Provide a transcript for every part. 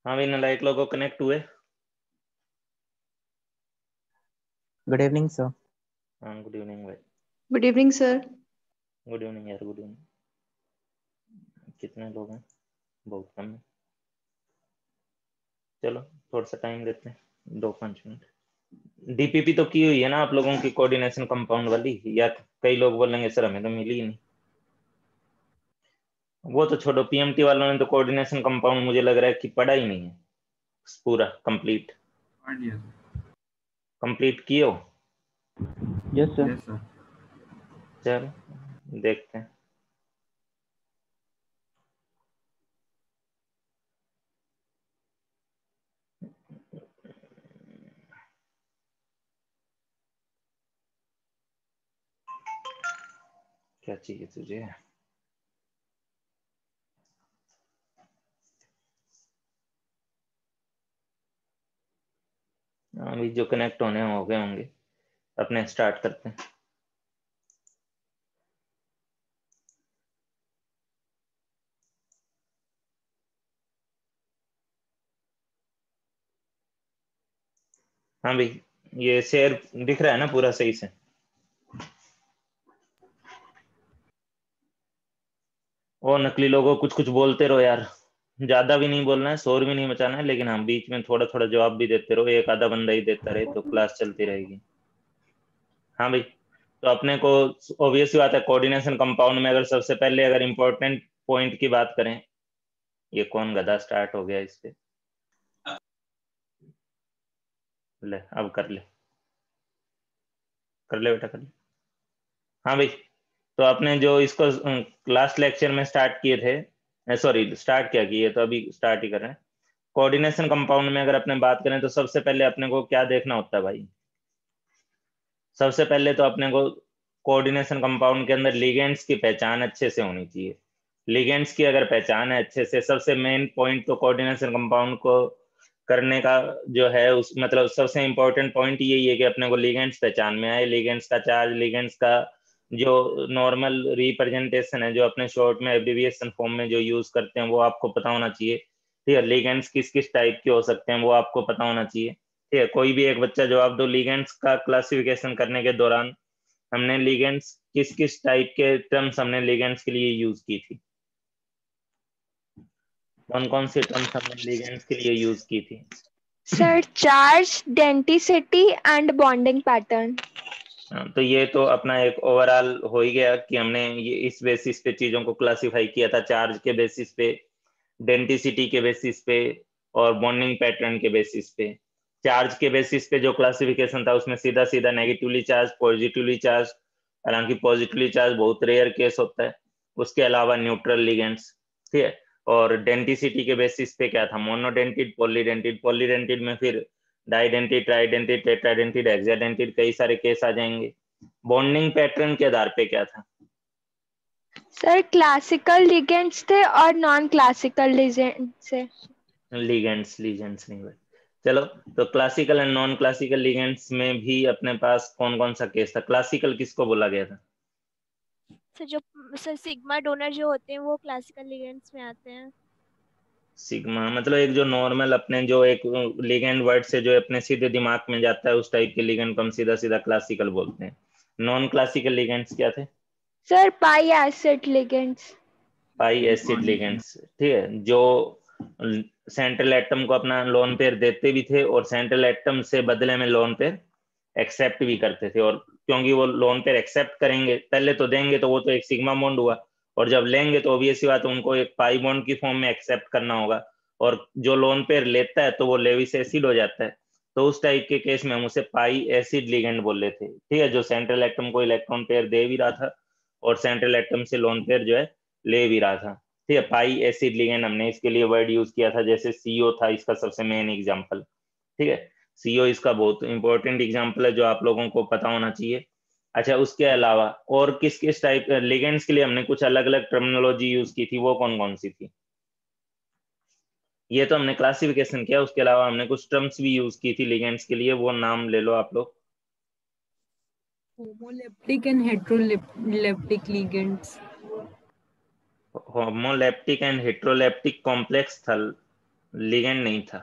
हाँ भाई, नालायक लोगों कनेक्ट हुए। Good evening sir. हाँ, गुड इवनिंग भाई। Good evening sir. Good evening यार, गुड इवनिंग। कितने लोग हैं? बहुत कम है। चलो थोड़ा सा टाइम देते हैं, 2-5 मिनट। डीपीपी तो की हुई है ना आप लोगों की, कोऑर्डिनेशन कंपाउंड वाली, या कई लोग बोलेंगे सर हमें तो मिली ही नहीं। वो तो छोड़ो, पीएमटी वालों ने तो कोऑर्डिनेशन कंपाउंड मुझे लग रहा है कि पढ़ा ही नहीं है पूरा कंप्लीट। कंप्लीट किए हो? Yes sir. चलो देखते हैं। क्या चाहिए तुझे? अभी जो कनेक्ट होने हो गए होंगे, अपने स्टार्ट करते हैं। हाँ भाई, ये शेयर दिख रहा है ना पूरा सही से? और नकली लोगों कुछ कुछ बोलते रहो यार, ज्यादा भी नहीं बोलना है, शोर भी नहीं मचाना है, लेकिन हम बीच में थोड़ा थोड़ा जवाब भी देते रहो, एक आधा बंदा ही देता रहे तो क्लास चलती रहेगी। हाँ भाई, तो अपने को ऑब्वियस ही बात है, कोऑर्डिनेशन कंपाउंड में अगर सबसे पहले अगर इम्पोर्टेंट पॉइंट की बात करें, ये कौन गधा स्टार्ट हो गया इस पे? ले अब कर ले, कर ले बेटा कर ले। हाँ भाई, तो आपने जो इसको लास्ट लेक्चर में स्टार्ट किए थे, सॉरी स्टार्ट क्या किए, तो अभी स्टार्ट ही कर रहे हैं। कोऑर्डिनेशन कंपाउंड में अगर अपने बात करें तो सबसे पहले अपने को क्या देखना होता है भाई? सबसे पहले तो अपने को कोऑर्डिनेशन कंपाउंड के अंदर लिगेंड्स की पहचान अच्छे से होनी चाहिए। लिगेंड्स की अगर पहचान है अच्छे से, सबसे मेन पॉइंट तो कोऑर्डिनेशन कंपाउंड को करने का जो है उस मतलब सबसे इंपॉर्टेंट पॉइंट यही है कि अपने को लिगेंड्स पहचान में आए, लिगेंड्स का चार्ज, लिगेंड्स का जो नॉर्मल रिप्रेजेंटेशन है, जो अपने शॉर्ट में एब्रिविएशन फॉर्म में जो यूज करते हैं वो आपको पता होना चाहिए। ठीक है, लिगेंड्स किस किस टाइप के हो सकते हैं वो आपको पता होना चाहिए। ठीक है, कोई भी एक बच्चा जवाब दो। लिगेंड्स का क्लासिफिकेशन करने के दौरान हमने लिगेंड्स किस किस टाइप के टर्म्स हमने लिगेंड्स के लिए यूज की थी? कौन कौन सी टर्म्स हमने लिगेंड्स के लिए यूज की थी? Sir charge, density and bonding pattern. तो ये तो अपना एक ओवरऑल हो ही गया कि हमने ये इस बेसिस पे चीजों को क्लासिफाई किया था, चार्ज के बेसिस पे, डेंसिटी के बेसिस पे और बॉन्डिंग पैटर्न के बेसिस पे। चार्ज के बेसिस पे जो क्लासिफिकेशन था उसमें सीधा सीधा नेगेटिवली चार्ज, पॉजिटिवली चार्ज, हालांकि पॉजिटिवली चार्ज बहुत रेयर केस होता है, उसके अलावा न्यूट्रल लिगेंड्स। ठीक है, और डेंसिटी के बेसिस पे क्या था? मोनोडेंटिड, पॉलीडेंटिड, पॉलीडेंटिड में फिर डाइडेंटिड, ट्राइडेंटिड, टेट्राडेंटिड, हेक्साडेंटिड, कई सारे केस आ जाएंगे। बॉन्डिंग पैटर्न के आधार पे क्या था? सर क्लासिकल लिगेंड्स थे और नॉन क्लासिकल लिगेंड्स थे। लिगेंड्स, लिगेंड्स नहीं भाई। चलो, तो classical and non classical ligands में भी अपने पास कौन कौन सा केस था? क्लासिकल किसको बोला गया था? सर सिग्मा डोनर जो होते हैं वो क्लासिकल लिगेंड्स में आते हैं। सिग्मा मतलब एक जो नॉर्मल अपने जो एक लिगेंड वर्ड से जो अपने सीधे दिमाग में जाता है उस टाइप के लिगेंड को हम सीधा सीधा क्लासिकल बोलते हैं। नॉन क्लासिकल लिगेंड्स क्या थे? Sir pi acid ligands. Pi acid ligands, ठीक है, जो सेंट्रल एटम को अपना लोन पेयर देते भी थे और सेंट्रल एटम से बदले में लोन पेयर एक्सेप्ट भी करते थे। और क्योंकि वो लोन पेयर एक्सेप्ट करेंगे, पहले तो देंगे तो वो तो एक सिग्मा बॉन्ड हुआ, और जब लेंगे तो ऑब्वियस बात उनको एक पाई बॉन्ड की फॉर्म में एक्सेप्ट करना होगा, और जो लोन पेयर लेता है तो वो लेविस एसिड हो जाता है। तो उस टाइप के केस में हम उसे पाई एसिड लिगेंड बोल रहे थे। ठीक है, जो सेंट्रल एटम को इलेक्ट्रॉन पेयर दे भी रहा था और सेंट्रल एटम से लोन पेयर जो है ले भी रहा था। ठीक है, पाई एसिड लिगेंड हमने इसके लिए वर्ड यूज किया था, जैसे सीओ था इसका सबसे मेन एग्जांपल। ठीक है, सीओ इसका बहुत इंपॉर्टेंट एग्जांपल है जो आप लोगों को पता होना चाहिए। अच्छा, उसके अलावा और किस किस टाइप लिगेंड्स के लिए हमने कुछ अलग अलग टर्मिनोलॉजी यूज की थी, वो कौन कौन सी थी? ये तो हमने क्लासिफिकेशन किया, उसके अलावा हमने कुछ टर्म्स भी यूज की थी लिगेंड्स के लिए, वो नाम ले लो आप लोग। Homoleptic and heteroleptic ligands. Homoleptic and heteroleptic complex स्थल लिगेंड नहीं था,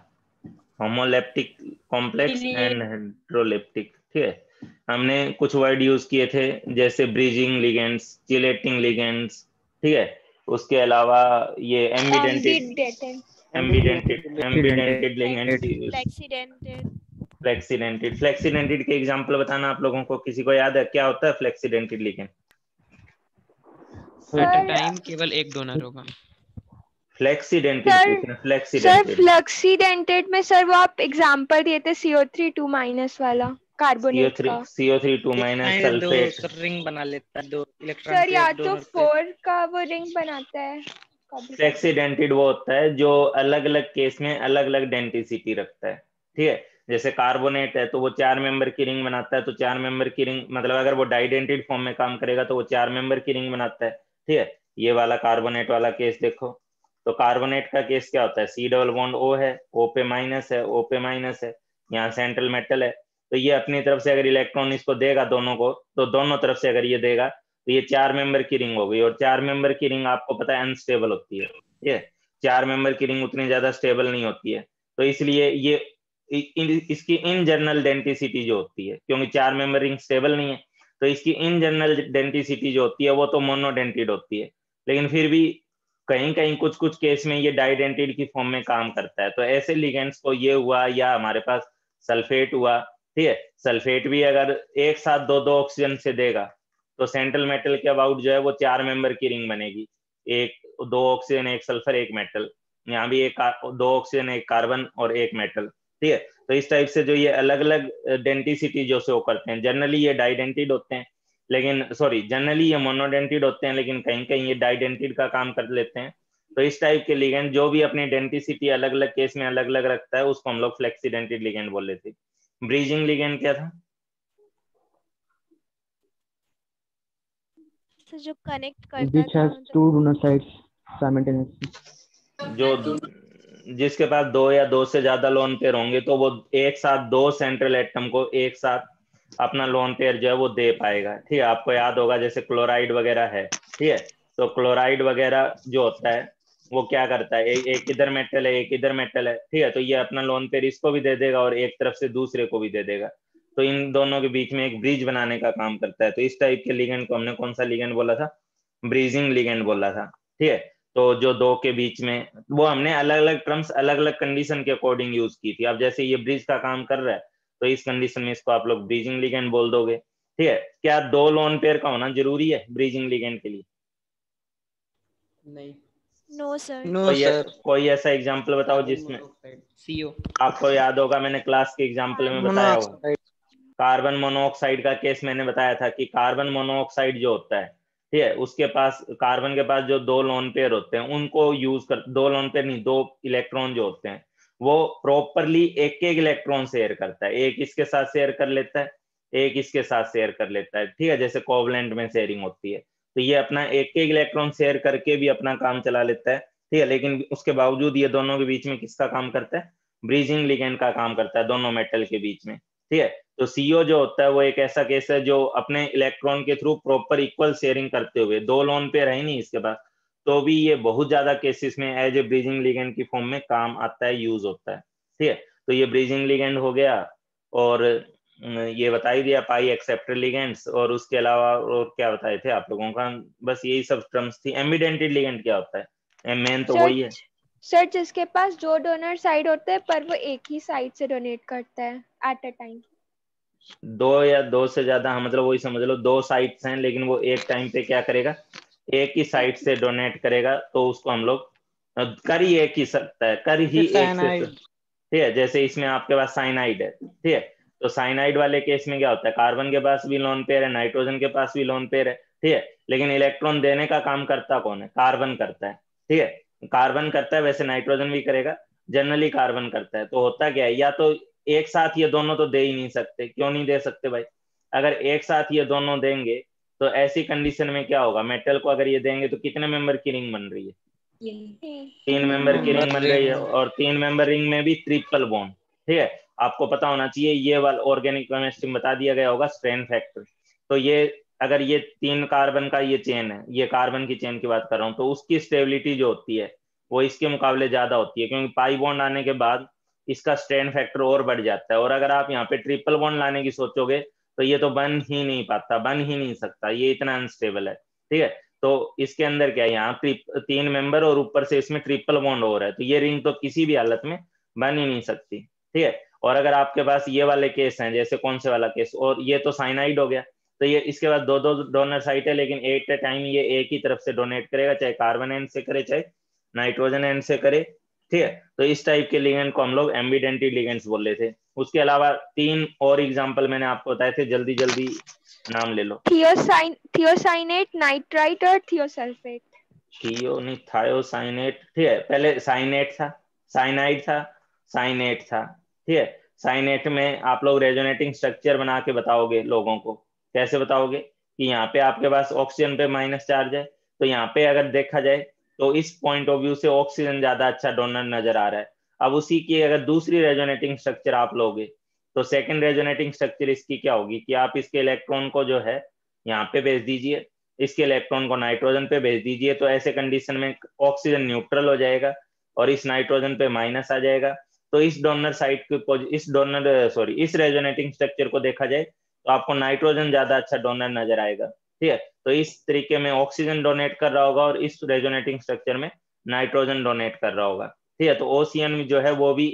होमोलेप्टिक कॉम्प्लेक्स एंड हेटेरोलेप्टिक। ठीक है, हमने कुछ वर्ड यूज किए थे जैसे ब्रिजिंग लिगेंड्स, चिलेटिंग लिगेंड्स। ठीक है, उसके अलावा ये एम्बिडेंटेड लिगेंड्स, फ्लेक्सीडेंटेड के एग्जांपल बताना आप लोगों को, किसी को याद है क्या होता है फ्लेक्सीडेंटेड लिगेंड? एट अ टाइम केवल एक डोनर होगा। फ्लेक्सीडेंटेड पूछना, सर फ्लेक्सीडेंटेड। फ्लक्सीडेंटेड में सर वो आप एग्जांपल दिए थे CO3 2- वाला कार्बोनेट का। CO3 2- sulphate. दो रिंग बना लेता है, दो इलेक्ट्रॉन सर को या एक तो डोनर पे। 4 का वो रिंग बनाता है। फ्लेक्सीडेंटेड वो होता है जो अलग अलग केस में अलग अलग डेंसिटी रखता है। ठीक है, जैसे कार्बोनेट है तो वो 4 मेंबर की रिंग बनाता है, तो 4 मेंबर की रिंग मतलब अगर वो डाइडेंटेड फॉर्म में काम करेगा तो वो 4 मेंबर की रिंग बनाता है। ठीक है, ये वाला कार्बोनेट वाला केस देखो, तो कार्बोनेट का केस क्या होता है, C डबल बॉन्ड O है, O पे माइनस है, O पे माइनस है, यहाँ सेंट्रल मेटल है, तो ये अपनी तरफ से अगर इलेक्ट्रॉन इसको देगा दोनों को, तो दोनों तरफ से अगर ये देगा तो ये 4 मेंबर की रिंग हो गई, और 4 मेंबर की रिंग आपको पता है अनस्टेबल होती है। ठीक है, 4 मेंबर की रिंग उतनी ज्यादा स्टेबल नहीं होती है, तो इसलिए ये इसकी इन जनरल डेंसिटी जो होती है, क्योंकि 4 मेंबर रिंग स्टेबल नहीं है, तो इसकी इन जनरल डेंसिटी जो होती है वो तो मोनोडेंटेड होती है, लेकिन फिर भी कहीं कहीं कुछ कुछ केस में ये डाइडेंटेड की फॉर्म में काम करता है। तो ऐसे लिगेंड्स को ये हुआ, या हमारे पास सल्फेट हुआ। ठीक है, सल्फेट भी अगर एक साथ दो दो ऑक्सीजन से देगा तो सेंट्रल मेटल के अबाउट जो है वो 4 मेंबर की रिंग बनेगी, एक 2 ऑक्सीजन, एक सल्फर, एक मेटल, यहाँ भी एक 2 ऑक्सीजन, एक कार्बन और एक मेटल। ठीक है, तो इस टाइप से जो ये अलग अलग डेंसिटी जो शो करते हैं, जनरली ये डाइडेंटेड होते हैं, लेकिन जनरली ये मोनोडेंटेड होते हैं, लेकिन कहीं कहीं ये डाइडेंटेड का काम कर लेते हैं। तो इस टाइप के लिगेंड जो भी अपनी डेंसिटी अलग अलग केस में अलग अलग रखता है उसको हम लोग फ्लेक्सीडेंटेड लिगेंड बोल लेते हैं। ब्रीजिंग लिगेंड क्या था? जो कनेक्ट करता which has two donor sides simultaneously. जो जिसके पास 2 या 2 से ज्यादा लोन पेयर होंगे तो वो एक साथ 2 सेंट्रल एटम को एक साथ अपना लोन पेयर जो है वो दे पाएगा। ठीक है, आपको याद होगा जैसे क्लोराइड वगैरह है। ठीक है, तो क्लोराइड वगैरह जो होता है वो क्या करता है, एक इधर मेटल है, एक इधर मेटल है। ठीक है, तो ये अपना लोन पेयर इसको भी दे देगा और एक तरफ से दूसरे को भी दे देगा, तो इन दोनों के बीच में एक ब्रिज बनाने का काम करता है। तो इस टाइप के लिगेंड को हमने कौन सा लिगेंड बोला था? ब्रीजिंग लिगेंड बोला था। ठीक है, तो जो दो के बीच में, वो हमने अलग अलग टर्म्स अलग अलग कंडीशन के अकॉर्डिंग यूज की थी। अब जैसे ये ब्रिज का काम कर रहा है तो इस कंडीशन में इसको आप लोग ब्रीजिंग लिगेंड बोल दोगे। ठीक है, क्या 2 लोन पेयर का होना जरूरी है ब्रीजिंग लिगेंड के लिए? नहीं। No sir. कोई ऐसा एग्जांपल बताओ जिसमें CO आपको याद होगा, मैंने क्लास के एग्जांपल में बताया होगा। कार्बन मोनोऑक्साइड का केस मैंने बताया था कि कार्बन मोनोऑक्साइड जो होता है, ठीक है, उसके पास कार्बन के पास जो 2 लोन पेयर होते हैं उनको यूज कर, 2 लोन पेयर नहीं, 2 इलेक्ट्रॉन जो होते हैं वो प्रॉपरली एक एक इलेक्ट्रॉन शेयर करता है, एक इसके साथ शेयर कर लेता है, एक इसके साथ शेयर कर लेता है। ठीक है, जैसे कोवलेंट में शेयरिंग होती है, तो ये अपना एक एक इलेक्ट्रॉन शेयर करके भी अपना काम चला लेता है। ठीक है, लेकिन उसके बावजूद ये दोनों के बीच में किसका काम करता है? ब्रीजिंग लिगेंड का काम करता है दोनों मेटल के बीच में। ठीक है, तो CO जो होता है वो एक ऐसा केस है जो अपने इलेक्ट्रॉन के थ्रू प्रॉपर इक्वल शेयरिंग करते हुए, 2 लोन पेयर है ही नहीं इसके पास, तो भी ये बहुत ज्यादा केसेस में एज ए ब्रीजिंग लिगेंड की फॉर्म में काम आता है, यूज होता है। ठीक है, तो ये ब्रीजिंग लिगेंड हो गया, और ये बता ही दिया पाई एक्सेप्टर लिगेंड्स, और उसके अलावा और क्या बताए थे आप लोगों का? बस यही सब टर्म्स थी। एम्बिडेंटेड लिगेंड क्या होता है? मेन तो वही है सर जिसके पास 2 डोनर साइड होते हैं पर वो एक ही साइड से डोनेट करता है एट अ टाइम। 2 या 2 से ज्यादा, हाँ, मतलब वही समझ लो 2 साइड्स हैं लेकिन वो एक टाइम पे क्या करेगा, एक ही साइड से डोनेट करेगा, तो उसको हम लोग कर ही एक ही सकता है, कर ही एक से। ठीक है, जैसे इसमें आपके पास साइनाइड है। ठीक है, तो साइनाइड वाले केस में क्या होता है, कार्बन के पास भी लोन पेयर है, नाइट्रोजन के पास भी लोन पेयर है। ठीक है, लेकिन इलेक्ट्रॉन देने का काम करता कौन है? कार्बन करता है। ठीक है, कार्बन करता है, वैसे नाइट्रोजन भी करेगा, जनरली कार्बन करता है। तो होता क्या है, या तो एक साथ ये दोनों तो दे ही नहीं सकते। क्यों नहीं दे सकते भाई? अगर एक साथ ये दोनों देंगे तो ऐसी कंडीशन में क्या होगा, मेटल को अगर ये देंगे तो कितने मेंबर की रिंग बन रही है? 3 मेंबर की रिंग बन रही है, और 3 मेंबर रिंग में भी ट्रिपल बॉन्ड। ठीक है, आपको पता होना चाहिए, ये वाला ऑर्गेनिक केमिस्ट्री में बता दिया गया होगा स्ट्रेन फैक्टर। तो ये अगर ये 3 कार्बन का ये चेन है, ये कार्बन की चेन की बात कर रहा हूँ, तो उसकी स्टेबिलिटी जो होती है वो इसके मुकाबले ज्यादा होती है, क्योंकि पाई बॉन्ड आने के बाद इसका स्ट्रेन फैक्टर और बढ़ जाता है। और अगर आप यहाँ पे ट्रिपल बॉन्ड लाने की सोचोगे तो ये तो बन ही नहीं पाता, बन ही नहीं सकता, ये इतना अनस्टेबल है। ठीक है, तो इसके अंदर क्या है, यहाँ 3 मेंबर और ऊपर से इसमें ट्रिपल बॉन्ड हो रहा है, तो ये रिंग तो किसी भी हालत में बन ही नहीं सकती। ठीक है, और अगर आपके पास ये वाले केस हैं, जैसे कौन से वाला केस, और ये तो साइनाइड हो गया, तो ये इसके बाद दो दो डोनर साइट है, लेकिन एट ए टाइम ये एक ही तरफ से डोनेट करेगा, चाहे कार्बन एंड से करे चाहे नाइट्रोजन एंड से करे। ठीक है, तो इस टाइप के लिगेंड को हम लोग एम्बिडेंटेड लिगेंड्स बोल रहे थे। उसके अलावा 3 और एग्जांपल मैंने आपको बताए थे, जल्दी जल्दी नाम ले लो। थियोसाइनेट, नाइट्राइट और थियोसल्फेट। थियो नहीं, थायोसाइनेट। ठीक है, पहले साइनेट था, साइनाइड था, साइनेट था। ठीक है, साइनेट में आप लोग रेजोनेटिंग स्ट्रक्चर बना के बताओगे लोगों को। कैसे बताओगे कि यहाँ पे आपके पास ऑक्सीजन पे माइनस चार्ज है, तो यहाँ पे अगर देखा जाए तो इस पॉइंट ऑफ व्यू से ऑक्सीजन ज्यादा अच्छा डोनर नजर आ रहा है। अब उसी की अगर दूसरी रेजोनेटिंग स्ट्रक्चर आप लोगे तो सेकंड रेजोनेटिंग स्ट्रक्चर इसकी क्या होगी कि आप इसके इलेक्ट्रॉन को जो है यहाँ पे भेज दीजिए, इसके इलेक्ट्रॉन को नाइट्रोजन पे भेज दीजिए, तो ऐसे कंडीशन में ऑक्सीजन न्यूट्रल हो जाएगा और इस नाइट्रोजन पे माइनस आ जाएगा। तो इस डोनर साइट के इस रेजोनेटिंग स्ट्रक्चर को देखा जाए तो आपको नाइट्रोजन ज्यादा अच्छा डोनर नजर आएगा। ठीक है, तो इस तरीके में ऑक्सीजन डोनेट कर रहा होगा और इस रेजोनेटिंग स्ट्रक्चर में नाइट्रोजन डोनेट कर रहा होगा। ठीक है, तो ओसीएन जो है वो भी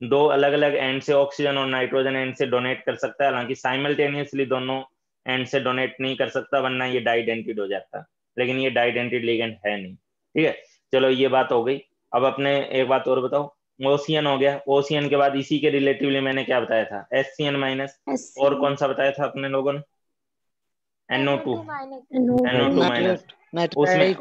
2 अलग अलग एंड से ऑक्सीजन और नाइट्रोजन एंड से डोनेट कर सकता है, हालांकि साइमल्टेनियसली दोनों एंड से डोनेट नहीं कर सकता, वरना ये डाइडेंटेड हो जाता, लेकिन ये डाइडेंटेड लिगेंड है नहीं। ठीक है, चलो ये बात हो गई। अब अपने एक बात और बताओ, ओसीएन हो गया, ओसीएन के बाद इसी के रिलेटिवली मैंने क्या बताया था, एससीएन माइनस, और कौन सा बताया था अपने लोगों ने, NO2 माइनस। उसमें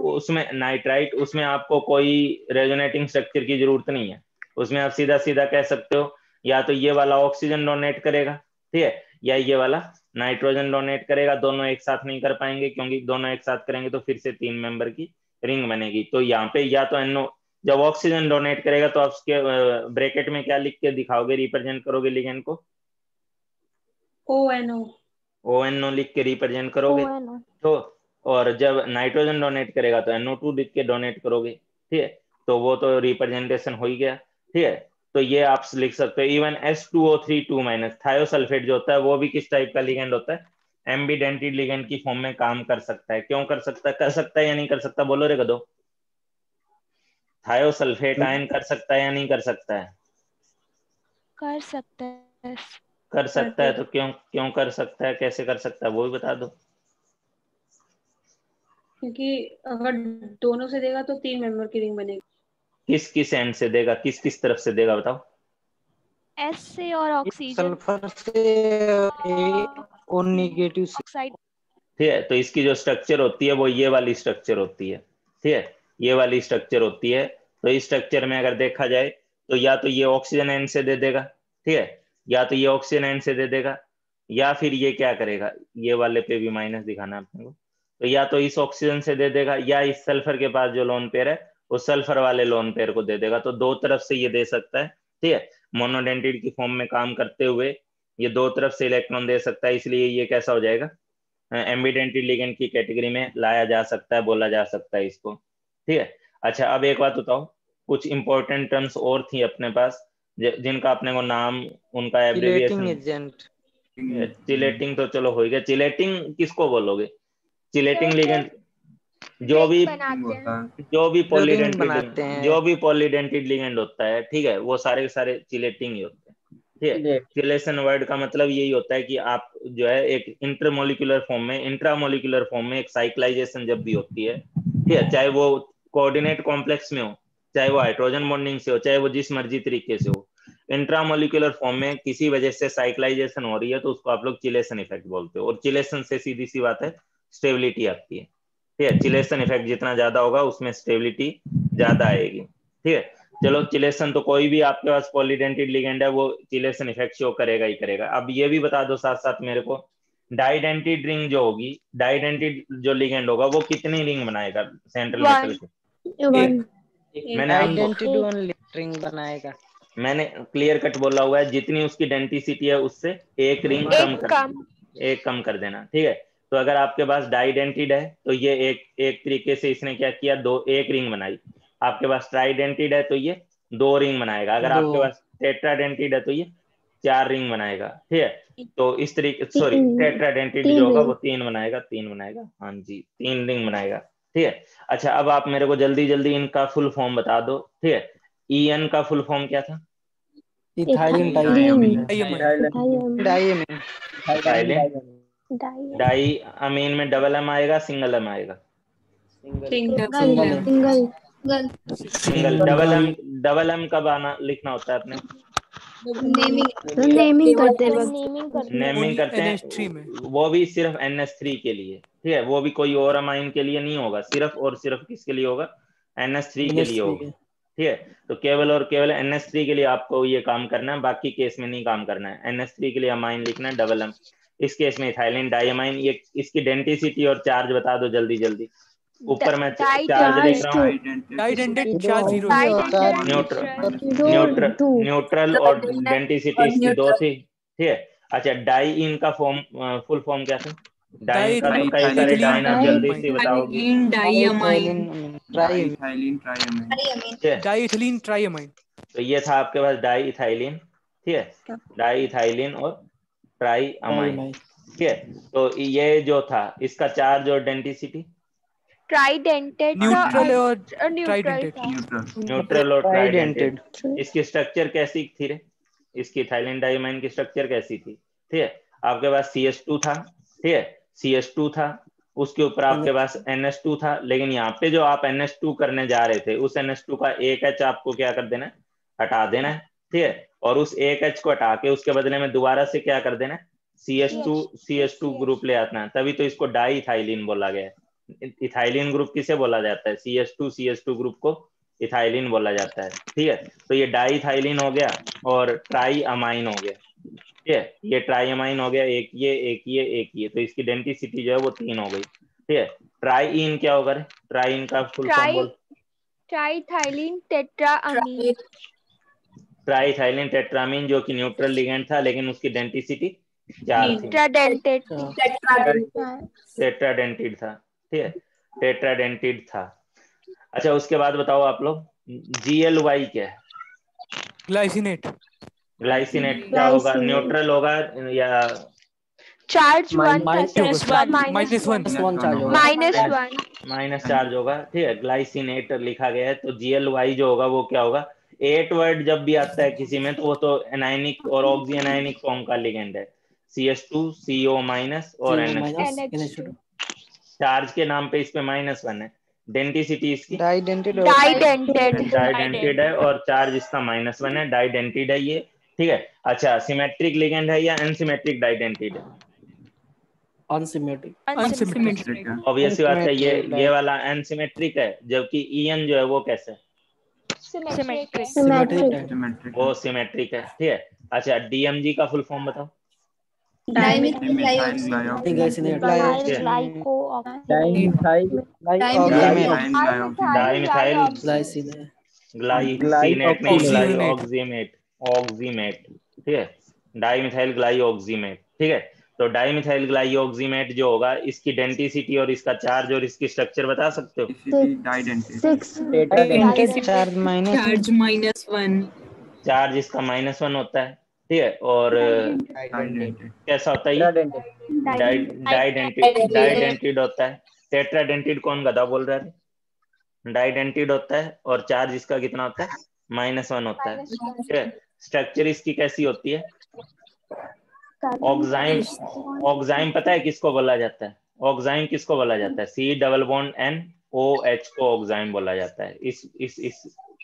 उसमें नाइट्राइट, उसमें आपको कोई रेजोनेटिंग स्ट्रक्चर की जरूरत नहीं है, उसमें आप सीधा सीधा कह सकते हो या तो ये वाला ऑक्सीजन डोनेट करेगा, ठीक है, या ये वाला नाइट्रोजन डोनेट करेगा। दोनों एक साथ नहीं कर पाएंगे, क्योंकि दोनों एक साथ करेंगे तो फिर से 3 मेंबर की रिंग बनेगी। तो यहाँ पे या तो NO, जब ऑक्सीजन डोनेट करेगा तो आप उसके ब्रैकेट में क्या लिख के दिखाओगे, रिप्रेजेंट करोगे लिगेंड को, ONO लिख के रिप्रेजेंट करोगे। तो और जब नाइट्रोजन डोनेट करेगा तो NO2 लिख के डोनेट करोगे। ठीक है, तो वो तो रिप्रेजेंटेशन हो ही गया। ठीक है, तो ये आप लिख सकते हो। इवन S2O3 माइनस थायोसल्फेट जो होता है वो भी किस टाइप का लिगेंड होता है, एम्बिडेंटेड लिगेंड की फॉर्म में काम कर सकता है। क्यों कर सकता है या नहीं कर सकता, बोलो रे गधो। थायोसल्फेट आयन कर सकता है या नहीं कर सकता है, कर सकता है। कर सकता है। तो क्यों क्यों कर सकता है, कैसे कर सकता है, वो भी बता दो। क्योंकि अगर दोनों से देगा तो 3 मेंबर की रिंग बनेगी। किस किस एंड से देगा, किस किस तरफ से देगा बताओ। एस से और ऑक्सीजन सल्फर से और नेगेटिव से। ऑक्साइड। ठीक है, तो इसकी जो स्ट्रक्चर होती है वो ये वाली स्ट्रक्चर होती है। ठीक है, ये वाली स्ट्रक्चर होती है। तो इस स्ट्रक्चर में अगर देखा जाए तो या तो ये ऑक्सीजन एंड से दे देगा, ठीक है, या तो ये ऑक्सीजन एंड से दे देगा, या फिर ये क्या करेगा, ये वाले पे भी माइनस दिखाना अपने को, तो या तो इस ऑक्सीजन से दे देगा या इस सल्फर के पास जो लोन पेयर है उस सल्फर वाले लोन पेयर को दे देगा। तो 2 तरफ से ये दे सकता है। ठीक है, मोनोडेंटेड की फॉर्म में काम करते हुए ये 2 तरफ से इलेक्ट्रॉन दे सकता है, इसलिए ये कैसा हो जाएगा, एम्बिडेंटेड लिगेंड की कैटेगरी में लाया जा सकता है, बोला जा सकता है इसको। ठीक है, अच्छा अब एक बात बताओ, कुछ इंपॉर्टेंट टर्म्स और थी अपने पास जिनका अपने को नाम, उनका एब्रिविएशन। एजेंट। चिलेटिंग तो चलो हो गया, चिलेटिंग किसको बोलोगे, चिलेटिंग लिगेंड जो भी पॉलीडेंटेड लिगेंड होता है, ठीक है, वो सारे के सारे चिलेटिंग ही होते हैं। ठीक है, चिलेशन वर्ड का मतलब यही होता है कि आप जो है एक इंटरमोलिकुलर फॉर्म में, इंट्रामोलिकुलर फॉर्म में एक साइक्लाइजेशन जब भी होती है, ठीक है, चाहे वो कोऑर्डिनेट कॉम्प्लेक्स में हो, चाहे वो हाइड्रोजन बॉन्डिंग से हो, चाहे वो जिस मर्जी तरीके से हो, इंट्रामोलिकुलर फॉर्म में किसी वजह से साइक्लाइजेशन हो रही है तो उसको आप लोग चिलेशन इफेक्ट बोलते हो। और चिलेशन से सीधी सी बात है स्टेबिलिटी आती है। ठीक है, चिलेशन इफेक्ट जितना ज्यादा होगा उसमें स्टेबिलिटी ज्यादा आएगी। ठीक है, चलो चिलेशन तो कोई भी आपके पास पॉलीडेंटेड लिगेंड है वो चिलेशन इफेक्ट शो करेगा ही करेगा। अब ये भी बता दो साथ साथ मेरे को, डाइडेंटेड रिंग जो होगी, डाइडेंटेड जो लिगेंड होगा वो कितनी रिंग बनाएगा सेंट्रल मेटल के, मैंने आपको रिंग बनाएगा। मैंने क्लियर कट बोला हुआ है, जितनी उसकी डेंसिटी है उससे एक रिंग कम कर देना। ठीक है, तो अगर आपके पास डाइडेंटेड है तो ये एक तरीके से इसने क्या किया, एक रिंग बनाई। आपके पास ट्राइडेंटिड है तो ये 2 रिंग बनाएगा, अगर आपके पास टेट्राडेंटिड है तो ये 4 रिंग बनाएगा, ठीक है। तो इस तरीके, सॉरी, टेट्राडेंटिड जो होगा वो 3 बनाएगा, 3 बनाएगा, हाँ जी 3 रिंग बनाएगा, ठीक है। अच्छा अब आप मेरे को जल्दी जल्दी इनका फुल फॉर्म बता दो, ठीक है। EN का फुल फॉर्म क्या था? इथाइलिन डाई अमीन में डबल एम आएगा, सिंगल एम आएगा? सिंगल। डबल एम कब आना लिखना होता है अपने? नेमिंग करते वक्त। नेमिंग करते हैं, वो भी सिर्फ NH3 के लिए, ठीक है। वो भी कोई और अमाइन के लिए नहीं होगा, सिर्फ और सिर्फ किसके लिए होगा? NH3 के लिए होगा, ठीक है। तो केवल और केवल NH3 के लिए आपको ये काम करना है, बाकी केस में नहीं काम करना है। NH3 के लिए अमाइन लिखना है डबल एम, इस केस में इथाइलिन डाइअमाइन। ये इसकी डेंसिटी और चार्ज बता दो जल्दी जल्दी। ऊपर मैं चार्ज लिख रहा हूँ, न्यूट्रल और डेंसिटी इसकी 2 थी, ठीक है। अच्छा डाई इन का फुल फॉर्म क्या था? डाइन का तो कई सारे डाइन, आप जल्दी से बताओगे। डाइइथिलीन ट्राइअमाइन। तो ये था आपके पास डाई इथाइलिन, ठीक है, डाई इथाइलिन और ट्राई अमाइन, ठीक है। तो ये जो था इसका चार्ज और डेंसिटी? ट्राइडेंटेड न्यूट्रल और न्यूट्रल और ट्राइडेंटेड। इसकी स्ट्रक्चर कैसी थी रे? इसकी इथाइलिन डाइअमाइन की स्ट्रक्चर कैसी थी, ठीक है। आपके पास CH2 था, ठीक है, CH2 था, उसके ऊपर आपके पास NH2 था, लेकिन यहाँ पे जो आप NH2 करने जा रहे थे उस NH2 का एक H आपको क्या कर देना है? हटा देना है, ठीक है। और उस एक H को हटा के उसके बदले में दोबारा से क्या कर देना है? CH2 ग्रुप ले आना है, तभी तो इसको डाई इथाइलिन बोला गया है। इथाइलिन ग्रुप किसे बोला जाता है? CH2 ग्रुप को इथाइलिन बोला जाता है, ठीक है। तो ये डाई इथाइलिन हो गया और ट्राई अमाइन हो गया, ठीक है। ये ट्राई अमाइन हो गया, एक ये, तो इसकी डेंसिटी जो है वो 3 हो गई, ठीक है। ट्राई इन क्या होगा? ट्राई इन का फुल फॉर्म बोल। ट्राइथाइलिन टेट्राअमीन। ट्राइथाइलिन टेट्रामीन, जो कि न्यूट्रल लिगेंड था लेकिन उसकी डेंसिटी 4 थी, टेट्राडेंटिड था, ठीक है, टेट्राडेंटिड था। अच्छा उसके बाद बताओ आप लोग, GLY क्या है? ग्लाइसिनेट। ग्लाइसिनेट क्या होगा? न्यूट्रल होगा या चार्ज -1 माइनस चार्ज होगा, ठीक है। ग्लाइसिनेट लिखा गया है, तो GLY जो होगा वो क्या होगा? 8 वर्ड जब भी आता है किसी में तो वो तो एनायनिक और ऑक्सी एनायनिक फॉर्म का लिगेंड है, CH2 CO- और NH2। चार्ज के नाम पे इस पे -1 है। डेंसिटी इसकी डाइडेंटेड है और चार्ज इसका -1 है, डाइडेंटेड है ये, ठीक है। अच्छा सिमेट्रिक लिगेंड है या अनसिमेट्रिक डाइडेंटेड है? अनसिमेट्रिक ऑब्वियस बात है, ये वाला अनसिमेट्रिक है, जबकि EN जो है वो कैसे? वो सिमेट्रिक है, ठीक है। अच्छा DMG का फुल फॉर्म बताओ। ग्लाइसिनेट नहीं, ग्लाइऑक्सीमेट, ठीक है, डाइमिथाइल ग्लाइऑक्सीमेट, ठीक है। तो डाइमिथाइल ग्लाइऑक्सीमेट जो होगा इसकी डेंसिटी और इसका चार्ज और इसकी स्ट्रक्चर बता सकते हो? चार्ज इसका -1 होता है, ठीक है, और कैसा होता है ये? डाइडेंटिड होता है। टेट्राडेंटिड कौन गधा बोल रहा है? डाइडेंटिड होता है और चार्ज इसका कितना होता है? -1 होता है, ठीक है। स्ट्रक्चर इसकी कैसी होती है? ऑक्साइम पता है किसको बोला जाता है? ऑक्साइम किसको बोला जाता है? C+N OH को ऑक्साइम बोला जाता है, इस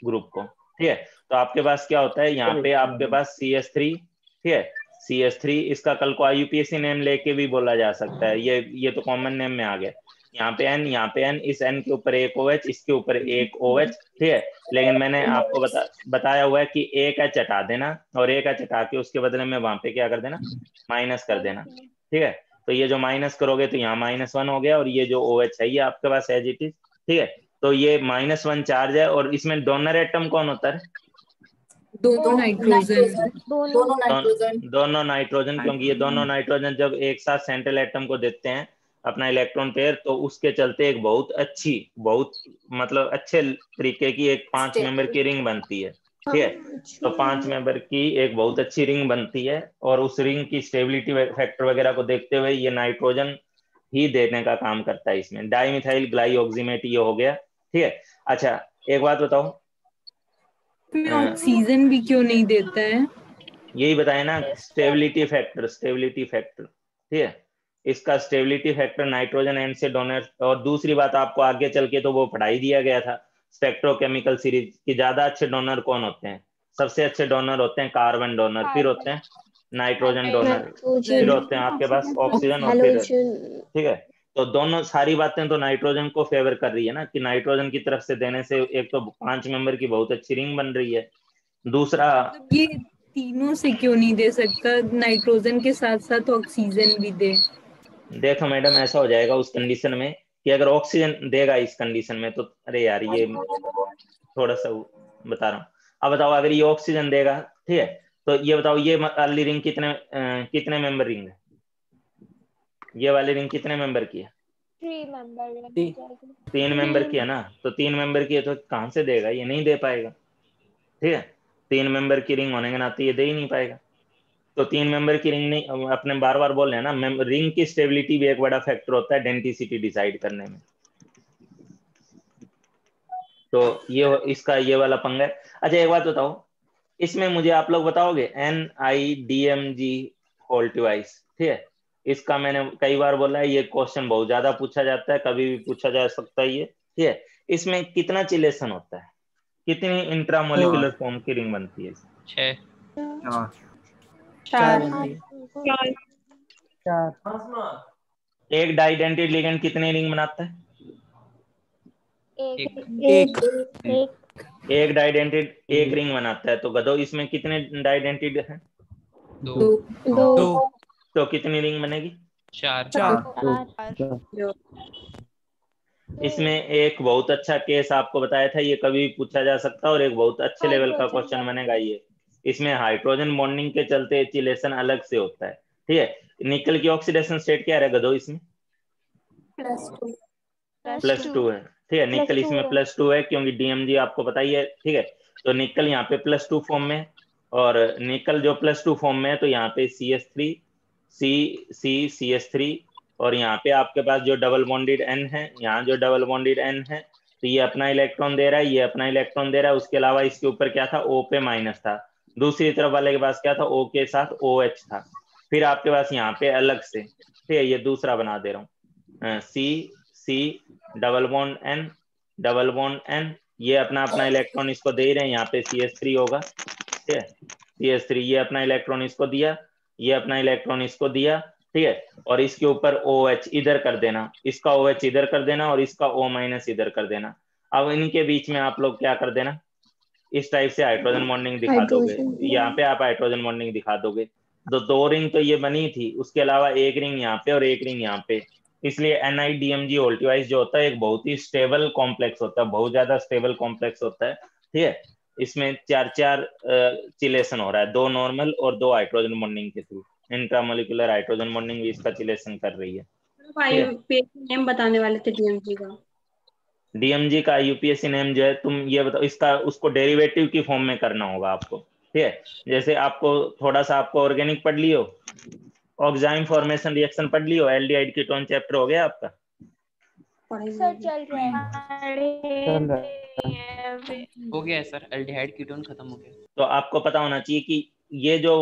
ग्रुप को, ठीक है। तो आपके पास क्या होता है? यहाँ पे आपके पास CH3, ठीक है, CH3, इसका कल को IUPAC नेम लेके भी बोला जा सकता है, ये तो कॉमन नेम में आ गया। यहाँ पे N, इस N के ऊपर एक OH, इसके ऊपर एक OH, ठीक है। लेकिन मैंने आपको बताया हुआ है कि एक H हटा देना और एक H हटा के उसके बदले में वहां पे क्या कर देना? माइनस कर देना, ठीक है। तो ये जो माइनस करोगे तो यहाँ -1 हो गया और ये जो OH है ये आपके पास एज इट इज, ठीक है। तो ये -1 चार्ज है और इसमें डोनर एटम कौन होता है? दोनों नाइट्रोजन। दोनों नाइट्रोजन, क्योंकि ये दोनों नाइट्रोजन जब एक साथ सेंट्रल एटम को देते हैं अपना इलेक्ट्रॉन पेयर, तो उसके चलते एक बहुत अच्छी, बहुत मतलब अच्छे तरीके की एक 5 मेंबर की रिंग बनती है। ठीक है, तो 5 मेंबर की एक बहुत अच्छी रिंग बनती है, और उस रिंग की स्टेबिलिटी फैक्टर वगैरह को देखते हुए ये नाइट्रोजन ही देने का काम करता है। इसमें डाइमिथाइल ग्लाइऑक्सीमेट ये हो गया। ठीक है, अच्छा एक बात बताओ, में ऑक्सीजन भी क्यों नहीं देता है? यही बताया ना, स्टेबिलिटी फैक्टर, स्टेबिलिटी फैक्टर। ठीक है, इसका स्टेबिलिटी फैक्टर नाइट्रोजन एंड से डोनर। और दूसरी बात आपको आगे चल के तो वो पढ़ाई दिया गया था स्पेक्ट्रोकेमिकल सीरीज की, ज्यादा अच्छे डोनर कौन होते हैं? सबसे अच्छे डोनर होते हैं कार्बन डोनर, फिर होते हैं नाइट्रोजन डोनर, फिर होते हैं आपके पास ऑक्सीजन, और फिर, ठीक है। तो दोनों सारी बातें तो नाइट्रोजन को फेवर कर रही है ना, कि नाइट्रोजन की तरफ से देने से एक तो 5 मेंबर की बहुत अच्छी रिंग बन रही है, दूसरा ये तीनों से क्यों नहीं दे सकता, नाइट्रोजन के साथ साथ ऑक्सीजन भी दे? देखो मैडम, ऐसा हो जाएगा उस कंडीशन में कि अगर ऑक्सीजन देगा इस कंडीशन में तो, अरे यार ये थोड़ा सा बता रहा हूँ। अब बताओ, अगर ये ऑक्सीजन देगा, ठीक है, तो ये बताओ ये वाली रिंग कितने मेंबर रिंग है? ये वाली रिंग कितने मेंबर की है? 3 मेंबर की है ना, तो 3 मेंबर की है तो कहां से देगा? ये नहीं दे पाएगा। ठीक है, 3 मेंबर की रिंग होने के नाते ये दे ही नहीं पाएगा। तो 3 मेंबर की रिंग नहीं, अपने बार बार बोल रहे हैं ना, रिंग की स्टेबिलिटी भी एक बड़ा फैक्टर होता है डेंसिटी डिसाइड करने में। तो ये इसका ये वाला पंगा है। अच्छा एक बात बताओ, इसमें मुझे आप लोग बताओगे NIDMG होल्ट डिवाइस, ठीक है, इसका मैंने कई बार बोला है, ये क्वेश्चन बहुत ज्यादा पूछा जाता है, कभी भी पूछा जा सकता है ये। ठीक है, इसमें कितना चिलेशन होता है, कितनी इंट्रामोलिकुलर फॉर्म की रिंग बनती है? 6 4 एक डाइडेंटिटी लिगेंड कितनी रिंग बनाता है? एक एक डाइडेंटिटी एक रिंग बनाता है, तो गधो इसमें कितने डाइडेंटिटी है? 2 तो कितनी रिंग बनेगी? 4 इसमें एक बहुत अच्छा केस आपको बताया था, ये कभी भी पूछा जा सकता है और एक बहुत अच्छे लेवल का क्वेश्चन बनेगा ये। इसमें हाइड्रोजन बॉन्डिंग के चलते एचिलेशन अलग से होता है। ठीक है, निकल की ऑक्सीडेशन स्टेट क्या रहेगा गधो इसमें? +2 है। ठीक है, निकल इसमें +2 है क्योंकि DMG आपको पता ही है। ठीक है, तो निकल यहाँ पे +2 फॉर्म में, और निकल जो +2 फॉर्म में है तो यहाँ पे CH3 CH3, और यहाँ पे आपके पास जो डबल बॉन्डेड N है, यहाँ जो डबल बॉन्डेड N है, तो ये अपना इलेक्ट्रॉन दे रहा है, ये अपना इलेक्ट्रॉन दे रहा है। उसके अलावा इसके ऊपर क्या था? O पे माइनस था। दूसरी तरफ वाले के पास क्या था? O के साथ OH था। फिर आपके पास यहाँ पे अलग से, ठीक है, ये दूसरा बना दे रहा हूँ, C डबल बॉन्ड N, ये अपना अपना इलेक्ट्रॉन इसको दे रहे हैं, यहाँ पे CH3 होगा। ठीक है, CH3 ये अपना इलेक्ट्रॉन इसको दिया, ये अपना इलेक्ट्रॉन इसको दिया। ठीक है, और इसके ऊपर OH इधर कर देना, इसका OH इधर कर देना, और इसका O- इधर कर देना। अब इनके बीच में आप लोग क्या कर देना, इस टाइप से हाइड्रोजन बॉन्डिंग दिखा दोगे। यहाँ पे आप हाइड्रोजन बॉन्डिंग दिखा दोगे। तो 2 रिंग तो ये बनी थी, उसके अलावा एक रिंग यहाँ पे और एक रिंग यहाँ पे। इसलिए NIDMG होल्ट डिवाइस जो होता है एक बहुत ही स्टेबल कॉम्प्लेक्स होता है, बहुत ज्यादा स्टेबल कॉम्प्लेक्स होता है। ठीक है, इसमें 4 चिलेशन हो रहा है, 2 नॉर्मल और 2 हाइड्रोजन बॉन्डिंग के थ्रू। इंट्रामोलिकुलर हाइड्रोजन बॉन्डिंग भी इसका चिलेशन कर रही है। पेज नेम बताने वाले थे DMG का। DMG का UPSC नेम जो है, तुम ये बताओ, इसका उसको डेरिवेटिव की फॉर्म में करना होगा आपको। ठीक है, जैसे आपको थोड़ा सा आपको ऑर्गेनिक पढ़ लियो, ऑक्साइम फॉर्मेशन रिएक्शन पढ़ लियो, एल्डिहाइड कीटोन चैप्टर हो गया आपका। सर चल रहा हो गया है सर, एल्डिहाइड कीटोन खत्म हो गया। तो आपको पता होना चाहिए कि ये जो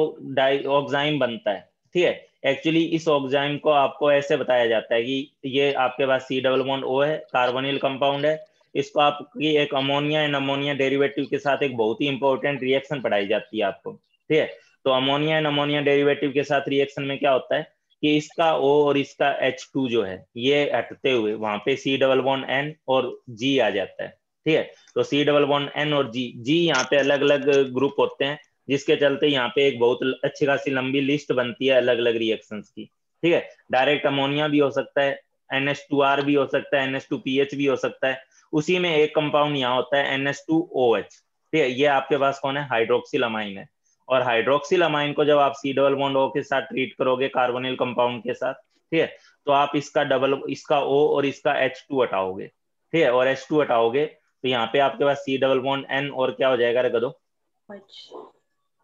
ऑक्साइम बनता है, ठीक है, एक्चुअली इस ऑक्साइम को आपको ऐसे बताया जाता है कि ये आपके पास C+O है, कार्बोनिल कंपाउंड है। इसको आपकी एक अमोनिया एंड अमोनिया डेरिवेटिव के साथ एक बहुत ही इंपॉर्टेंट रिएक्शन पढ़ाई जाती है आपको। ठीक है, तो अमोनिया एंड अमोनिया डेरिवेटिव के साथ रिएक्शन में क्या होता है कि इसका O और इसका H2 जो है, ये हटते हुए वहां पे C+N और G आ जाता है। ठीक है, तो C+N और G यहाँ पे अलग अलग ग्रुप होते हैं, जिसके चलते यहाँ पे एक बहुत अच्छी खासी लंबी लिस्ट बनती है अलग अलग रिएक्शंस की। ठीक है, डायरेक्ट अमोनिया भी हो सकता है, NH2R भी हो सकता है, NH2PH भी हो सकता है। उसी में एक कंपाउंड यहाँ होता है NH2OH। ठीक है, ये आपके पास कौन है? हाइड्रोक्सिल अमाइन है। और हाइड्रोक्सिल अमाइन को जब आप C+O के साथ ट्रीट करोगे कार्बोनिल कंपाउंड के साथ, ठीक है, तो आप इसका डबल, इसका O और इसका H2 हटाओगे, ठीक है, और H2 हटाओगे तो यहाँ पे आपके पास C डबल बॉन्ड N और क्या हो जाएगा, रख दो,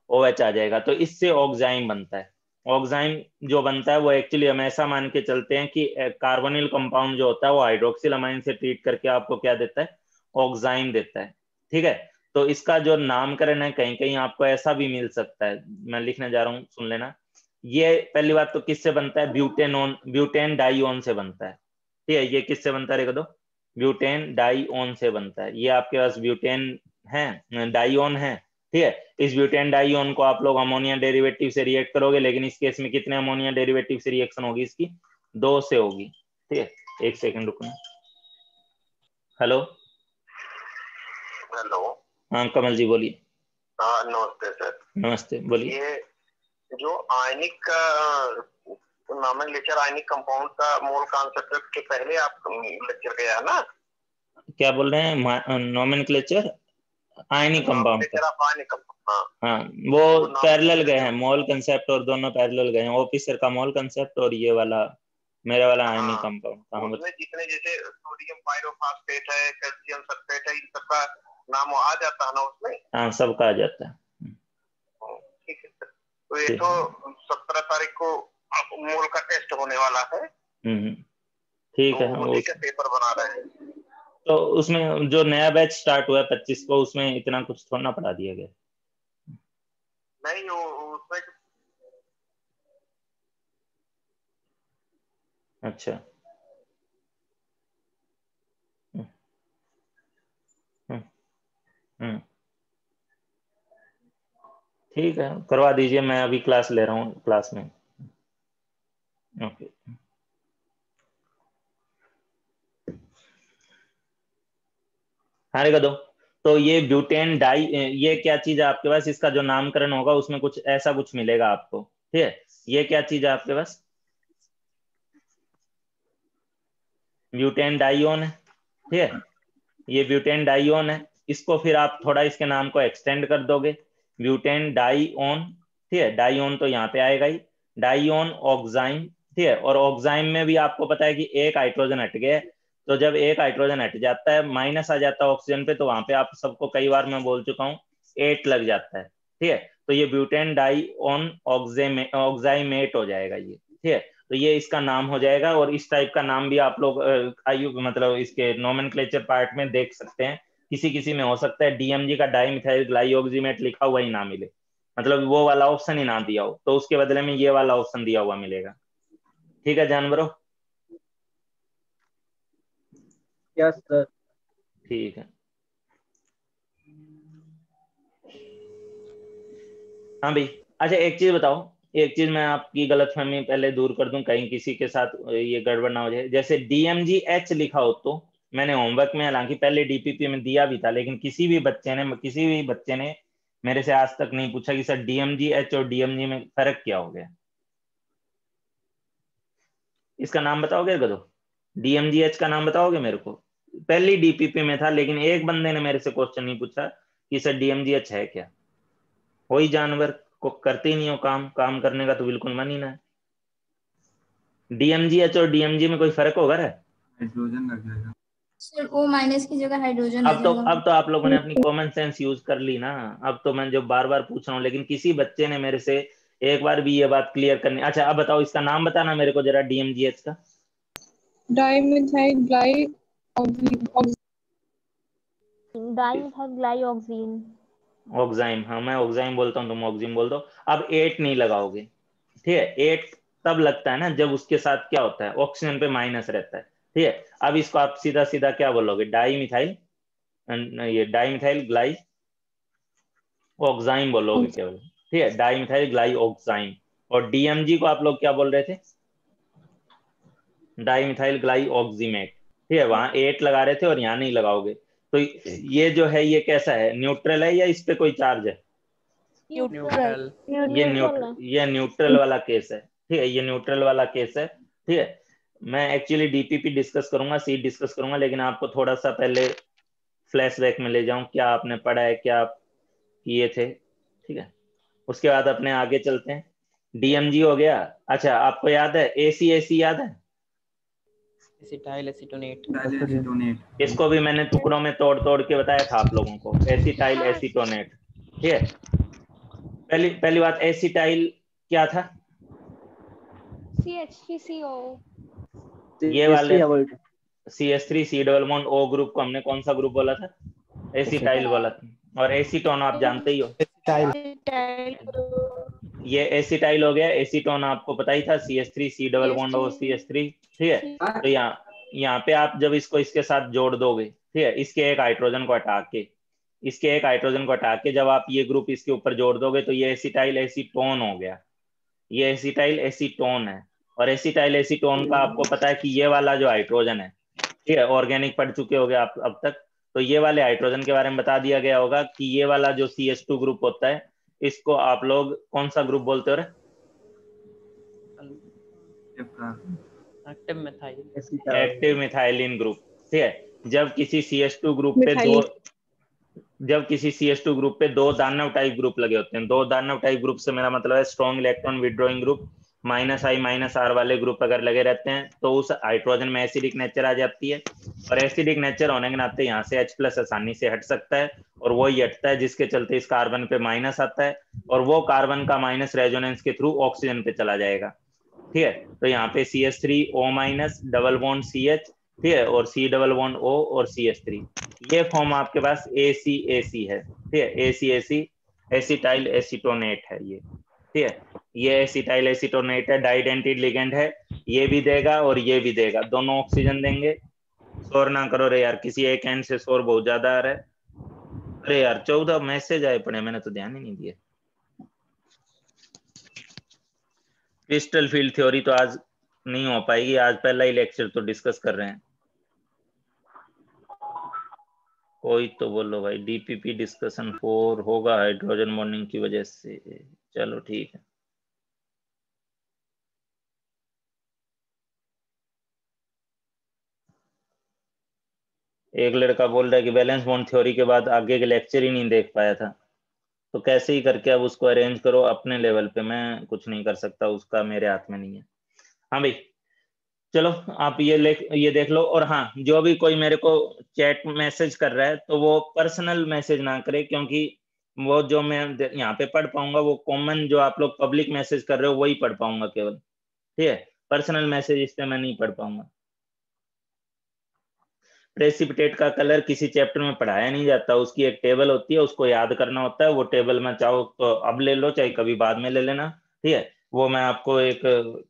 OH आ जाएगा। तो इससे ऑक्साइम बनता है। ऑक्साइम जो बनता है वो एक्चुअली हम ऐसा मान के चलते हैं कि कार्बोनिल कंपाउंड जो होता है वो हाइड्रोक्सिल अमाइन से ट्रीट करके आपको क्या देता है, ऑक्साइम देता है, ठीक है। तो इसका जो नामकरण है कहीं कहीं आपको ऐसा भी मिल सकता है, मैं लिखने जा रहा हूँ, सुन लेना। ये पहली बात तो किससे बनता है, ब्यूटेन डाइऑन से बनता है, ठीक है। ये किससे बनता है, दो, ब्यूटेन डाइऑन से बनता है। ये आपके पास ब्यूटेन है, डाइऑन है, ठीक है। इस ब्यूटेन डाइऑन को आप लोग अमोनिया डेरिवेटिव से रिएक्ट करोगे, लेकिन इस केस में कितने अमोनिया डेरिवेटिव से रिएक्शन होगी इसकी, 2 से होगी, ठीक है। एक सेकंड रुकना। हेलो हेलो, हाँ कमल जी बोलिए। हाँ नमस्ते सर। नमस्ते, बोलिए। ये जो आयनिक नॉमेनक्लेचर आयनिक कंपाउंड का मोल कॉन्सेप्ट के पहले आप लेक्चर गया है ना? क्या बोल रहे हैं, नॉमेनक्लेचर आयनिक कंपाउंड का? हाँ वो पैरेलल गए हैं, मोल कंसेप्ट और दोनों पैरेलल गए हैं, ऑफिसर का मोल कंसेप्ट और ये वाला मेरा वाला आयनिक कंपाउंड का। उसमें जितने जैसे सोडियम पायरोफॉस्फेट है, कैल्शियम सल्फेट है, इन सबका नाम आ जाता है ना उसमें? हाँ सबका आ जाता है। ठीक है सर। तो ये तो 17 तारीख को मोल का टेस्ट होने वाला है। ठीक है। तो उसी का पेपर बना रहे हैं। तो उसमें जो नया बैच स्टार्ट हुआ है 25 को, उसमें इतना कुछ थोड़ा ना पढ़ा दिया गया। नहीं उसमें अच्छा ठीक है, करवा दीजिए, मैं अभी क्लास ले रहा हूँ क्लास में। ओके हाँ लिख दो। तो ये ब्यूटेन डाई, ये क्या चीज है आपके पास, इसका जो नामकरण होगा उसमें कुछ ऐसा कुछ मिलेगा आपको, ठीक है। ये क्या चीज है आपके पास, ब्यूटेन डाइऑन है, ठीक है। ये ब्यूटेन डाइऑन है, इसको फिर आप थोड़ा इसके नाम को एक्सटेंड कर दोगे, ब्यूटेन डाइऑन, ठीक है। डाइऑन तो यहाँ पे आएगा ही, डाइऑन ऑक्साइम, ठीक है। और ऑक्साइम में भी आपको पता है कि एक हाइड्रोजन हट गया, तो जब एक हाइड्रोजन हट जाता है, माइनस आ जाता है ऑक्सीजन पे, तो वहां पे आप सबको कई बार मैं बोल चुका हूँ 8 लग जाता है, ठीक है। तो ये ब्यूटेन डाइऑन ऑक्साइमेट हो जाएगा ये, ठीक है। तो ये इसका नाम हो जाएगा, और इस टाइप का नाम भी आप लोग आयु मतलब इसके नोमेनक्लेचर पार्ट में देख सकते हैं। किसी किसी में हो सकता है डीएमजी का डाइमिथाइल ग्लाइऑक्सीमेट लिखा हुआ ही ना मिले, मतलब वो वाला ऑप्शन ही ना दिया हो, तो उसके बदले में ये वाला ऑप्शन दिया हुआ मिलेगा, ठीक है जानवरों। Yes sir. ठीक है। हाँ भाई, अच्छा एक चीज बताओ, एक चीज मैं आपकी गलतफहमी पहले दूर कर दूं, कहीं किसी के साथ ये गड़बड़ ना हो जाए। जैसे DMGH लिखा हो, तो मैंने होमवर्क में हालांकि पहले DPP में दिया भी था, लेकिन किसी भी बच्चे ने मेरे से आज तक नहीं पूछा कि सर DMGH और DMG में फर्क क्या हो गया। इसका नाम बताओगे गधो, DMGH का नाम बताओगे मेरे को? पहली DPP में था, लेकिन एक बंदे ने मेरे से क्वेश्चन नहीं पूछा कि सर DMGH है क्या। वही जानवर को करते ही नहीं हो काम, काम करने का तो बिल्कुल मन ही ना है। DMGH और DMG में कोई फर्क होगा रे? हाइड्रोजन लग जाएगा सर, O माइनस की जगह हाइड्रोजन लग जाएगा। अब तो आप लोगों ने अपनी कॉमन सेंस यूज कर ली ना। अब तो मैं जो बार बार पूछ रहा हूँ, लेकिन किसी बच्चे ने मेरे से एक बार भी ये बात क्लियर करनी। अच्छा अब बताओ, इसका नाम बताना मेरे को जरा DMGH का। डाइमिथाइल ग्लाइऑक्सीन। ऑक्साइम, हाँ मैं ऑक्साइम बोलता हूँ, तुम ऑक्सिम बोल दो। अब 8 नहीं लगाओगे, ठीक है। 8 तब लगता है ना जब उसके साथ क्या होता है, ऑक्सीजन पे माइनस रहता है, ठीक है। अब इसको आप सीधा सीधा क्या बोलोगे, डाइमिथाइल, ये डाइमिथाइल ग्लाई ऑक्साइम बोलोगे केवल, ठीक है, डाइमिथाइल ग्लाई ऑक्साइम। और DMG को आप लोग क्या बोल रहे थे, डाइमिथाइल ग्लाई ऑक्सीमेट, ठीक है। वहां 8 लगा रहे थे और यहाँ नहीं लगाओगे। तो ये जो है ये कैसा है, न्यूट्रल है या इस पे कोई चार्ज है? न्यूट्रल। ये न्यूट्रल वाला केस है, ठीक है। ये न्यूट्रल वाला केस है, ठीक है। मैं एक्चुअली DPP डिस्कस करूंगा, सीट डिस्कस करूंगा, लेकिन आपको थोड़ा सा पहले फ्लैशबैक में ले जाऊं, क्या आपने पढ़ा है, क्या आप किए थे, ठीक है। उसके बाद अपने आगे चलते हैं। DMG हो गया। अच्छा आपको याद है AC याद है? एसिटाइल एसीटोनेट। इसको भी मैंने टुकड़ों में तोड़ तोड़ के बताया था आप लोगों को, एसिटाइल एसीटोनेट। ठीक है, पहली बात एसिटाइल क्या था? CH3CO। ये वाले CH3 C double bond O group को हमने कौन सा ग्रुप बोला था? एसिटाइल बोला था। और एसीटोन आप जानते ही हो, ये एसिटाइल हो गया। एसीटोन आपको पता ही था, CH3 C double bond O CH3। ठीक है, तो यहाँ पे आप जब इसको इसके साथ जोड़ दोगे, ठीक है, इसके एक हाइड्रोजन को हटा के जब आप ये ग्रुप इसके ऊपर जोड़ दोगे तो ये एसिटाइल एसीटोन हो गया। ये एसिटाइल एसीटोन है। और एसिटाइल एसीटोन का आपको पता है कि ये वाला जो हाइड्रोजन है, ठीक है, ऑर्गेनिक पढ़ चुके होगे आप अब तक, तो ये वाले हाइड्रोजन के बारे में बता दिया गया होगा कि ये वाला जो CH2 ग्रुप होता है, इसको आप लोग कौन सा ग्रुप बोलते हो रे? Active methylene group. ठीक है, जब किसी CH2 ग्रुप पे दो दानव टाइप ग्रुप लगे होते हैं, दो दानव टाइप ग्रुप से मेरा मतलब है strong electron withdrawing group, -I-R वाले ग्रुप अगर लगे रहते हैं तो उस हाइड्रोजन में एसिडिक नेचर आ जाती है। और एसिडिक नेचर होने के नाते यहाँ से H+ आसानी से हट सकता है, और वो ही हटता है जिसके चलते इस कार्बन पे माइनस आता है, और वो कार्बन का माइनस रेजोनेंस के थ्रू ऑक्सीजन पे चला जाएगा। ठीक है, तो यहाँ पे CH3O- डबल बॉन्ड CH, ठीक है, और C डबल बॉन्ड O और CH3, ये फॉर्म आपके पास ACAC है। ठीक है, ACAC एसिटाइल एसीटोनेट है ये। ठीक है, ये एसिटाइल एसीटोनेट है, डाइडेंटिड लिगेंड है, ये भी देगा और ये भी देगा, दोनों ऑक्सीजन देंगे। शोर ना करो रे यार, किसी एक एंड से शोर बहुत ज्यादा आ रहा है। अरे यार 14 मैसेज आए पड़े, मैंने तो ध्यान ही नहीं दिया। क्रिस्टल फील्ड थ्योरी तो आज नहीं हो पाएगी, आज पहला ही लेक्चर तो डिस्कस कर रहे हैं। कोई तो बोलो भाई, DPP डिस्कशन 4 होगा हाइड्रोजन बॉन्डिंग की वजह से। चलो ठीक है। एक लड़का बोल रहा है कि बैलेंस बॉन्ड थ्योरी के बाद आगे के लेक्चर ही नहीं देख पाया था, तो कैसे ही करके अब उसको अरेंज करो अपने लेवल पे, मैं कुछ नहीं कर सकता, उसका मेरे हाथ में नहीं है। हाँ भाई चलो आप ये देख लो। और हाँ, जो भी कोई मेरे को चैट मैसेज कर रहा है तो वो पर्सनल मैसेज ना करे, क्योंकि वो जो मैं यहाँ पे पढ़ पाऊंगा वो कॉमन जो आप लोग पब्लिक मैसेज कर रहे हो वही पढ़ पाऊंगा केवल। ठीक है, पर्सनल मैसेज इस पे मैं नहीं पढ़ पाऊंगा। प्रेसिपिटेट का कलर किसी चैप्टर में पढ़ाया नहीं जाता, उसकी एक टेबल होती है, उसको याद करना होता है। वो टेबल में चाहो तो अब ले लो, चाहे कभी बाद में ले लेना। ठीक है, वो मैं आपको एक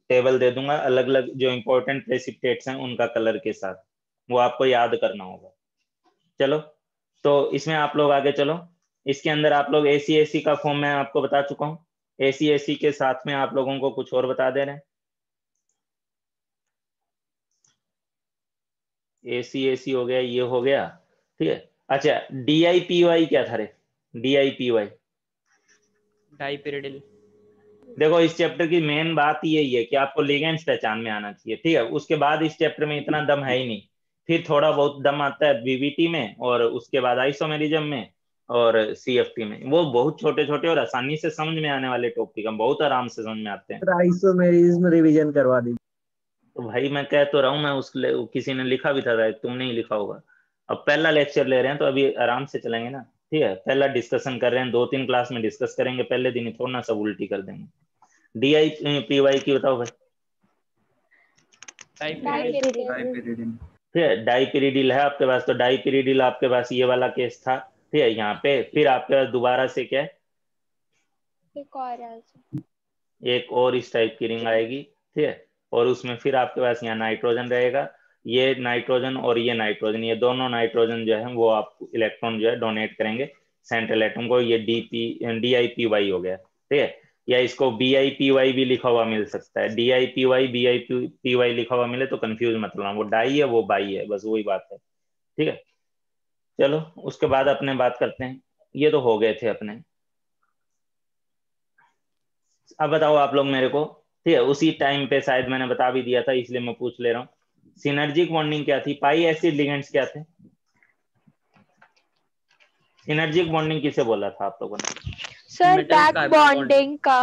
टेबल दे दूंगा अलग अलग जो इंपॉर्टेंट प्रेसिपिटेट्स हैं उनका कलर के साथ, वो आपको याद करना होगा। चलो तो इसमें आप लोग आगे चलो। इसके अंदर आप लोग ACAC का फॉर्म मैं आपको बता चुका हूँ। ACAC के साथ में आप लोगों को कुछ और बता दे रहे हैं। ACAC हो गया, ये हो गया। ठीक है, अच्छा DIPY क्या था रे? DIPY डाइपिरिडिल। देखो इस चैप्टर की मेन बात यही है कि आपको लिगेंड्स पहचान में आना चाहिए। ठीक है, उसके बाद इस चैप्टर में इतना दम है ही नहीं, फिर थोड़ा बहुत दम आता है BBT में, और उसके बाद आइसोमेरिज्म में और CFT में। वो बहुत छोटे छोटे और आसानी से समझ में आने वाले टॉपिक हम बहुत आराम से समझ में आते हैं। आइसोमेरिज्म रिवीजन करवा दी तो भाई मैं कह तो रहा हूँ, मैं किसी ने लिखा भी था, तुमने ही लिखा होगा। अब पहला लेक्चर ले रहे हैं तो अभी आराम से चलेंगे ना। ठीक है, पहला डिस्कशन कर रहे हैं, 2-3 क्लास में डिस्कस करेंगे, पहले दिन ही थोड़ा ना सब उल्टी कर देंगे। DIPY की बताओ भाई। ठीक है, डाइपिरिडिल है आपके पास, तो डाइपिरिडिल आपके पास ये वाला केस था। ठीक है, यहाँ पे फिर आपके पास दोबारा से क्या है, एक और इस टाइप की रिंग आएगी। ठीक है, और उसमें फिर आपके पास यहाँ नाइट्रोजन रहेगा, ये नाइट्रोजन और ये नाइट्रोजन, ये दोनों नाइट्रोजन जो है वो आप इलेक्ट्रॉन जो है डोनेट करेंगे सेंट्रल एटम को। ये DIPY हो गया। ठीक है, या इसको BIPY भी लिखा हुआ मिल सकता है। DIPY BIPY लिखा हुआ मिले तो कंफ्यूज मत होना, वो डाई है वो बाई है, बस वही बात है। ठीक है, चलो उसके बाद अपने बात करते हैं। ये तो हो गए थे अपने। अब बताओ आप लोग मेरे को। ठीक है, उसी टाइम पे शायद मैंने बता भी दिया था, इसलिए मैं पूछ ले रहा हूँ। सिनर्जिक बॉन्डिंग क्या थी? पाई एसिड लिगेंड्स क्या थे? सिनर्जिक बॉन्डिंग किसे बोला था आप लोगों ने? सर बैक बॉन्डिंग का।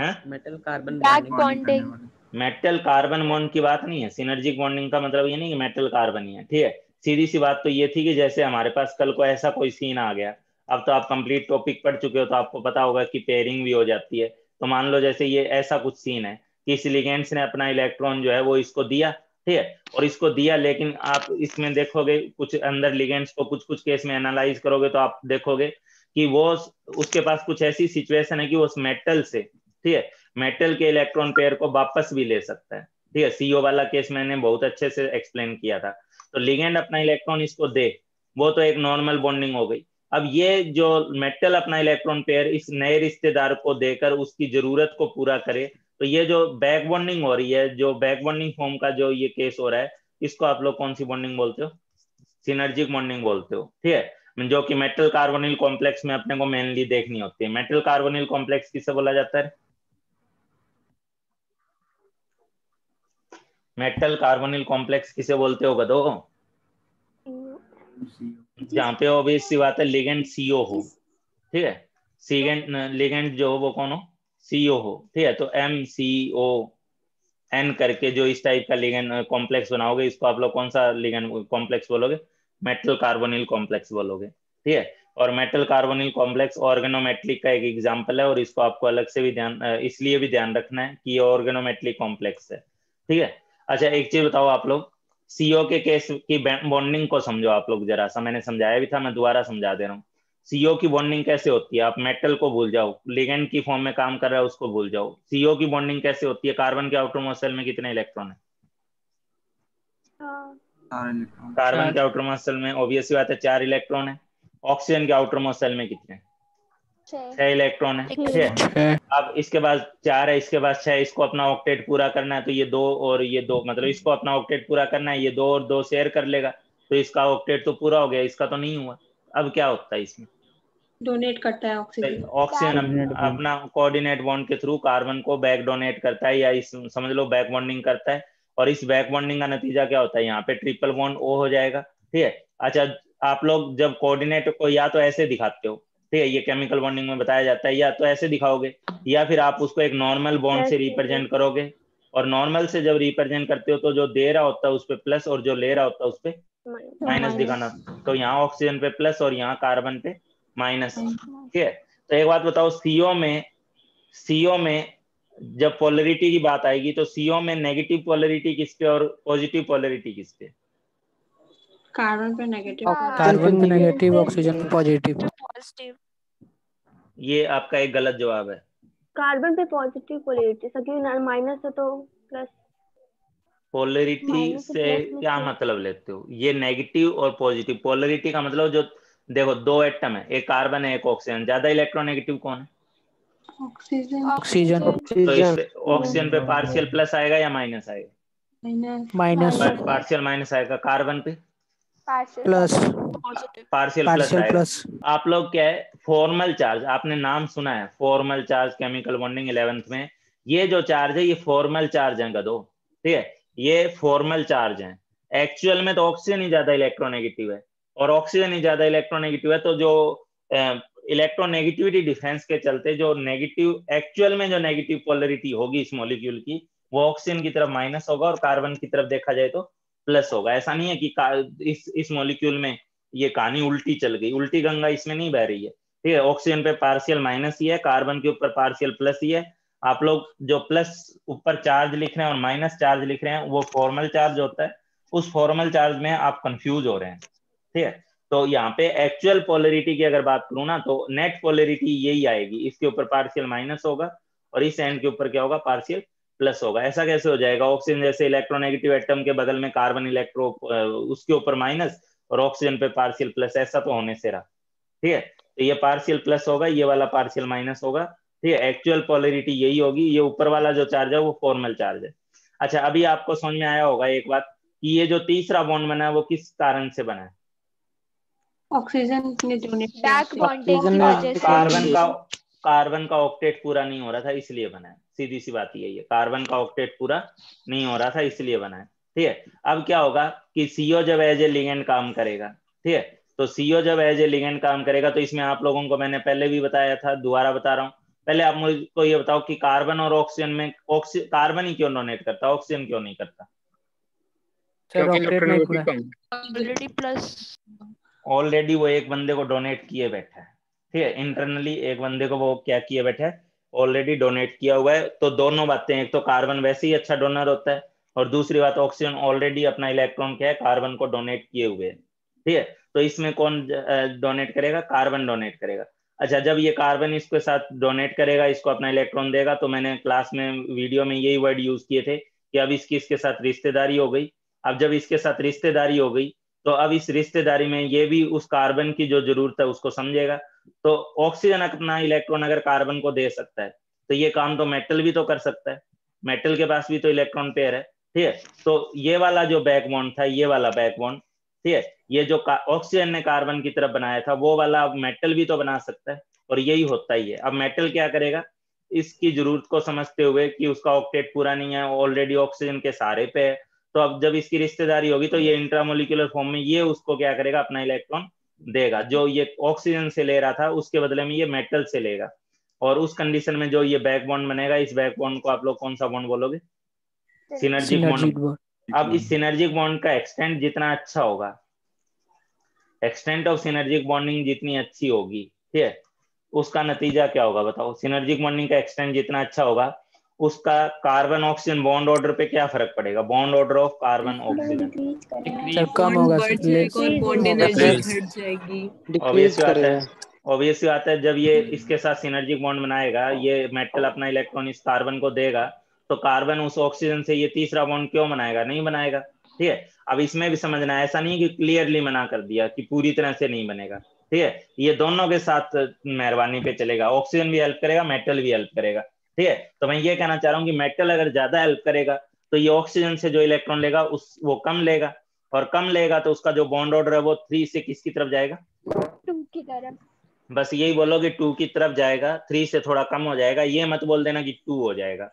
है? Metal carbon back bonding. Metal carbon bond की बात नहीं है, सिनर्जिक बॉन्डिंग का मतलब ये नहीं कि मेटल कार्बन ही है, ठीक है। सीधी सी बात तो ये थी कि जैसे हमारे पास कल को ऐसा कोई सीन आ गया, अब तो आप कंप्लीट टॉपिक पढ़ चुके हो तो आपको पता होगा कि पेयरिंग भी हो जाती है। तो मान लो जैसे ये ऐसा कुछ सीन है कि इस लिगेंड्स ने अपना इलेक्ट्रॉन जो है वो इसको दिया, ठीक है, और इसको दिया, लेकिन आप इसमें देखोगे कुछ अंदर लिगेंड्स को कुछ कुछ केस में एनालाइज करोगे तो आप देखोगे कि वो उसके पास कुछ ऐसी सिचुएशन है कि वो उस मेटल से, ठीक है, मेटल के इलेक्ट्रॉन पेयर को वापस भी ले सकता है, ठीक है। सीओ वाला केस मैंने बहुत अच्छे से एक्सप्लेन किया था। तो लिगेंड अपना इलेक्ट्रॉन इसको दे, वो तो एक नॉर्मल बॉन्डिंग हो गई। अब ये जो मेटल अपना इलेक्ट्रॉन पेयर इस नए रिश्तेदार को देकर उसकी जरूरत को पूरा करे, तो ये जो बैक बॉन्डिंग हो रही है, जो बैक बॉन्डिंग फॉर्म का जो ये केस हो रहा है, इसको आप लोग कौन सी बॉन्डिंग बोलते हो? सिनर्जिक बॉन्डिंग बोलते हो, ठीक है, जो कि मेटल कार्बोनिल कॉम्प्लेक्स में अपने को मेनली देखनी होती है। मेटल कार्बोनिल कॉम्प्लेक्स किसे बोला जाता है? मेटल कार्बोनिल कॉम्प्लेक्स किसे बोलते हो गधो? जहाँ पे ऑब्वियस सी बात है लिगेंड सीओ हो, ठीक है, लिगेंड जो हो वो कौन हो? सीओ हो, ठीक है। तो MCON करके जो इस टाइप का लिगेंड कॉम्प्लेक्स बनाओगे, इसको आप लोग कौन सा लिगेंड कॉम्प्लेक्स बोलोगे? मेटल कार्बोनिल कॉम्प्लेक्स बोलोगे, ठीक है। और मेटल कार्बोनिल कॉम्प्लेक्स ऑर्गेनोमेटलिक का एक एग्जांपल है, और इसको आपको अलग से भी ध्यान इसलिए भी ध्यान रखना है कि ये ऑर्गेनोमेटलिक कॉम्प्लेक्स है, ठीक है। अच्छा एक चीज बताओ आप लोग, सीओ के केस की बॉन्डिंग को समझो आप लोग जरा सा, मैंने समझाया भी था, मैं दोबारा समझा दे रहा हूँ। सीओ की बॉन्डिंग कैसे होती है? आप मेटल को भूल जाओ, लिगेंड की फॉर्म में काम कर रहा है उसको भूल जाओ। सीओ की बॉन्डिंग कैसे होती है? कार्बन के आउटरमोस्ट शेल में कितने इलेक्ट्रॉन है? कार्बन के आउटरमोस्ट शेल में ऑब्वियस सी बात है 4 इलेक्ट्रॉन है। ऑक्सीजन के आउटरमोस्ट शेल में कितने? 6 इलेक्ट्रॉन है, ठीक है। अब इसके बाद 4 है, इसके बाद 6, इसको अपना ऑक्टेट पूरा करना है, तो ये 2 और ये 2, मतलब इसको अपना ऑक्टेट पूरा करना है, ये 2 और 2 शेयर कर लेगा, तो इसका ऑक्टेट तो पूरा हो गया, इसका तो नहीं हुआ। अब क्या होता है इसमें? डोनेट करता है ऑक्सीजन। ऑक्सीजन अपना कोऑर्डिनेट बॉन्ड के थ्रू कार्बन को बैक डोनेट करता है, या इस समझ लो बैक बॉन्डिंग करता है, और इस बैक बॉन्डिंग का नतीजा क्या होता है? यहाँ पे ट्रिपल बॉन्ड O हो जाएगा, ठीक है। अच्छा आप लोग जब कोऑर्डिनेट को या तो ऐसे दिखाते हो, ठीक है, ये केमिकल बॉन्डिंग में बताया जाता है, या तो ऐसे दिखाओगे, या फिर आप उसको एक नॉर्मल बॉन्ड से रिप्रेजेंट करोगे, और नॉर्मल से जब रिप्रेजेंट करते हो तो जो दे रहा होता है उस पे प्लस और जो ले रहा होता है उस पे माइनस दिखाना। तो यहाँ ऑक्सीजन पे प्लस और यहाँ कार्बन पे माइनस, ठीक है। तो एक बात बताओ, सीओ में जब पोलरिटी की बात आएगी तो सीओ में नेगेटिव पोलरिटी किस पे और पॉजिटिव पोलरिटी किस पे? कार्बन पे नेगेटिव, कार्बन पे नेगेटिव, ऑक्सीजन पे पॉजिटिव। ये आपका एक गलत जवाब है। कार्बन पे पॉजिटिव पोलैरिटी, क्योंकि माइनस है तो प्लस। पोलरिटी से क्या मतलब लेते हो? ये नेगेटिव और पॉजिटिव पोलरिटी का मतलब, जो देखो 2 एटम है, एक कार्बन है एक ऑक्सीजन, ज्यादा इलेक्ट्रोनेगेटिव कौन है? ऑक्सीजन। तो इस पे ऑक्सीजन पे पार्शियल प्लस आएगा या माइनस आएगा? माइनस। पार्शियल माइनस आएगा। कार्बन पे प्लस। पार्शियल प्लस आएगा। आप लोग क्या है, फॉर्मल चार्ज आपने नाम सुना है, formal charge chemical bonding 11th में, ये जो चार्ज है ये फॉर्मल चार्ज है गधो, ठीक है, ये फॉर्मल चार्ज है। एक्चुअल में तो ऑक्सीजन ही ज्यादा इलेक्ट्रोनेगेटिव है, और ऑक्सीजन ही ज्यादा इलेक्ट्रोनेगेटिव है, तो जो इलेक्ट्रोनेगेटिविटी डिफरेंस के चलते जो नेगेटिव एक्चुअल में जो नेगेटिव पोलरिटी होगी इस मॉलिक्यूल की, वो ऑक्सीजन की तरफ माइनस होगा और कार्बन की तरफ देखा जाए तो प्लस होगा। ऐसा नहीं है कि इस मॉलिक्यूल में ये कहानी उल्टी चल गई, उल्टी गंगा इसमें नहीं बह रही है, ठीक है। ऑक्सीजन पे पार्शियल माइनस ही है, कार्बन के ऊपर पार्शियल प्लस ही है। आप लोग जो प्लस ऊपर चार्ज लिख रहे हैं और माइनस चार्ज लिख रहे हैं वो फॉर्मल चार्ज होता है, उस फॉर्मल चार्ज में आप कंफ्यूज हो रहे हैं, ठीक है। तो यहाँ पे एक्चुअल पोलरिटी की अगर बात करूँ ना, तो नेट पोलरिटी यही आएगी, इसके ऊपर पार्शियल माइनस होगा और इस एंड के ऊपर क्या होगा? पार्शियल प्लस होगा। ऐसा कैसे हो जाएगा? ऑक्सीजन जैसे इलेक्ट्रोनेगेटिव एटम के बगल में कार्बन इलेक्ट्रो, उसके ऊपर माइनस और ऑक्सीजन पे पार्शियल प्लस, ऐसा तो होने से रहा, ठीक है। तो ये पार्शियल प्लस होगा, ये वाला पार्शियल माइनस होगा, ठीक है। एक्चुअल पोलरिटी यही होगी, ये ऊपर वाला जो चार्ज है वो फॉर्मल चार्ज है। अच्छा अभी आपको समझ में आया होगा एक बात, कि ये जो तीसरा बॉन्ड बना है वो किस कारण से बना है? ऑक्सीजन ने डोनेट किया, कार्बन का ऑक्टेट पूरा नहीं हो रहा था इसलिए बना है, सीधी सी बात यही है, कार्बन का ऑक्टेट पूरा नहीं हो रहा था इसलिए बना है, ठीक है। अब क्या होगा कि सीओ जब एज ए लिगेंड काम करेगा, ठीक है, तो सीओ जब एज ए लिगेंड काम करेगा तो इसमें आप लोगों को मैंने पहले भी बताया था, दोबारा बता रहा हूँ, पहले आप मुझको ये बताओ कि कार्बन और ऑक्सीजन में कार्बन ही क्यों डोनेट करता है, ऑक्सीजन क्यों नहीं करता? ऑलरेडी प्लस, ऑलरेडी वो एक बंदे को डोनेट किए बैठा है, ठीक है, इंटरनली एक बंदे को वो क्या किए बैठा है, ऑलरेडी डोनेट किया हुआ है। तो दोनों बातें, एक तो कार्बन वैसे ही अच्छा डोनर होता है, और दूसरी बात ऑक्सीजन ऑलरेडी अपना इलेक्ट्रॉन क्या है, कार्बन को डोनेट किए हुए है, ठीक है। तो इसमें कौन डोनेट करेगा? कार्बन डोनेट करेगा। अच्छा, जब ये कार्बन इसके साथ डोनेट करेगा, इसको अपना इलेक्ट्रॉन देगा, तो मैंने क्लास में वीडियो में यही वर्ड यूज किए थे कि अब इसकी इसके साथ रिश्तेदारी हो गई। अब जब इसके साथ रिश्तेदारी हो गई, तो अब इस रिश्तेदारी में ये भी उस कार्बन की जो जरूरत है उसको समझेगा। तो ऑक्सीजन अपना इलेक्ट्रॉन अगर कार्बन को दे सकता है, तो ये काम तो मेटल भी तो कर सकता है, मेटल के पास भी तो इलेक्ट्रॉन पेयर है, ठीक है। तो ये वाला जो बैकबॉन्ड था, ये वाला बैकबॉन्ड, ठीक है, ये जो ऑक्सीजन ने कार्बन की तरफ बनाया था, वो वाला मेटल भी तो बना सकता है, और यही होता ही है। अब मेटल क्या करेगा, इसकी जरूरत को समझते हुए कि उसका ऑक्टेट पूरा नहीं है, ऑलरेडी ऑक्सीजन के सहारे पे है, तो अब जब इसकी रिश्तेदारी होगी, तो ये इंट्रामोलिकुलर फॉर्म में ये उसको क्या करेगा, अपना इलेक्ट्रॉन देगा। जो ये ऑक्सीजन से ले रहा था, उसके बदले में ये मेटल से लेगा, और उस कंडीशन में जो ये बैकबॉन्ड बनेगा, इस बैकबॉन्ड को आप लोग कौन सा बॉन्ड बोलोगे? Synergic bond. अब इस सिनर्जिक बॉन्ड का एक्सटेंट जितना अच्छा होगा, एक्सटेंट ऑफ सिनर्जिक बॉन्डिंग जितनी अच्छी होगी, ठीक है, उसका नतीजा क्या होगा बताओ? सिनर्जिक बॉन्डिंग का एक्सटेंट जितना अच्छा होगा, उसका कार्बन ऑक्सीजन बॉन्ड ऑर्डर पे क्या फर्क पड़ेगा? Bond order of carbon oxygen कम होगा, ऑब्वियसली बात है। जब ये इसके साथ सिनर्जिक बॉन्ड बनाएगा, ये मेटल अपना इलेक्ट्रॉन इस कार्बन को देगा, तो कार्बन उस ऑक्सीजन से ये तीसरा बॉन्ड क्यों बनाएगा? नहीं बनाएगा, ठीक है। अब इसमें भी समझना है, ऐसा नहीं कि क्लियरली मना कर दिया कि पूरी तरह से नहीं बनेगा, ठीक है, ये दोनों के साथ मेहरबानी पे चलेगा, ऑक्सीजन भी हेल्प करेगा, मेटल भी हेल्प करेगा, ठीक है। तो मैं ये कहना चाह रहा हूँ कि मेटल अगर ज्यादा हेल्प करेगा, तो ये ऑक्सीजन से जो इलेक्ट्रॉन लेगा वो कम लेगा, और कम लेगा तो उसका जो बॉन्ड ऑर्डर है वो 3 से किसकी तरफ जाएगा? 2 की तरफ। बस यही बोलो कि 2 की तरफ जाएगा, 3 से थोड़ा कम हो जाएगा। ये मत बोल देना कि 2 हो जाएगा,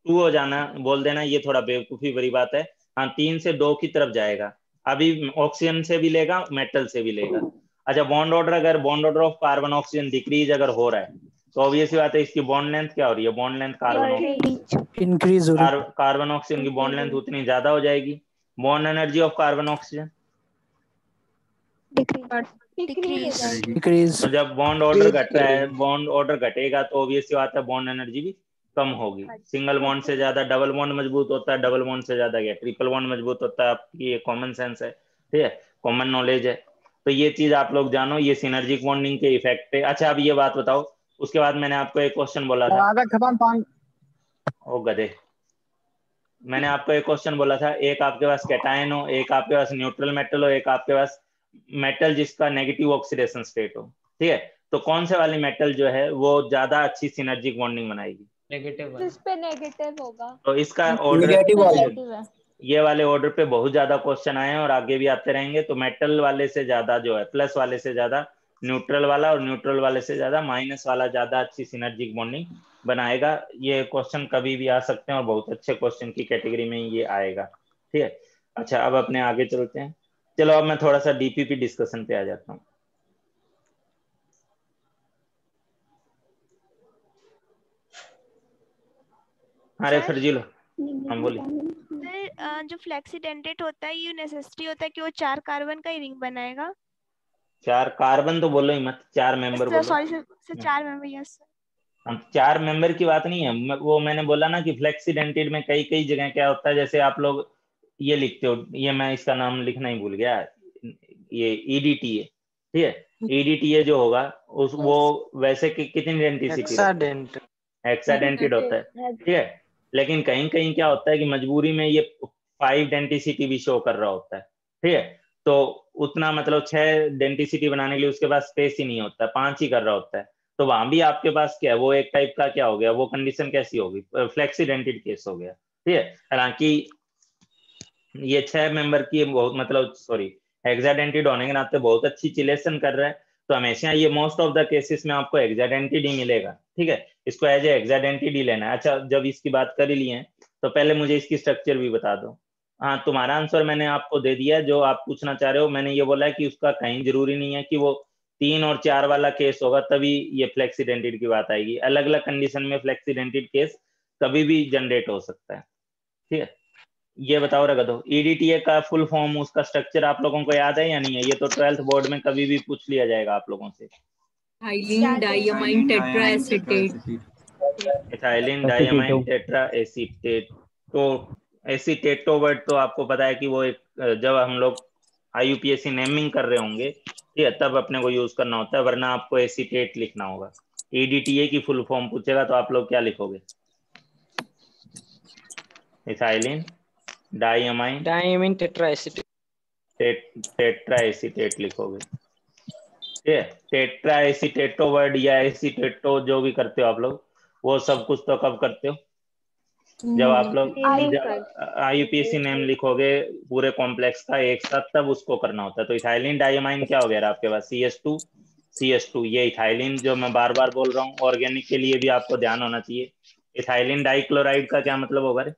2 हो जाना बोल देना, ये थोड़ा बेवकूफी भरी बात है। हाँ, 3 से 2 की तरफ जाएगा, अभी ऑक्सीजन से भी लेगा, मेटल से भी लेगा। अच्छा, बॉन्ड ऑर्डर, अगर bond order of carbon oxygen decrease अगर हो रहा है, तो ऑब्वियसली बात है इसकी बॉन्ड लेंथ क्या हो रही है? बॉन्ड लेंथ इंक्रीज हो रही है, कार्बन ऑक्सीजन की बॉन्ड लेंथ उतनी ज्यादा हो जाएगी। Bond energy of carbon oxygen decrease. तो जब बॉन्ड ऑर्डर घट रहा है, बॉन्ड ऑर्डर घटेगा, तो ऑब्वियसली बात है बॉन्ड एनर्जी भी कम होगी। सिंगल बॉन्ड से ज्यादा डबल बॉन्ड मजबूत होता है, डबल बॉन्ड से ज्यादा क्या ट्रिपल बॉन्ड मजबूत होता है। आपकी ये कॉमन सेंस है, ठीक है, कॉमन नॉलेज है। तो ये चीज आप लोग जानो, ये सिनर्जिक बॉन्डिंग के इफेक्ट है। अच्छा, अब ये बात बताओ, उसके बाद मैंने आपको एक क्वेश्चन बोला था, ओ गधे, मैंने आपको एक क्वेश्चन बोला था, एक आपके पास कैटायन हो, एक आपके पास न्यूट्रल मेटल हो, एक आपके पास मेटल जिसका नेगेटिव ऑक्सीडेशन स्टेट हो, ठीक है, तो कौन से वाली मेटल जो है वो ज्यादा अच्छी सिनर्जिक बॉन्डिंग बनाएगी? नेगेटिव जिस पे नेगेटिव होगा, तो इसका ऑर्डर, ये वाले ऑर्डर पे बहुत ज्यादा क्वेश्चन आए हैं और आगे भी आते रहेंगे। तो मेटल वाले से ज्यादा जो है, प्लस वाले से ज्यादा न्यूट्रल वाला, और न्यूट्रल वाले से ज्यादा माइनस वाला ज्यादा अच्छी सिनर्जिक बॉन्डिंग बनाएगा। ये क्वेश्चन कभी भी आ सकते हैं और बहुत अच्छे क्वेश्चन की कैटेगरी में ये आएगा, ठीक है। अच्छा, अब अपने आगे चलते हैं। चलो, अब मैं थोड़ा सा डीपीपी डिस्कशन पे आ जाता हूँ। अरे फर्जीलो, हम बोलिए। सर, जो फ्लेक्सीडेंटेट होता है, ये नेसेसिटी होता है कि वो 4 कार्बन का ही रिंग बनाएगा। 4 कार्बन तो बोलो ही मत, 4 मेंबर बोलो। Sorry sir, 4 member, yes sir. हम 4 मेंबर की बात नहीं है, वो मैंने बोला ना कि फ्लेक्सीडेंटेड में कई कई जगह क्या होता है, जैसे आप लोग ये लिखते हो, ये मैं इसका नाम लिखना ही भूल गया, ये ईडीटीए, ठीक है, ईडीटीए जो होगा उस वो वैसे कितनी डेंटिसिटी? हेक्साडेंटेड होता है, ठीक है। लेकिन कहीं कहीं क्या होता है कि मजबूरी में ये 5 डेंटिसिटी भी शो कर रहा होता है, ठीक है। तो उतना मतलब 6 डेंटिसिटी बनाने के लिए उसके पास स्पेस ही नहीं होता, 5 ही कर रहा होता है। तो वहां भी आपके पास क्या है, वो एक टाइप का क्या हो गया, वो कंडीशन कैसी होगी? फ्लेक्सीडेंटेड केस हो गया, ठीक है। हालांकि ये 6 मेंबर की बहुत मतलब सॉरी हेक्साडेंटेड होने के नाते बहुत अच्छी चिलेशन कर रहा है, तो हमेशा ये मोस्ट ऑफ द केसेस में आपको हेक्साडेंटेड ही मिलेगा, ठीक है। इसको एज ए हेक्साडेंटेड ही लेना है। अच्छा, जब इसकी बात कर ही ली है, तो पहले मुझे इसकी स्ट्रक्चर भी बता दो। हाँ, तुम्हारा आंसर मैंने आपको दे दिया जो आप पूछना चाह रहे हो। मैंने ये बोला है कि उसका कहीं जरूरी नहीं है कि वो 3 और 4 वाला केस होगा तभी ये फ्लेक्स इडेंटिटी की बात आएगी। अलग अलग कंडीशन में फ्लेक्स इडेंटिटी केस कभी भी जनरेट हो सकता है। ठीक है, ये बताओ रखा दो, ईडीटीए का फुल फॉर्म, उसका स्ट्रक्चर आप लोगों को याद है या नहीं है? ये तो 12th बोर्ड में कभी भी पूछ लिया जाएगा आप लोगों से। Ethylene diamine tetra acetate. Ethylene diamine tetra acetate. तो एसीटेटो वर्ड तो आपको पता है कि वो एक, जब हम लोग आईयूपीएससी नेमिंग कर रहे होंगे ठीक है तब अपने को यूज करना होता है, वरना आपको एसीटेट लिखना होगा। ईडीटीए की फुल फॉर्म पूछेगा तो आप लोग क्या लिखोगे? Ethylene diamine tetra acetate, tetra acetate लिखोगे। ठीक है, टेट्रा एसीटेटो वर्ड या एसीटेटो जो भी करते हो आप लोग, वो सब कुछ तो कब करते हो? जब आप लोग आईयूपीएससी नेम लिखोगे पूरे कॉम्प्लेक्स का एक साथ, तब उसको करना होता है। तो इथाइलिन डायमाइन क्या हो गया आपके पास? CH2। ये इथाइलिन जो मैं बार बार बोल रहा हूँ, ऑर्गेनिक के लिए भी आपको ध्यान होना चाहिए। इथाइलिन डाइक्लोराइड का क्या मतलब होगा रे?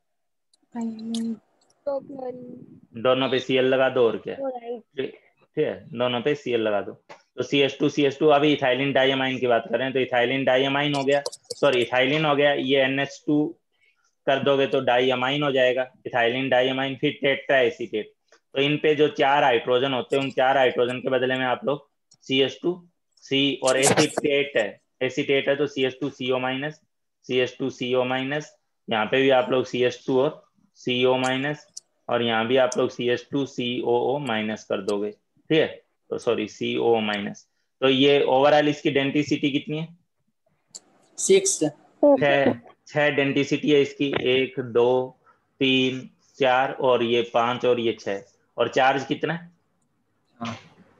दोनों पे Cl लगा दो और क्या, ठीक है, दोनों पे Cl लगा दो। तो CH2 अभी इथाइलिन डायमाइन की बात करें तो इथाइलिन डायमाइन हो गया, सॉरी इथाइलिन हो गया, ये NH2 कर दोगे तो डायमाइन हो जाएगा, इथाइलिन डायमाइन। फिर टेट्रा एसीटेट, तो इन पे जो 4 हाइड्रोजन होते हैं उन 4 हाइड्रोजन के बदले में आप लोग CH2C और एसीटेट है तो CH2CO-, यहाँ पे भी आप लोग CH2 और CO- और यहाँ भी आप लोग CH2COO- कर दोगे। ठीक है, तो सॉरी COO-। तो ये ओवरऑल इसकी डेंसिटी कितनी है? 6। 6 डेंसिटी है इसकी, 1 2 3 4 और ये 5 और ये 6। और चार्ज कितना है?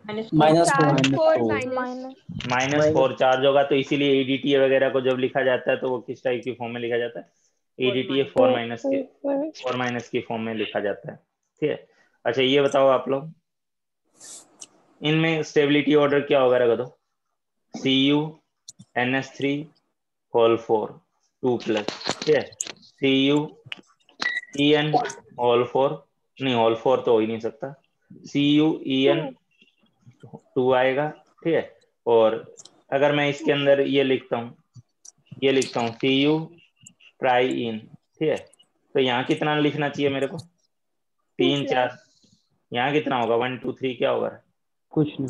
-4 चार्ज होगा। तो इसीलिए ईडीटीए वगैरह को जब लिखा जाता है तो वो किस टाइप की फॉर्म में लिखा जाता है? ईडीटीए 4- की फॉर्म में लिखा जाता है। ठीक है, अच्छा ये बताओ आप लोग, इनमें स्टेबिलिटी ऑर्डर क्या होगा? रख दो CuNH3 4 2+, ठीक है, CuEn 4, नहीं 4 तो हो ही नहीं सकता, CuEn 2 आएगा। ठीक है, और अगर मैं इसके अंदर ये लिखता हूँ Cu ट्राईइन, ठीक है, तो यहाँ कितना लिखना चाहिए मेरे को? 3 4। यहाँ कितना होगा? 1 2 3 क्या होगा? कुछ नहीं,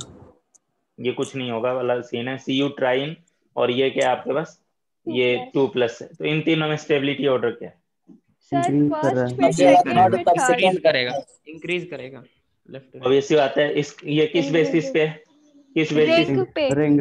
ये कुछ नहीं होगा वाला सीन है। Cu ट्राईन और ये क्या है आपके पास? ये 2+ है। तो इन तीनों में स्टेबिलिटी ऑर्डर क्या है? इंक्रीज कर रहा है। इंक्रीज करेगा लेफ्ट। अब ऐसी बात है, इस ये किस बेसिस पे? किस बेसिस पे? रिंग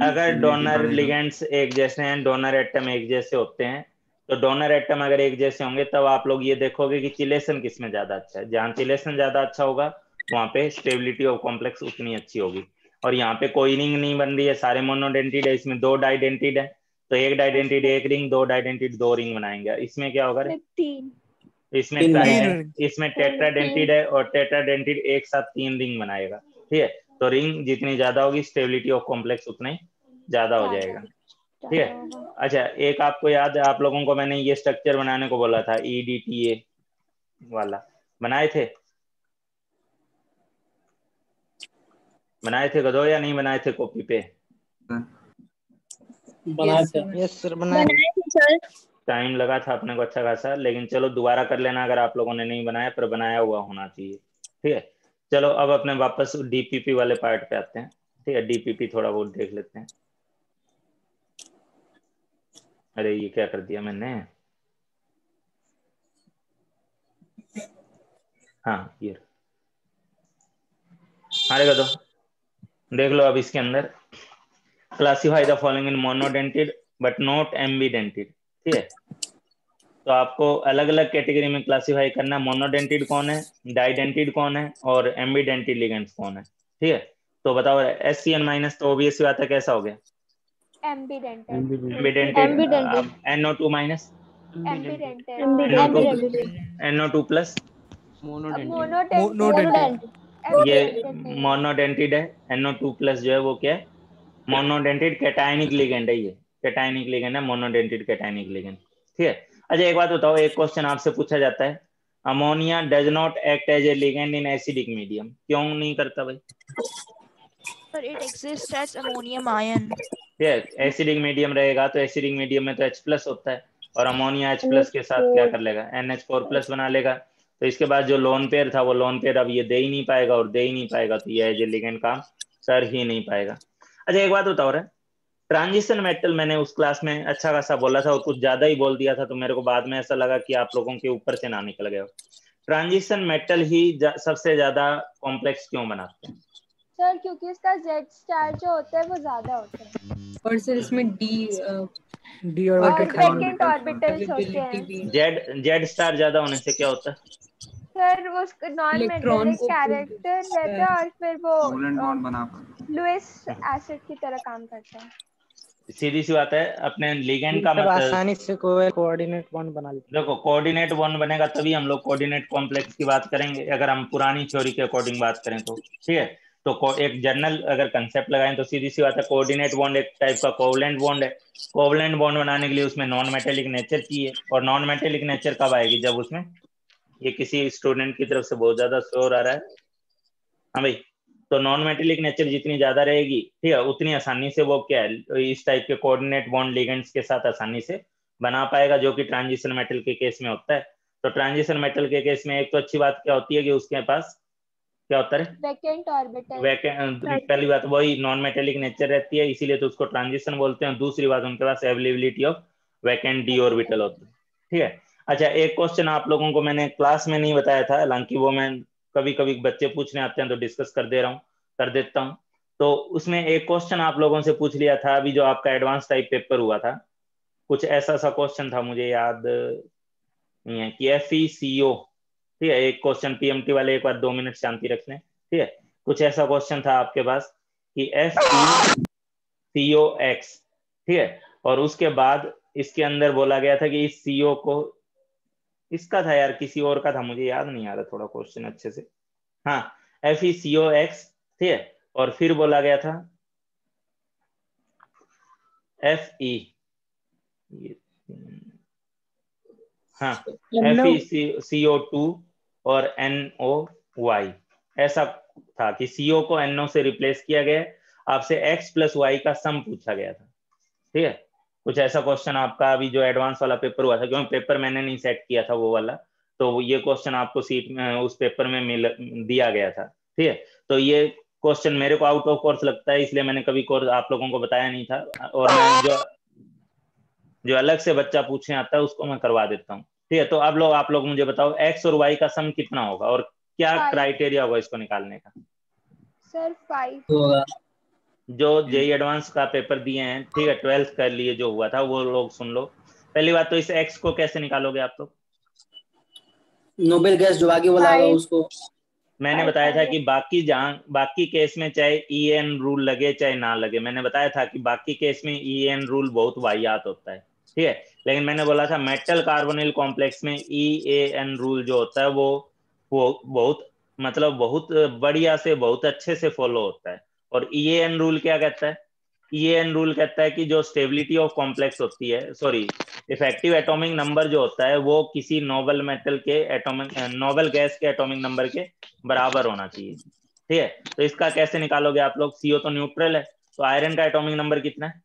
अगर डोनर लिगेंड्स एक जैसे हैं, डोनर एटम एक जैसे होते हैं, तो डोनर एटम अगर एक जैसे होंगे तब आप लोग ये देखोगे कि चिलेशन किसमें ज्यादा अच्छा है। जहाँ चिलेशन ज्यादा अच्छा होगा वहां पे स्टेबिलिटी ऑफ कॉम्प्लेक्स उतनी अच्छी होगी। और यहाँ पे कोई रिंग नहीं बन रही है, सारे मोनोडेंटिड है, इसमें 2 डाइडेंटिड है, तो 1 डाइडेंटिड 1 रिंग, 2 डाइडेंटिड 2 रिंग बनाएंगे। इसमें क्या होगा? इसमें टेट्राडेंटिड है और टेट्राडेंटिड एक साथ 3 रिंग बनाएगा। ठीक है, तो रिंग जितनी ज्यादा होगी स्टेबिलिटी ऑफ कॉम्प्लेक्स उतनी ज्यादा हो जाएगा। ठीक है, अच्छा एक आपको याद है, आप लोगों को मैंने ये स्ट्रक्चर बनाने को बोला था, ईडीटीए वाला, बनाए थे गधो या नहीं बनाए थे कॉपी पे? बनाए थे। यस सर, बनाए सर। टाइम लगा था अपने को अच्छा खासा, लेकिन चलो दोबारा कर लेना अगर आप लोगों ने नहीं बनाया, पर बनाया हुआ होना चाहिए। ठीक है, चलो अब अपने वापस डीपीपी वाले पार्ट पे आते हैं। ठीक है, डीपीपी थोड़ा बहुत देख लेते हैं। अरे ये क्या कर दिया मैंने? हाँ ये, अरे तो देख लो अब इसके अंदर, classify the following in monodentate but not ambidentate. ठीक है, तो आपको अलग अलग कैटेगरी में क्लासीफाई करना, मोनोडेंटिड कौन है, डाइडेंटिड कौन है और एम्बीडेंटिड लिगेंड्स कौन है। ठीक है, तो बताओ SCN- तो ऑब्वियस बात है कैसा हो गया? एम्बीडेंटिड। NO2-, NO2+, ये मोनोडेंटिड है। NO2+ जो है वो क्या है? मोनोडेंटिड कैटायनिक लिगेंड है, ये कैटायनिक लिगेंड है, मोनोडेंटिड कैटायनिक लिगेंड। ठीक है, अच्छा एक बात बताओ, एक क्वेश्चन आपसे पूछा जाता है ammonia does not act as a ligand in acidic medium. क्यों नहीं करता भाई? पर it exist as ammonium ion. Acidic medium रहेगा तो एसिडिक मीडियम में तो H+ होता है और अमोनिया H+ के साथ क्या कर लेगा? NH4+ बना लेगा। तो इसके बाद जो लोन पेयर था वो लोन पेयर अब ये दे ही नहीं पाएगा, और दे ही नहीं पाएगा तो ये एज ए लिगेंड काम कर ही नहीं पाएगा। अच्छा एक बात बताओ रहा, ट्रांजिशन मेटल मैंने उस क्लास में अच्छा खासा बोला था और कुछ ज्यादा ही बोल दिया था, तो मेरे को बाद में ऐसा लगा कि आप लोगों के ऊपर से ना निकल गए हो। ट्रांजिशन मेटल ही सबसे ज्यादा कॉम्प्लेक्स क्यों बनाते हैं? सर क्योंकि इसका Z स्टार जो होता है वो ज्यादा होता है, और सर इसमें डी और ऑर्बिटल वेकेंट ऑर्बिटल्स होते हैं। जेड स्टार ज्यादा होने से क्या होता है? सर वो नॉन इलेक्ट्रॉन मेटेलिक को कैरेक्टर रहता है और फिर वो बॉन्ड बना लुईस एसिड की तरह काम करता है। सीधी सी बात है, अपने लिगेंड का मतलब मतलब आसानी से कोऑर्डिनेट बॉन्ड बना लेते देखो कोऑर्डिनेट बॉन्ड बनेगा तभी हम लोग कोऑर्डिनेट कॉम्प्लेक्स की बात करेंगे, अगर हम पुरानी थ्योरी के अकॉर्डिंग बात करें तो। ठीक है, तो एक जनरल अगर कंसेप्ट लगाएं तो सीधी सी बात है, कोऑर्डिनेट बॉन्ड एक टाइप का कोवलेंट बॉन्ड है। कोवलेंट बॉन्ड बनाने के लिए उसमें नॉन मेटेलिक नेचर चाहिए, और नॉन मेटेलिक नेचर कब आएगी? जब उसमें, ये किसी स्टूडेंट की तरफ से बहुत ज्यादा शोर आ रहा है। हाँ भाई, तो नॉन मेटेलिक नेचर जितनी ज्यादा रहेगी, ठीक है, उतनी आसानी से वो क्या है, इस टाइप के कोऑर्डिनेट बॉन्ड लिगेंड्स के साथ आसानी से बना पाएगा, जो कि ट्रांजिशन मेटल के केस में होता है। तो ट्रांजिशन मेटल के केस में एक तो अच्छी बात क्या होती है कि उसके पास क्या होता है? Vacant orbital. पहली बात वही नॉन मेटेलिक नेचर रहती है, इसीलिए तो उसको ट्रांजिशन बोलते हैं। दूसरी बात उनके पास availability of vacant d orbital होती है। ठीक है, अच्छा एक क्वेश्चन आप लोगों को मैंने क्लास में नहीं बताया था, हालांकि वो मैं कभी कभी बच्चे पूछने आते हैं तो डिस्कस कर देता हूँ। तो उसमें एक क्वेश्चन आप लोगों से पूछ लिया था अभी, जो आपका एडवांस टाइप पेपर हुआ था, कुछ ऐसा सा क्वेश्चन था, मुझे याद नहीं है, कि FeCO, ठीक है, एक क्वेश्चन PMT वाले एक बार 2 मिनट शांति रख लें। ठीक है, कुछ ऐसा क्वेश्चन था आपके पास कि FeCOX, ठीक है, और उसके बाद इसके अंदर बोला गया था कि इस CO को, इसका था यार किसी और का था, मुझे याद नहीं आ रहा थोड़ा क्वेश्चन अच्छे से। हाँ, FeCOX, ठीक है, और फिर बोला गया था Fe, हाँ, FeCO2 और NOY, ऐसा था कि CO को NO से रिप्लेस किया गया, आपसे X + Y का सम पूछा गया था। ठीक है, कुछ ऐसा क्वेश्चन आपका अभी जो एडवांस वाला पेपर हुआ था, क्योंकि पेपर मैंने नहीं सेट किया था वो वाला, तो ये क्वेश्चन आपको सीट में उस पेपर में दिया गया था। ठीक है, तो ये क्वेश्चन मेरे को आउट ऑफ कोर्स लगता है, इसलिए मैंने कभी कोर्स आप लोगों को बताया नहीं था, और मैं जो अलग से बच्चा पूछने आता है उसको मैं करवा देता हूँ। ठीक है, तो अब आप लोग मुझे बताओ X और Y का सम कितना होगा और क्या क्राइटेरिया होगा इसको निकालने का? सर 5 होगा। जो जेई एडवांस का पेपर दिए हैं, ठीक है, 12th कर लिए जो हुआ था, वो लोग सुन लो। पहली बात तो इस X को कैसे निकालोगे आप लोग? नोबेल गैस जो आगे वाला होगा उसको। मैंने बताया था कि बाकी केस में चाहे EN रूल लगे चाहे ना लगे, मैंने बताया था कि बाकी केस में EN रूल बहुत वाहियात होता है। ठीक है, लेकिन मैंने बोला था मेटल कार्बोनिल कॉम्प्लेक्स में EAN रूल जो होता है वो बहुत मतलब बहुत बढ़िया से बहुत अच्छे से फॉलो होता है। और EAN रूल क्या कहता है? EAN रूल कहता है कि जो स्टेबिलिटी ऑफ कॉम्प्लेक्स होती है, सॉरी, इफेक्टिव एटॉमिक नंबर जो होता है वो किसी नोबल मेटल के नोबल गैस के एटॉमिक नंबर के बराबर होना चाहिए। ठीक है, तो इसका कैसे निकालोगे आप लोग? CO तो न्यूट्रल है, तो आयरन का एटॉमिक नंबर कितना है?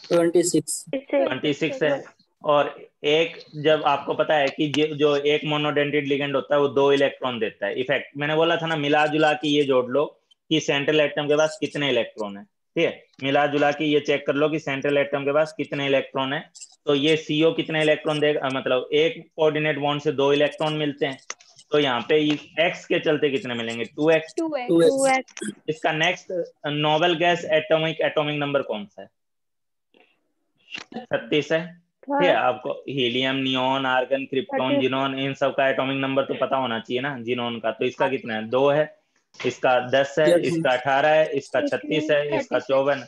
26 है। और एक, जब आपको पता है कि जो एक मोनोडेंटेड लिगेंड होता है वो 2 इलेक्ट्रॉन देता है। इफेक्ट मैंने बोला था ना, मिला जुला के ये जोड़ लो कि सेंट्रल एटम के पास कितने इलेक्ट्रॉन है। ठीक है, मिला जुला के ये चेक कर लो कि सेंट्रल एटम के पास कितने इलेक्ट्रॉन है। तो ये CO कितने इलेक्ट्रॉन देगा, मतलब एक कोऑर्डिनेट बॉन्ड से 2 इलेक्ट्रॉन मिलते हैं, तो यहाँ पे X के चलते कितने मिलेंगे? 2x। इसका next noble gas atomic number कौन सा है? 36 है। ठीक है, आपको helium, neon, argon, krypton, xenon, इन सब का एटॉमिक नंबर तो पता होना चाहिए ना, जिनोन का। तो इसका कितना है? 2 है, इसका 10 है, इसका 18 है, इसका 36 है, इसका 54 है।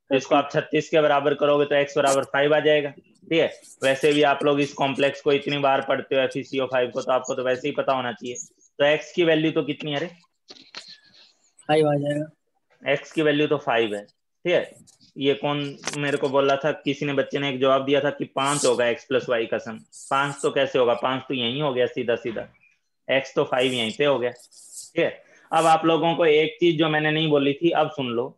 तो इसको आप 36 के बराबर करोगे तो X बराबर 5 आ जाएगा। ठीक है, वैसे भी आप लोग इस कॉम्प्लेक्स को इतनी बार पढ़ते हो FeCO5 को, तो आपको तो वैसे ही पता होना चाहिए। तो X की वैल्यू तो कितनी है? 5 आ जाएगा। X की वैल्यू तो 5 है। ठीक है, ये कौन मेरे को बोल रहा था, किसी ने बच्चे ने एक जवाब दिया था कि 5 होगा x प्लस वाई का सम। 5 तो कैसे होगा, 5 तो यही हो गया सीधा सीधा, x तो 5 यहीं पे हो गया। ठीक है, अब आप लोगों को एक चीज जो मैंने नहीं बोली थी अब सुन लो।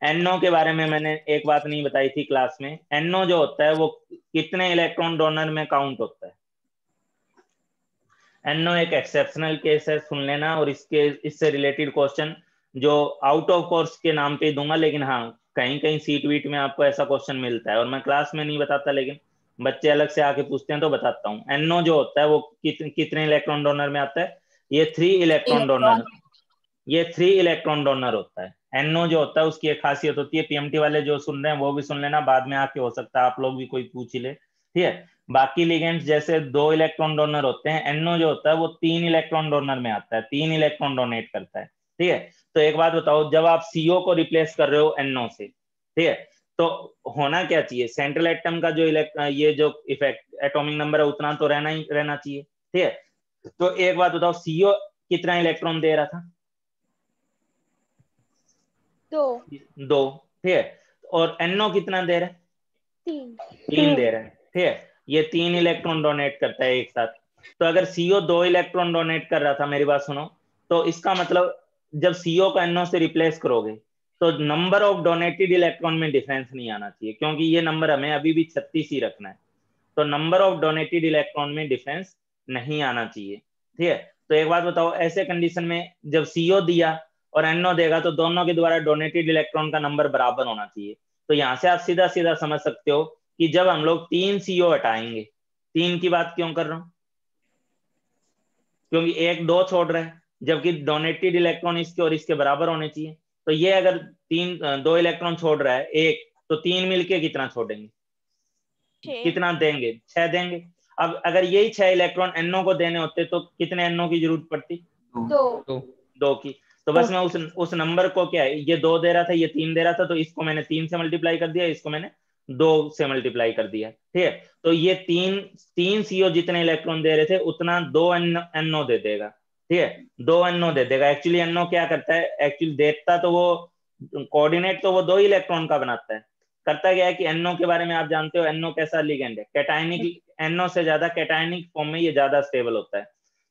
NO के बारे में मैंने एक बात नहीं बताई थी क्लास में। NO जो होता है वो कितने इलेक्ट्रॉन डोनर में काउंट होता है। NO एक एक्सेप्शनल केस है, सुन लेना। और इससे रिलेटेड क्वेश्चन जो आउट ऑफ कोर्स के नाम पे दूंगा, लेकिन हाँ कहीं कहीं सीट वीट में आपको ऐसा क्वेश्चन मिलता है, और मैं क्लास में नहीं बताता, लेकिन बच्चे अलग से आके पूछते हैं तो बताता हूँ। NO जो होता है वो कितने इलेक्ट्रॉन डोनर में आता है, ये 3 इलेक्ट्रॉन डोनर, ये 3 इलेक्ट्रॉन डोनर होता है। NO जो होता है उसकी एक खासियत होती है, PMT वाले जो सुन रहे हैं वो भी सुन लेना, बाद में आके हो सकता है आप लोग भी कोई पूछ ही ले। ठीक है, बाकी लिगेंड्स जैसे 2 इलेक्ट्रॉन डोनर होते हैं, NO जो होता है वो 3 इलेक्ट्रॉन डोनर में आता है, 3 इलेक्ट्रॉन डोनेट करता है। ठीक है, तो एक बात बताओ, जब आप CO को रिप्लेस कर रहे हो NO से, ठीक है, तो होना क्या चाहिए, सेंट्रल एटम का जो ये जो इफेक्ट एटॉमिक नंबर है उतना तो रहना चाहिए। ठीक है, तो एक बात बताओ, CO कितना इलेक्ट्रॉन दे रहा था, 2। ठीक है, और NO कितना दे रहा है, 3 दे रहा है। ठीक है, ये 3 इलेक्ट्रॉन डोनेट करता है एक साथ। तो अगर CO 2 इलेक्ट्रॉन डोनेट कर रहा था, मेरी बात सुनो, तो इसका मतलब जब CO को NO से रिप्लेस करोगे तो नंबर ऑफ डोनेटेड इलेक्ट्रॉन में डिफरेंस नहीं आना चाहिए, क्योंकि ये नंबर हमें अभी भी 36 ही रखना है। तो नंबर ऑफ डोनेटेड इलेक्ट्रॉन में डिफरेंस नहीं आना चाहिए। ठीक है, तो एक बात बताओ, ऐसे कंडीशन में जब CO दिया और NO देगा तो दोनों के द्वारा डोनेटेड इलेक्ट्रॉन का नंबर बराबर होना चाहिए। तो यहां से आप सीधा सीधा समझ सकते हो कि जब हम लोग 3 CO हटाएंगे, 3 की बात क्यों कर रहा हूं, क्योंकि 1 2 छोड़ रहा है, जबकि डोनेटेड इलेक्ट्रॉन इसके और इसके बराबर होने चाहिए। तो ये अगर 2 इलेक्ट्रॉन छोड़ रहा है 1, तो 3 मिलके कितना छोड़ेंगे, कितना देंगे, 6 देंगे। अब अगर यही 6 इलेक्ट्रॉन NO को देने होते तो कितने NO की जरूरत पड़ती, 2 की। तो बस मैं उस नंबर को, क्या है, ये 2 दे रहा था, ये 3 दे रहा था, तो इसको मैंने 3 से मल्टीप्लाई कर दिया, इसको मैंने 2 से मल्टीप्लाई कर दिया। ठीक है, तो ये 3 CO जितने इलेक्ट्रॉन दे रहे थे उतना 2 NO दे देगा। ठीक है, 2 NO दे देगा। एक्चुअली NO क्या करता है, एक्चुअली देता तो वो कोऑर्डिनेट तो वो 2 इलेक्ट्रॉन का बनाता है। करता क्या है कि NO के बारे में आप जानते हो, NO कैसा लिगेंड है, कैटायनिक, NO से ज्यादा कैटायनिक फॉर्म में ये ज्यादा स्टेबल होता है।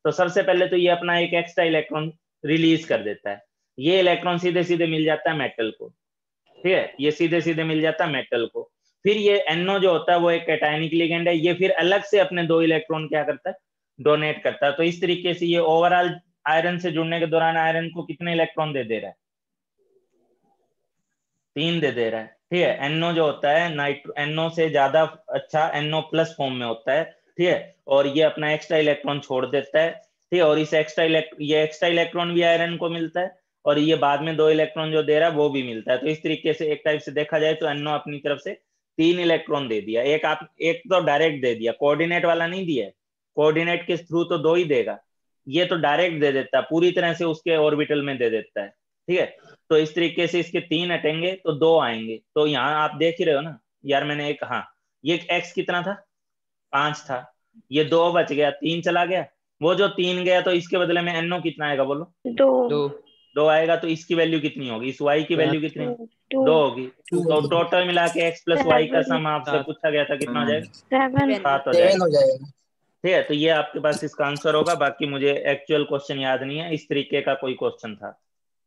तो सबसे पहले तो ये अपना एक एक्स्ट्रा इलेक्ट्रॉन रिलीज कर देता है, ये इलेक्ट्रॉन सीधे सीधे मिल जाता है मेटल को। ठीक है, ये सीधे सीधे मिल जाता है मेटल को। फिर ये NO जो होता है वो एक कैटायनिक लिगेंड है, ये फिर अलग से अपने 2 इलेक्ट्रॉन क्या करता है, डोनेट करता है। तो इस तरीके से ये ओवरऑल आयरन से जुड़ने के दौरान आयरन को कितने इलेक्ट्रॉन दे रहा है, 3 दे रहा है। ठीक है, NO जो होता है NO से ज्यादा अच्छा NO प्लस फॉर्म में होता है। ठीक है, और ये अपना एक्स्ट्रा इलेक्ट्रॉन छोड़ देता है। ठीक है, और इस एक्स्ट्रा इलेक्ट्रॉन भी आयरन को मिलता है, और ये बाद में 2 इलेक्ट्रॉन जो दे रहा है वो भी मिलता है। तो इस तरीके से एक टाइप से देखा जाए तो NO अपनी तरफ से 3 इलेक्ट्रॉन दे दिया। एक तो डायरेक्ट दे दिया, कोऑर्डिनेट वाला नहीं दिया है, कोऑर्डिनेट के थ्रू तो 2 ही देगा, ये तो डायरेक्ट दे देता है, पूरी तरह से उसके ऑर्बिटल में दे देता है। ठीक है, तो इस तरीके से इसके 3 हटेंगे तो 2 आएंगे। तो यहाँ आप देख ही रहे हो ना यार, मैंने एक, हाँ ये x कितना था, 5 था, ये 2 बच गया, 3 चला गया, वो जो 3 गया तो इसके बदले में NO कितना आएगा बोलो, 2 आएगा। तो इसकी वैल्यू कितनी होगी, इस y की वैल्यू कितनी, 2 होगी। तो टोटल मिला के x प्लस y का सम आपसे पूछा गया था, कितना हो जाएगा, 7 हो जाएगा। ठीक है, तो ये आपके पास इसका आंसर होगा। बाकी मुझे एक्चुअल क्वेश्चन याद नहीं है, इस तरीके का कोई क्वेश्चन था।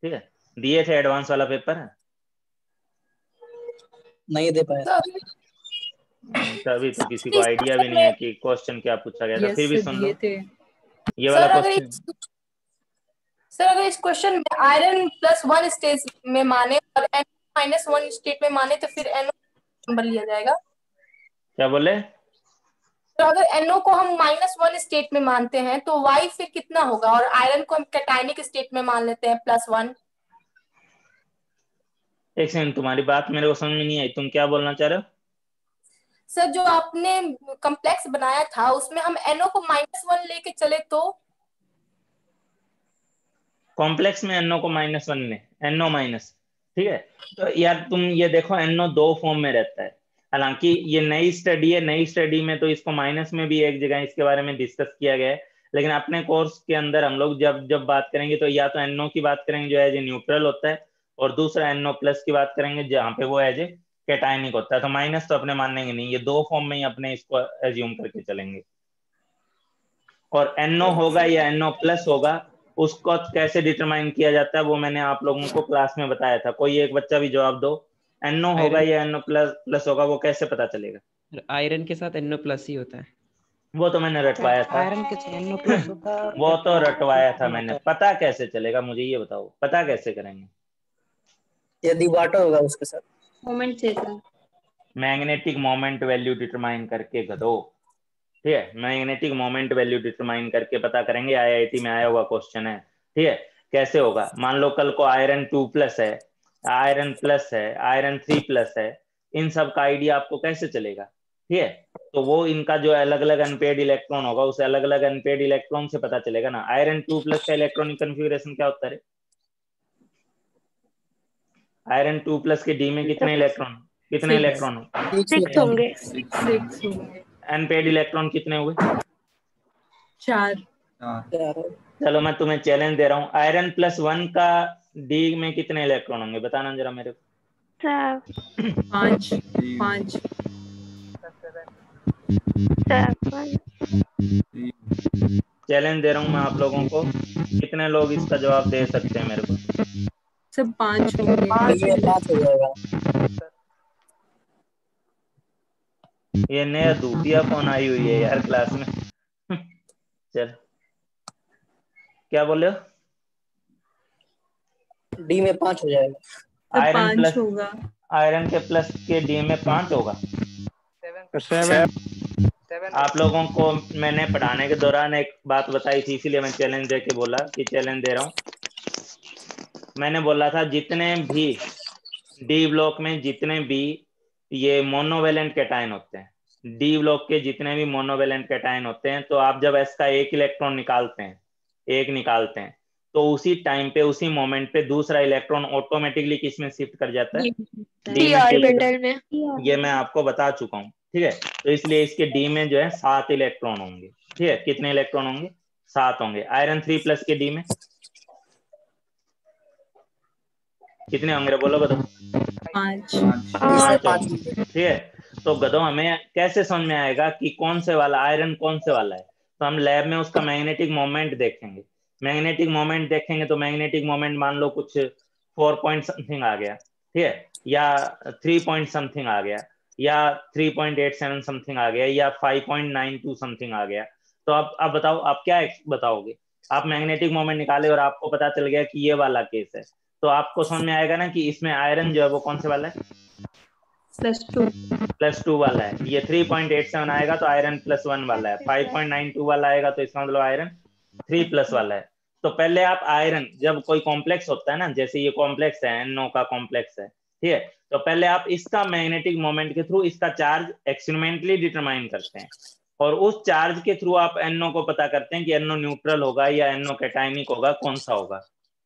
ठीक है, दिए थे एडवांस वाला पेपर है, नहीं दे पाया, तभी तो किसी को आइडिया भी नहीं है कि क्वेश्चन क्या पूछा गया था। फिर भी सुन लो ये वाला क्वेश्चन। सर अगर इस क्वेश्चन में आयरन +1 स्टेज में माने और NO -1 स्टेट में माने तो फिर NO नंबर लिया जाएगा, क्या बोले, तो अगर NO को हम -1 स्टेट में मानते हैं तो Y फिर कितना होगा, और आयरन को हम कैटायनिक स्टेट में मान लेते हैं +1। एक सेकंड, तुम्हारी बात मेरे को समझ में नहीं आई, तुम क्या बोलना चाह रहे हो। सर जो आपने कॉम्प्लेक्स बनाया था उसमें हम NO को -1 लेके चले तो, कॉम्प्लेक्स में NO को -1 ले, NO माइनस। ठीक है, तो यार तुम ये देखो NO 2 फॉर्म में रहता है, हालांकि ये नई स्टडी है, नई स्टडी में तो इसको माइनस में भी एक जगह इसके बारे में डिस्कस किया गया है, लेकिन अपने कोर्स के अंदर हम लोग जब बात करेंगे तो या तो NO की बात करेंगे जो एज ए न्यूट्रल होता है, और दूसरा NO प्लस की बात करेंगे जहाँ पे वो एज ए कैटायनिक होता है, तो माइनस तो अपने मानेंगे नहीं, ये दो फॉर्म में ही अपने इसको एज्यूम करके चलेंगे। और NO होगा या NO प्लस होगा, उसको कैसे डिटरमाइन किया जाता है वो मैंने आप लोगों को क्लास में बताया था। कोई एक बच्चा भी जवाब दो, NO होगा या NO प्लस होगा, वो कैसे पता चलेगा? आयरन के साथ NO प्लस ही होता है। वो तो मैंने रटवाया था, आयरन के साथ NO प्लस होता है। वो तो रटवाया था मैंने। पता कैसे चलेगा मुझे ये बताओ, पता कैसे करेंगे? यदि वाटर होगा उसके साथ मोमेंट से था। मैग्नेटिक मोमेंट वैल्यू डिटरमाइन करके गधो, ठीक है, मैग्नेटिक मोमेंट वैल्यू डिटरमाइन करके पता करेंगे। IIT में आया हुआ क्वेश्चन है, ठीक है। कैसे होगा? मान लो कल को आयरन 2 प्लस है, आयरन प्लस है, आयरन 3 प्लस है, इन सब का आइडिया आपको कैसे चलेगा? ठीक है, तो वो इनका जो अलग अलग अनपेड इलेक्ट्रॉन होगा, उस अलग अलग अनपेड इलेक्ट्रॉन से पता चलेगा ना। आयरन 2 प्लस का इलेक्ट्रॉनिक कन्फिगरेशन क्या होता है? आयरन 2 प्लस के डी में कितने इलेक्ट्रॉन, कितने इलेक्ट्रॉन? 6 होंगे। 6 होंगे। अनपेड इलेक्ट्रॉन कितने हुए? 4। चलो मैं तुम्हें चैलेंज दे रहा हूँ, आयरन +1 का डी में कितने इलेक्ट्रॉन होंगे, बताना जरा मेरे को। 5 5 चैलेंज दे रहा हूँ मैं आप लोगों को, कितने लोग इसका जवाब दे सकते हैं मेरे को? सब 5 होंगे। 5 हो जाएगा। ये नया दूतिया फोन आई हुई है यार क्लास में। चल क्या बोले हो? डी में 5 हो जाएगा। आयरन प्लस होगा, आयरन के प्लस के डी में 5 होगा। 7 आप लोगों को मैंने पढ़ाने के दौरान एक बात बताई थी, इसीलिए मैं चैलेंज दे के बोला कि चैलेंज दे रहा हूँ। मैंने बोला था जितने भी डी ब्लॉक में जितने भी ये मोनोवेलेंट कैटायन होते हैं, डी ब्लॉक के जितने भी मोनोवेलेंट कैटायन होते हैं, तो आप जब एस का एक इलेक्ट्रॉन निकालते हैं, तो उसी टाइम पे उसी मोमेंट पे दूसरा इलेक्ट्रॉन ऑटोमेटिकली किस में शिफ्ट कर जाता है? डी ऑर्बिटल में। ये मैं आपको बता चुका हूँ, ठीक है। तो इसलिए इसके डी में जो है 7 इलेक्ट्रॉन होंगे, ठीक है। कितने इलेक्ट्रॉन होंगे? 7 होंगे। आयरन 3 प्लस के डी में कितने होंगे? बोलो गधो। 5 होंगे, ठीक है। तो गधो हमें कैसे समझ में आएगा कि कौन से वाला आयरन कौन से वाला है? तो हम लैब में उसका मैग्नेटिक मोमेंट देखेंगे। मैग्नेटिक मोमेंट देखेंगे तो मैग्नेटिक मोमेंट मान लो कुछ 4 पॉइंट समथिंग आ गया, ठीक है, या 3 पॉइंट समथिंग आ गया, या 3.87 समथिंग आ गया, या 5.92 समथिंग आ गया। तो अब बताओ, आप क्या बताओगे? आप मैग्नेटिक मोमेंट निकाले और आपको पता चल गया कि ये वाला केस है, तो आपको समझ में आएगा ना कि इसमें आयरन जो है वो कौन से वाला है? +2 वाला है। ये 3.87 आएगा तो आयरन +1 वाला है। 5.92 वाला आएगा तो इसका मतलब आयरन 3+ वाला है। तो पहले आप आयरन, जब कोई कॉम्प्लेक्स होता है ना, जैसे ये कॉम्प्लेक्स है, NO का कॉम्प्लेक्स है, ठीक है, तो पहले आप इसका मैग्नेटिक मोमेंट के थ्रू इसका चार्ज एक्सपेरिमेंटली डिटरमाइन करते हैं, और उस चार्ज के थ्रू आप NO को पता करते हैं कि NO न्यूट्रल होगा या NO कैटायनिक होगा, कौन सा होगा,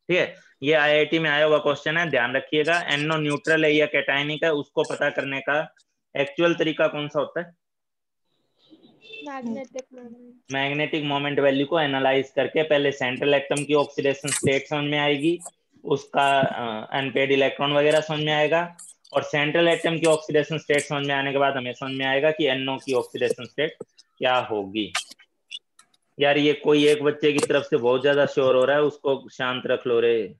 ठीक है। ये IIT में आया हुआ क्वेश्चन है, ध्यान रखिएगा। NO न्यूट्रल है या कैटायनिक है, उसको पता करने का एक्चुअल तरीका कौन सा होता है? मैग्नेटिक मोमेंट वैल्यू को एनालाइज करके पहले सेंट्रल एटम की ऑक्सीडेशन स्टेट समझ में आएगी, उसका अनपेड इलेक्ट्रॉन वगैरह समझ में आएगा, और सेंट्रल एटम की ऑक्सीडेशन स्टेट समझ में आने के बाद हमें समझ में आएगा कि NO की ऑक्सीडेशन स्टेट क्या होगी। यार ये कोई एक बच्चे की तरफ से बहुत ज्यादा शोर हो रहा है, उसको शांत रख लो रे।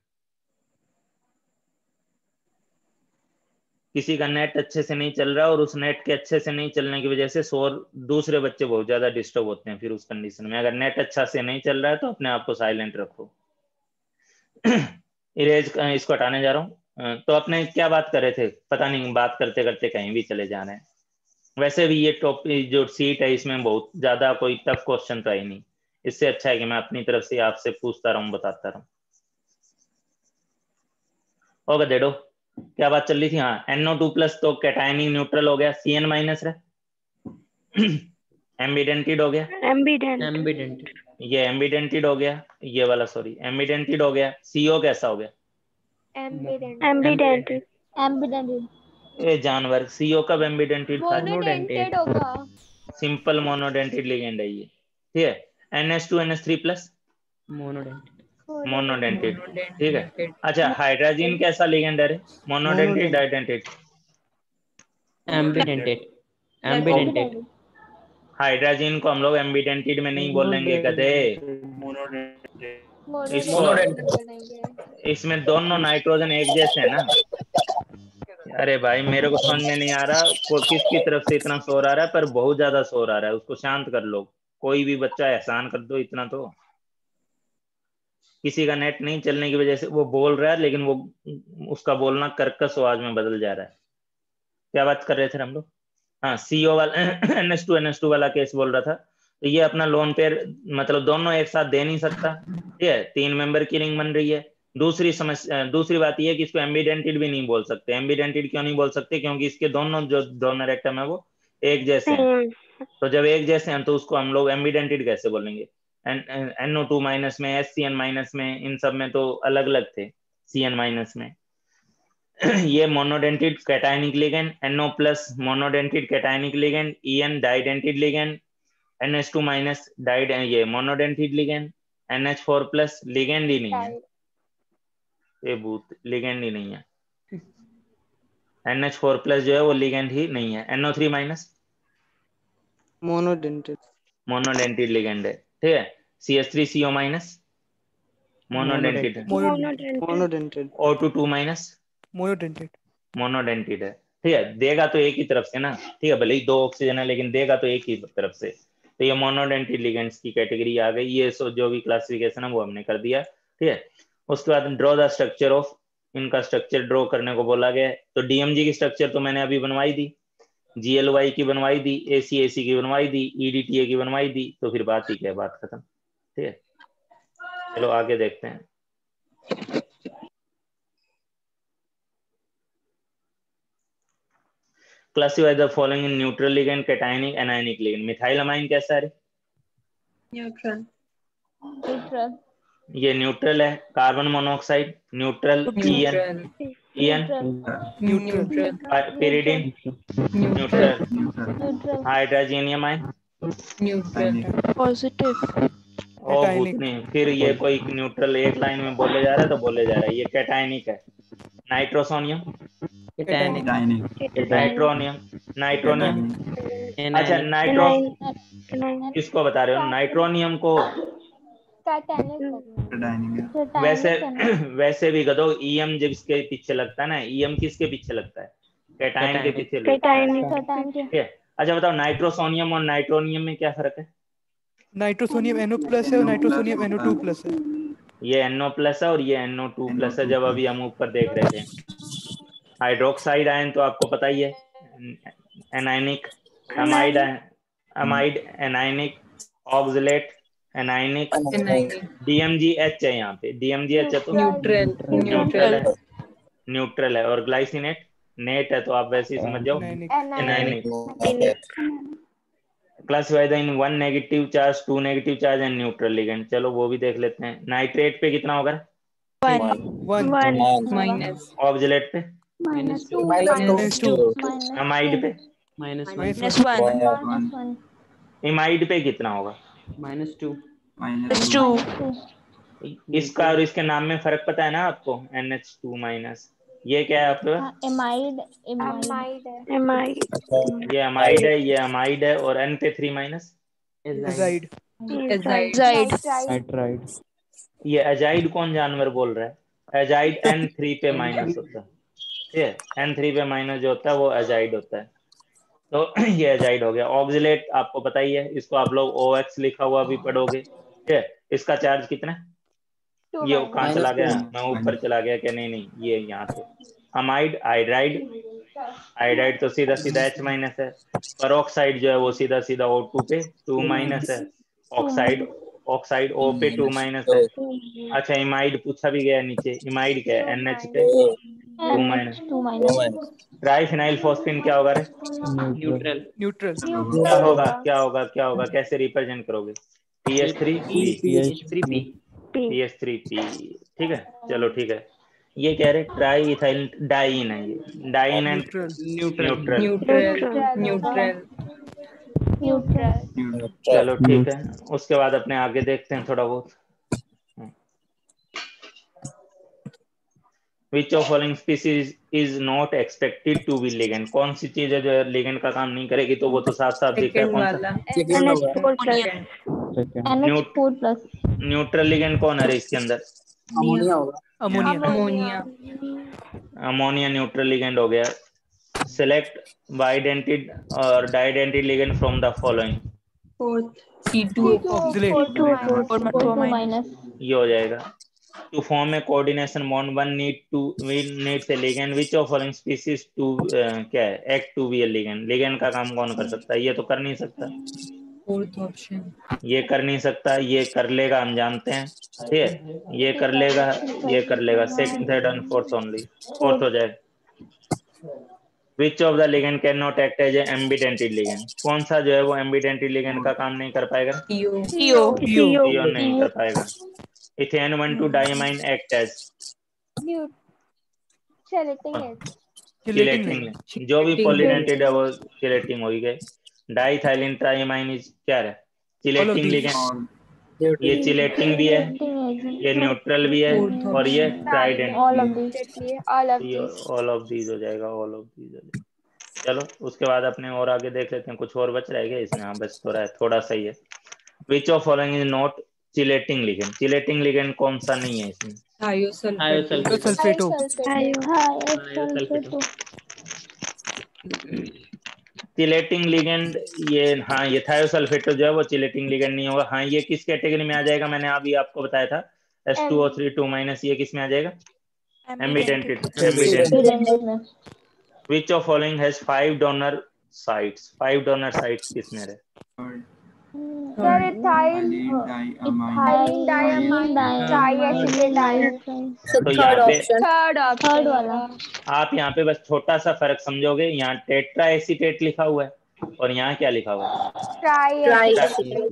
किसी का नेट अच्छे से नहीं चल रहा, और उस नेट के अच्छे से नहीं चलने की वजह से शोर, दूसरे बच्चे बहुत ज्यादा डिस्टर्ब होते हैं। फिर उस कंडीशन में अगर नेट अच्छा से नहीं चल रहा है तो अपने आप को साइलेंट रखो। इरेज इसको हटाने जा रहा हूँ। तो अपने क्या बात कर रहे थे, पता नहीं, बात करते करते कहीं भी चले जा रहे हैं। वैसे भी ये टॉपिक जो सीट है इसमें बहुत ज्यादा कोई टफ क्वेश्चन तो है नहीं, इससे अच्छा है कि मैं अपनी तरफ से आपसे पूछता रहूं, बताता रहूं। होगा डेडो, क्या बात चल रही थी? हाँ, NO2+ तो कैटायनिक न्यूट्रल हो गया, CN- है, एम्बिडेंटेड हो गया, ये एम्बिडेंटेड हो गया, ये वाला सॉरी एम्बिडेंटेड हो गया। CO कैसा हो गया? एम्बिडेंटेड। ये जानवर CO कब एम्बिडेंटेड था? मोनोडेंटेड होगा। सिंपल मोनोडेंटेड लिगेंड है ये, ठीक है। NH2NH3+ मोनोडेंटेड, ठीक है। अच्छा, हाइड्रोजन कैसा लिगेंड है? मोनोडेंटेड, डाइडेंटेड? एम्बिडेंटेड एम्बिडेंटेड हाइड्रोजन को हम लोग एम्बिडेंटेड में नहीं बोलेंगे गधे, इसमें दोनों नाइट्रोजन एक जैसे है ना। अरे भाई मेरे को समझ में नहीं आ रहा किसकी तरफ से इतना शोर आ रहा है, पर बहुत ज्यादा शोर आ रहा है, उसको शांत कर लो। कोई भी बच्चा एहसान कर दो इतना तो। किसी का नेट नहीं चलने की वजह से वो बोल रहा है, लेकिन वो उसका बोलना कर्कश आवाज में बदल जा रहा है। क्या बात कर रहे थे हम लोग? हाँ, CO वाला NH2 वाला केस बोल रहा था। तो ये अपना लोन पेयर मतलब दोनों एक साथ दे नहीं सकता, ठीक है, 3 मेंबर की रिंग बन रही है। दूसरी बात ये है कि इसको एम्बिडेंटेड भी नहीं बोल सकते। एम्बिडेंटेड क्यों नहीं बोल सकते? क्योंकि इसके दोनों जो डोनर एटम है वो एक जैसे हैं। तो जब एक जैसे हैं तो उसको हम लोग एम्बिडेंटेड कैसे बोलेंगे? NO2 माइनस में, SCN माइनस में, इन सब में तो अलग अलग थे, CN माइनस में। ये monodentate cationic ligand, NO plus monodentate cationic ligand, EN didentate ligand, NH2 minus डाइड ये monodentate ligand, NH4 plus ligand ही नहीं है, ये भूत लिगेंड ही नहीं है। NH4 प्लस जो है वो लिगेंड ही नहीं है। NO3 माइनस मोनोडेंटेड लिगेंड है, ठीक है। CH3CO माइनस मोनोडेंटेड है। O2 माइनस मोनोडेंटेड है, ठीक है। देगा तो एक ही तरफ से ना, ठीक है, भले ही 2 ऑक्सीजन है लेकिन देगा तो एक ही तरफ से। तो ये मोनोडेंटेड लिगेंड्स की कैटेगरी आ गई। ये जो भी क्लासिफिकेशन है वो हमने कर दिया, ठीक है। उसके बाद ड्रॉ द स्ट्रक्चर ऑफ, इनका स्ट्रक्चर ड्रॉ करने को बोला गया है। तो DMG की स्ट्रक्चर तो मैंने अभी बनवाई दी, GLY की बनवाई दी, ACAC की बनवाई दी, EDTA की बनवाई दी, तो फिर बात ही क्या, बात खत्म, ठीक है। चलो आगे देखते हैं। Classify the following in neutral ligand, cationic, anionic ligand. Methyl amine कैसा है? न्यूट्रल। ये न्यूट्रल है। Carbon monoxide neutral, EN pyridine neutral, hydrogenium ion positive. ओ भूतनी, फिर ये कोई न्यूट्रल एक लाइन में बोले जा रहा है तो बोले जा रहा है, ये कैटायनिक है। नाइट्रोसोनियम नाइट्रोनियम अच्छा नाइट्रो किसको बता रहे हो? नाइट्रोनियम को। वैसे भी गधो EM जब इसके पीछे लगता है ना, EM किसके पीछे लगता है? कैटायन के पीछे लगता है, ठीक है। अच्छा बताओ नाइट्रोसोनियम और नाइट्रोनियम में क्या फर्क है? नाइट्रोसोनियम NO+ है और नाइट्रोसोनियम NO2+ है। ये NO+ है और ये NO2+ है, जब अभी हम ऊपर देख रहे थे। हाइड्रोक्साइड आयन तो आपको पता ही है, anionic, amide anionic, oxalate anionic, DMGH है यहाँ पे, DMGH है तो न्यूट्रल है, और ग्लाइसिनेट नेट है तो आप वैसे ही समझ जाओ anionic. Classify the in 1 negative charge, 2 negative charge and neutral ligand. चलो वो भी देख लेते हैं। नाइट्रेट पे कितना होगा? 1 ऑक्सलेट पे -2 अमाइड पे -1 इमाइड पे कितना होगा? -2 इसका और इसके नाम में फर्क पता है ना आपको? NH2-, ये क्या है आपका? एमाइड ये अमाइड है, ये अमाइड है, और N पे 3- एजाइड ये अजाइड कौन जानवर बोल रहा है? अजाइड N3 पे माइनस होता है, ठीक है। N3 पे माइनस जो होता है वो अजाइड होता है, तो ये अजाइड हो गया। ऑक्सलेट आपको पता ही है, इसको आप लोग OX लिखा हुआ भी पढ़ोगे, ठीक है। इसका चार्ज कितना है? ये कहाँ चला गया? मैं ऊपर चला गया क्या? नहीं ये यहाँ पे। अमाइड आइडाइड तो सीधा H- है, पर ऑक्साइड जो है वो सीधा O2 पे 2- है, ऑक्साइड O पे 2- है। अच्छा इमाइड पूछा भी गया नीचे, इमाइड क्या है? NH पे 2- ट्राइफिनाइल फॉस्फेट क्या होगा रे? न्यूट्रल क्या होगा कैसे रिप्रेजेंट करोगे? PH3P, ठीक है। चलो ठीक है। ये कह रहे ट्राई इथाइल डाइन है, ये डाइन एंड न्यूट्रल। चलो ठीक है। उसके बाद अपने आगे देखते हैं थोड़ा बहुत। Which of following species is not expected to be ligand, कौन सी चीज है जो लिगेंड का काम नहीं करेगी? तो वो तो साफ साफ दिख रहा है, कौन सा? न्यूट्रल लिगेंड कौन है इसके अंदर? अमोनिया होगा। अमोनिया अमोनिया न्यूट्रल लिगेंड हो गया। सेलेक्ट बाइडेंटेड और didentate ligand from the following. C2 ये हो जाएगा। To form a coordination bond one needs a ligand which of following species to क्या है act to be a ligand. Ligand का काम कौन कर सकता है? ये तो कर नहीं सकता, फोर्थ ऑप्शन ये कर नहीं सकता, ये कर लेगा, हम जानते हैं, ठीक है, ये कर लेगा, ये कर लेगा। Second third and fourth only, fourth हो जाएगा। Which of the ligand can not act as ambidentate ligand, कौन सा जो है वो एम्बिडेंटेड लिगेंड का काम नहीं कर पाएगा? CO नहीं कर पाएगा। Ethane 1,2 diamine act as chelating, जो भी पॉलीडेंटेड है वो चिलेटिंग हो गए। डाइथाइलिन ट्राइमाइन इज क्या है? चिलेटिंग लिगेंड, ये चिलेटिंग भी है, ये न्यूट्रल भी है, और ये ट्राइडेंट। ऑल ऑफ दीज हो जाएगा, ऑल ऑफ दीज। चलो उसके बाद अपने और आगे देख लेते हैं, कुछ और बच रह गया इसमें। हाँ बस थोड़ा सा ही है। विच of following is not chelating ligand, chelating ligand कौन सा नहीं है इसमें? थायोसल्फेटो। चिलेटिंग लिगेंड ये, हाँ ये थायोसल्फेटो जो है वो चिलेटिंग लिगेंड नहीं होगा। हाँ ये किस कैटेगरी में आ जाएगा? मैंने अभी आपको बताया था H2O3 2-, ये किस में आ जाएगा? Ambidentate. Which of following has 5 donor sites, 5 donor sites किस में है? तो यहाँ पे आप यहाँ पे बस छोटा सा फर्क समझोगे, यहाँ टेट्रा एसीटेट लिखा हुआ है और यहाँ क्या लिखा हुआ है?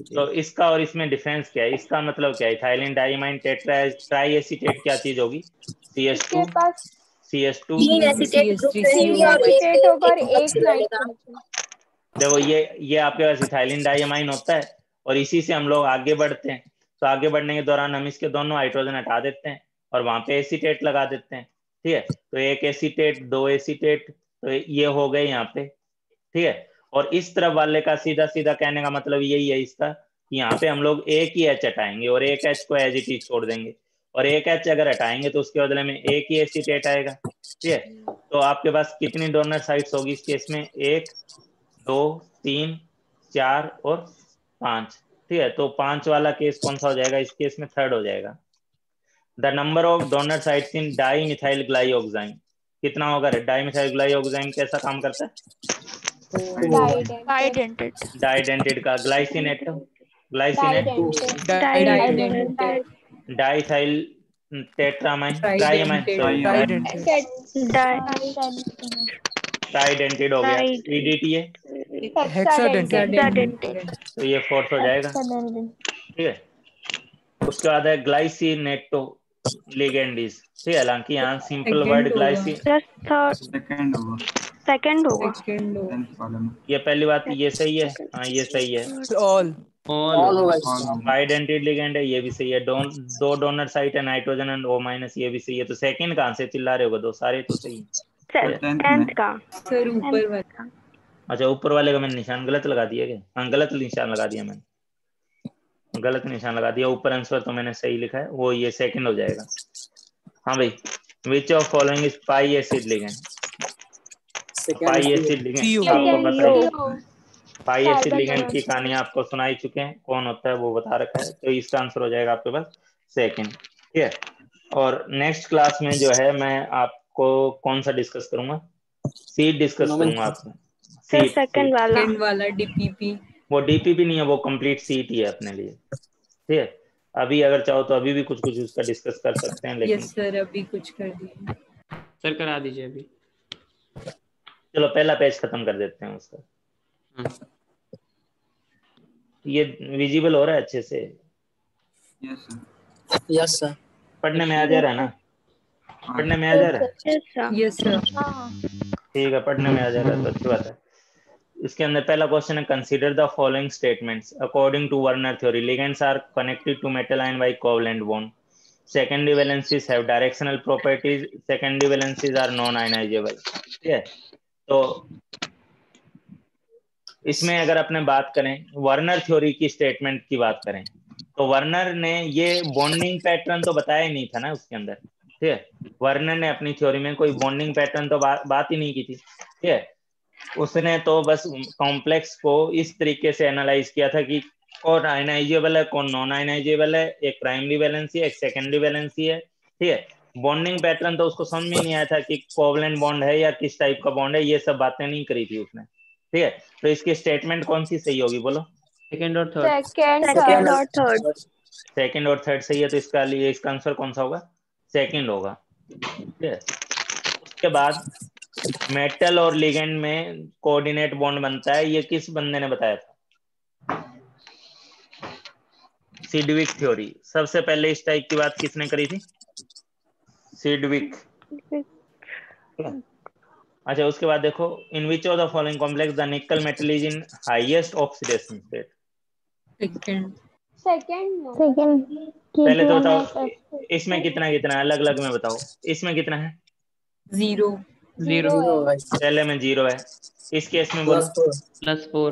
तो इसका और इसमें डिफरेंस क्या है? इसका मतलब क्या है? Ethylene diamine tetra try acetate क्या चीज होगी? CS2 देखो ये आपके पास इथाइलिन डाइमाइन होता है और इसी से हम लोग आगे बढ़ते हैं। तो आगे बढ़ने के दौरान हम इसके दोनों हाइड्रोजन हटा देते हैं और वहां पे एसीटेट लगा देते हैं, ठीक है। तो एक एसीटेट, 2 एसीटेट, तो ये हो गए यहाँ पे, ठीक है। और इस तरफ वाले का सीधा सीधा कहने का मतलब यही है इसका कि यहाँ पे हम लोग एक ही H हटाएंगे और एक H को एज इट इज छोड़ देंगे, और एक H अगर हटाएंगे तो उसके बदले में एक ही एसीटेट आएगा, ठीक है। तो आपके पास कितनी डोनर साइट्स होगी इस केस में? 1 2 3 4 और 5, ठीक है। तो 5 वाला केस कौन सा हो जाएगा? इस केस में थर्ड हो जाएगा। The number of donor sites in dimethyl glyoxime कितना होगा? डाइमिथाइल ग्लाइओक्साइन कैसा काम करता है? डाइडेंटेड का। ग्लाइसिनेट डाइथाइल टेट्रामाइन ट्राइडेंटेड हो गया। EDTA तो ये फोर्थ हो जाएगा, ठीक है। उसके बाद है ग्लाइसिनेटो लिगेंडिस, ठीक है। हालांकि यहाँ सिंपल वर्ड ग्लाइसिन सेकंड होगा। ये पहली बात, ये सही है, हाँ ये सही है। ऑल आइडेंटिटी लिगेंड है, ये भी सही है। 2 डोनर साइट है, नाइट्रोजन एंड O-, ये भी सही है। तो सेकंड कहाँ से चिल्ला रहे हो? 2 सारे तो सही है। टेंथ का सर ऊपर वाला। अच्छा ऊपर वाले का मैंने निशान गलत लगा दिया क्या? हाँ गलत निशान लगा दिया मैंने, गलत निशान लगा दिया। ऊपर आंसर तो मैंने सही लिखा है, वो ये सेकंड हो जाएगा। हाँ भाई, विच of following is pi acid ligand? Pi acid ligand आपको पता है, पाई एसिड लिगेंड की कहानी आपको सुनाई चुके हैं, कौन होता है वो बता रखा है। तो इसका आंसर हो जाएगा आपके पास सेकंड, ठीक है। और नेक्स्ट क्लास में जो है मैं आपको कौन सा डिस्कस करूंगा? सीट डिस्कस करूंगा आपसे। सीट सेकंड वाला DPP। वो DPP नहीं है, वो कंप्लीट सीट ही है अपने लिए, ठीक है। अभी अगर चाहो तो अभी भी कुछ उसका डिस्कस कर सकते हैं, लेकिन यस सर अभी कुछ कर दिए सर, करा दीजिए अभी। चलो पहला पेज खत्म कर देते हैं उसका। ये विजिबल हो रहा है अच्छे से? Yes sir. पढ़ने में आ जा रहा है ना? पढ़ने में आ जा रहा है? Yes sir. ठीक है, पढ़ने में आ जा रहा है तो अच्छी बात है। इसके अंदर पहला क्वेश्चन है, consider the following statements according to Werner theory ligands are connected to metal ion by covalent bond. secondary valencies have directional properties, secondary valencies are non ionizable। ठीक है, तो इसमें अगर अपने बात करें वर्नर थ्योरी की स्टेटमेंट की बात करें तो वर्नर ने ये बॉन्डिंग पैटर्न तो बताया ही नहीं था ना उसके अंदर। ठीक है, वर्नर ने अपनी थ्योरी में कोई बॉन्डिंग पैटर्न तो बात ही नहीं की थी। ठीक है, उसने तो बस कॉम्प्लेक्स को इस तरीके से एनालाइज किया था कि कौन आयनाइजेबल है कौन नॉन आयनाइजेबल है, एक प्राइमरी वैलेंसी है एक सेकेंडरी वैलेंसी है। ठीक है, बॉन्डिंग पैटर्न तो उसको समझ में नहीं आया था कि कोवलेंट बॉन्ड है या किस टाइप का बॉन्ड है, ये सब बातें नहीं करी थी उसने। ठीक है, तो इसकी स्टेटमेंट कौन सी सही होगी बोलो? सेकंड और थर्ड। सेकंड और थर्ड। सेकंड और थर्ड सही है, तो इसका लिए इसका आंसर कौन सा होगा? सेकंड होगा। ठीक है, उसके बाद मेटल और लिगेंड में कोऑर्डिनेट बॉन्ड बनता है, ये किस बंदे ने बताया था? Sidgwick theory. सबसे पहले इस टाइप की बात किसने करी थी? सिडविक। अच्छा, उसके बाद देखो in which of the following complex the nickel metal is in highest oxidation state? Second. पहले तो बताओ इसमें कितना कितना अलग अलग में बताओ, इसमें कितना है? 0 पहले में 0 है, इस केस में बोलो +4।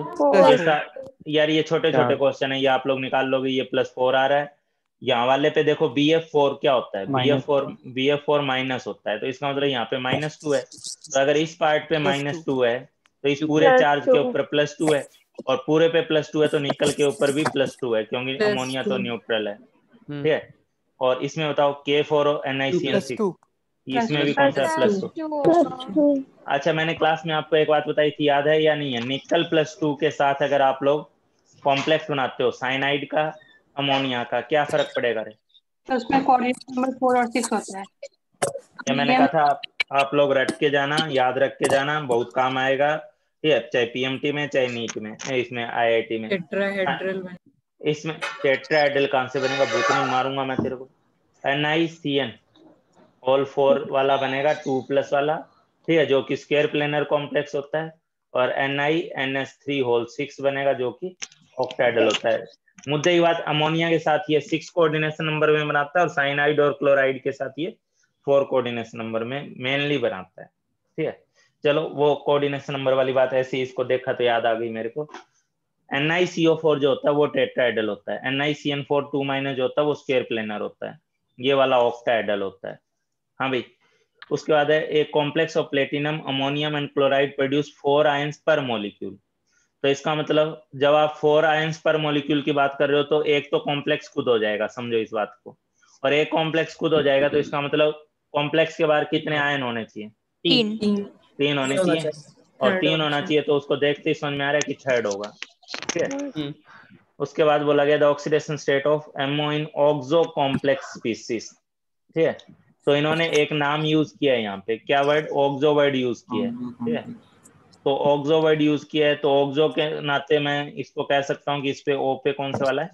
ऐसा यार ये छोटे छोटे क्वेश्चन है, ये आप लोग निकाल लोगे। ये +4 आ रहा है, यहाँ वाले पे देखो BF4 क्या होता है? BF4 माइनस होता है, तो इसका मतलब यहाँ पे -2 है। तो अगर इस पार्ट पे -2 है तो इस पूरे चार्ज के ऊपर +2 है, और पूरे पे +2 है तो निकल के ऊपर भी +2 है, क्योंकि अमोनिया तो न्यूट्रल है। ठीक है, और इसमें बताओ K4 और NiCN6 इसमें भी कौन सा +2? अच्छा, मैंने क्लास में आपको एक बात बताई थी, याद है या नहीं है? निकल +2 के साथ अगर आप लोग कॉम्प्लेक्स बनाते हो साइनाइड का अमोनिया का, क्या फर्क पड़ेगा रे? तो उसमें कोऑर्डिनेट नंबर 4 और 6 होता है। क्या मैंने कहा था आप लोग रट के जाना, याद रख के जाना, बहुत काम आएगा। ठीक है, चाहे PMT में चाहे नीट में, इसमें IIT में। टेट्राहेड्रल में इसमें टेट्राहेड्रल कहां से बनेगा? भूतनी मारूंगा मैं तेरे को। NiCN ऑल 4 वाला बनेगा 2+ वाला। ठीक है, जो कि स्क्वायर प्लेनर कॉम्प्लेक्स होता है, और NiNS3 होल 6 बनेगा जो कि ऑक्टाहेड्रल होता है। मुद्दे की बात, अमोनिया के साथ ये 6 कोऑर्डिनेशन नंबर में बनाता है, और साइनाइड और क्लोराइड के साथ ये 4 कोऑर्डिनेशन नंबर में मेनली बनाता है। ठीक है, चलो वो कोऑर्डिनेशन नंबर वाली बात ऐसी, इसको देखा तो याद आ गई मेरे को। NiCO4 जो होता है वो टेट्राहेड्रल होता है, NiCN4 2- जो होता है वो स्क्वायर प्लेनर होता है, ये वाला ऑक्टाहेड्रल होता है। हाँ भाई, उसके बाद है एक complex of platinum ammonium and chloride produce 4 ions पर मॉलिक्यूल। तो इसका मतलब जब आप 4 आयंस पर मॉलिक्यूल की बात कर रहे हो तो एक तो कॉम्प्लेक्स खुद हो जाएगा, समझो इस बात को, और एक कॉम्प्लेक्स खुद हो जाएगा तो इसका मतलब कॉम्प्लेक्स के बाहर कितने आयन होने चाहिए? 3 होने चाहिए, और 3 होना चाहिए, तो उसको देखते ही समझ में आ रहा है कि थर्ड होगा। ठीक है, उसके बाद बोला गया the oxidation state of MO in oxo complex species. ठीक है, तो इन्होंने एक नाम यूज किया है यहाँ पे, क्या वर्ड? ऑक्सो वर्ड यूज किया है। ठीक है, तो ऑक्सो वर्ड यूज किया है, तो ऑक्सो के नाते मैं इसको कह सकता हूँ कि इस पे O पे कौन सा वाला है?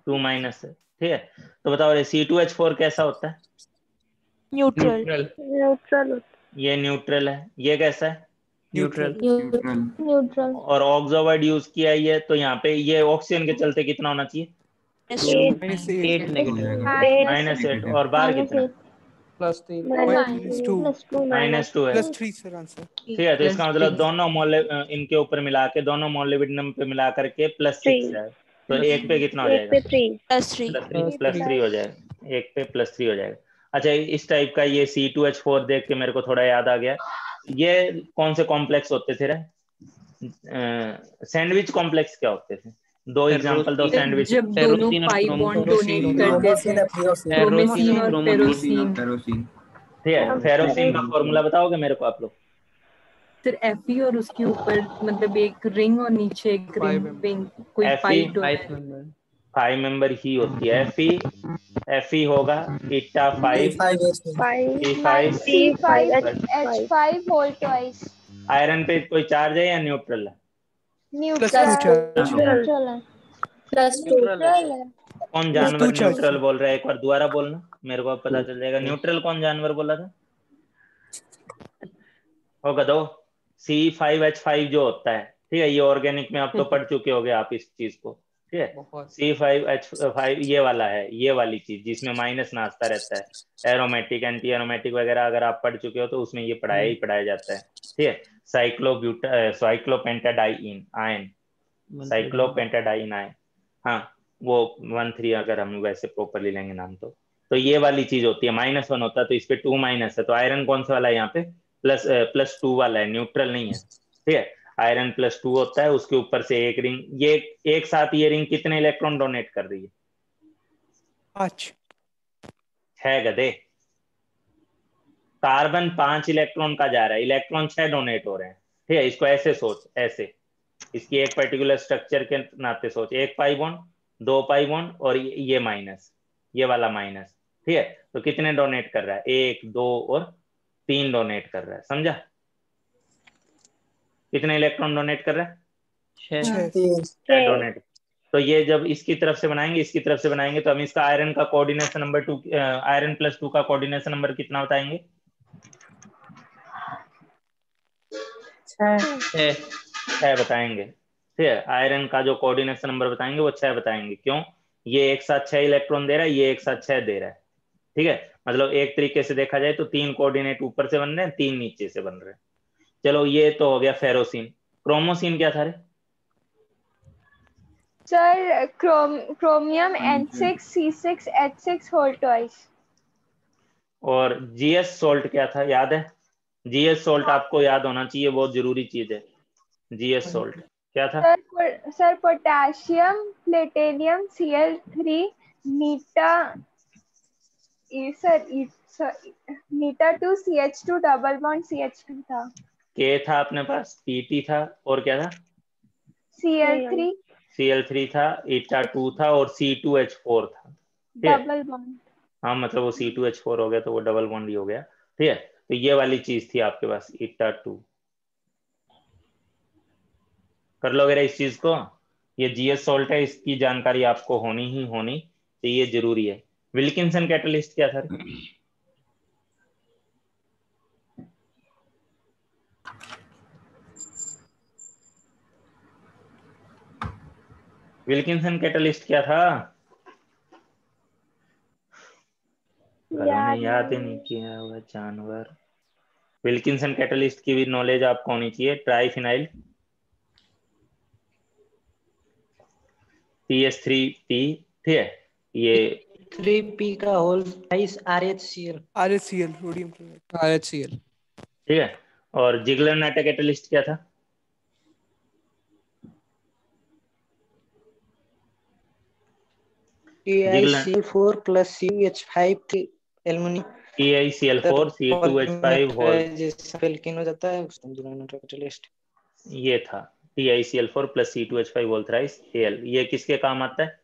2- है। ठीक है, तो बताओ C2H4 कैसा होता है? न्यूट्रल। ये न्यूट्रल है, ये कैसा है? न्यूट्रल। और ऑक्सो वर्ड यूज किया है ये, तो यहाँ पे ये ऑक्सीजन के चलते कितना होना चाहिए? 8 नेगेटिव। -8, और बार कितना? +3 -2 है। +3 सर आंसर। ठीक है, तो इसका मतलब दोनों इनके ऊपर मिला के, दोनों मोलिब्डेनम पे मिला करके +6 है, तो एक पे कितना हो जाएगा? +3 हो जाएगा, एक पे +3 हो जाएगा। अच्छा, इस टाइप का ये C2H4 देख के मेरे को थोड़ा याद आ गया, ये कौन से कॉम्प्लेक्स होते थे? सैंडविच कॉम्प्लेक्स क्या होते थे? 2 एग्जांपल दो सैंडविच। जब दोनों पाई बॉन्ड डोनेट करते थे, ब्रोमीन और फेरोसीन। ठीक है, फेरोसीन का फॉर्मूला बताओगे मेरे को आप लोग? सर Fe और उसके ऊपर मतलब एक रिंग और नीचे एक रिंग, कोई पाई 5 मेंबर ही होती है। Fe होगा ईटा 5 H5 होल ट्वाइस। आयरन पे कोई चार्ज है या न्यूट्रल है? न्यूट्रल है। कौन जानवर न्यूट्रल बोल रहा है? एक बार दोबारा बोलना, मेरे को पता चल जाएगा। न्यूट्रल कौन जानवर बोला था? होगा दो C5H5 जो होता है। ठीक है, ये ऑर्गेनिक में आप तो पढ़ चुके होगे आप इस चीज को। ठीक है। C5H5 ये वाला है, ये वाली चीज जिसमें माइनस नाचता रहता है, एरोमेटिक एंटी एरोमेटिक वगैरह अगर आप पढ़ चुके हो तो उसमें ये पढ़ाया ही पढ़ाया जाता है, ठीक है। साइक्लोपेंटाडाइइन आयन, साइक्लोपेंटाडाइइन आयन, हाँ वो 1,3 अगर हम वैसे प्रॉपरली लेंगे नाम तो ये वाली चीज होती है। -1 होता है तो इस पे 2 माइनस है, तो आयरन कौन सा वाला है यहाँ पे, +2 वाला है, न्यूट्रल नहीं है, ठीक है। आयरन +2 होता है, उसके ऊपर से एक रिंग, ये एक साथ ये रिंग कितने इलेक्ट्रॉन डोनेट कर रही है? 5 गधे। कार्बन 5 इलेक्ट्रॉन का जा रहा है, इलेक्ट्रॉन 6 डोनेट हो रहे हैं, ठीक है। इसको ऐसे सोच, ऐसे इसकी एक पर्टिकुलर स्ट्रक्चर के नाते सोच, 1 पाई बॉन्ड, 2 पाई बॉन्ड और ये माइनस, ये वाला माइनस, ठीक है। तो कितने डोनेट कर रहा है? 1, 2 और 3 डोनेट कर रहा है, समझा? कितने इलेक्ट्रॉन डोनेट कर रहा है? 6 डोनेट। तो ये जब इसकी तरफ से बनाएंगे, इसकी तरफ से बनाएंगे, तो हम इसका आयरन का कोऑर्डिनेशन नंबर 2, आयरन +2 का कोऑर्डिनेशन नंबर कितना बताएंगे? 6 बताएंगे, ठीक है। आयरन का जो कोऑर्डिनेशन नंबर बताएंगे वो 6 बताएंगे। क्यों? ये एक साथ 6 इलेक्ट्रॉन दे रहा है, ये एक साथ 6 दे रहा है, ठीक है। मतलब एक तरीके से देखा जाए तो 3 कोऑर्डिनेट ऊपर से बन रहे हैं, 3 नीचे से बन रहे हैं। चलो ये तो हो गया फेरोसिन। क्रोमोसिन क्या था रे? Sir chromium N6C6H6 whole twice. और GS सोल्ट क्या था, याद है? GS सोल्ट आपको याद होना चाहिए, बहुत जरूरी चीज है। GS सोल्ट क्या था? सर पोटेशियम प्लेटिनियम Cl3 नीटा 2 CH2 डबल बॉन्ड CH2 था। K था अपने पास, PT था, और क्या था? Cl3 था, ईटा 2 था और C2H4 था, डबल बॉन्ड। हाँ मतलब वो C2H4 हो गया तो वो डबल बॉन्ड ही हो गया, ठीक है। तो ये वाली चीज थी आपके पास, ईटा 2। कर लोगे इस चीज को? ये GS सोल्ट है, इसकी जानकारी आपको होनी ही होनी चाहिए, जरूरी है। विल्किंसन कैटलिस्ट क्या था? विल्किंसन कैटलिस्ट क्या था? याद ही नहीं किया हुआ जानवर। विल्किंसन कैटलिस्ट की भी नॉलेज आपको होनी चाहिए। ट्राइफिनाइल CH3P, ठीक है। ये 3P का whole twice RHCl sodium RHCl, ठीक है। और जिगलर नाटा कैटलिस्ट क्या था? TiCl4 + CuH5 aluminium, TiCl4 C2H5 whole alkene हो जाता है कैटलिस्ट। ये था TiCl4 + C2H5 whole thrice Al। ये किसके काम आता है?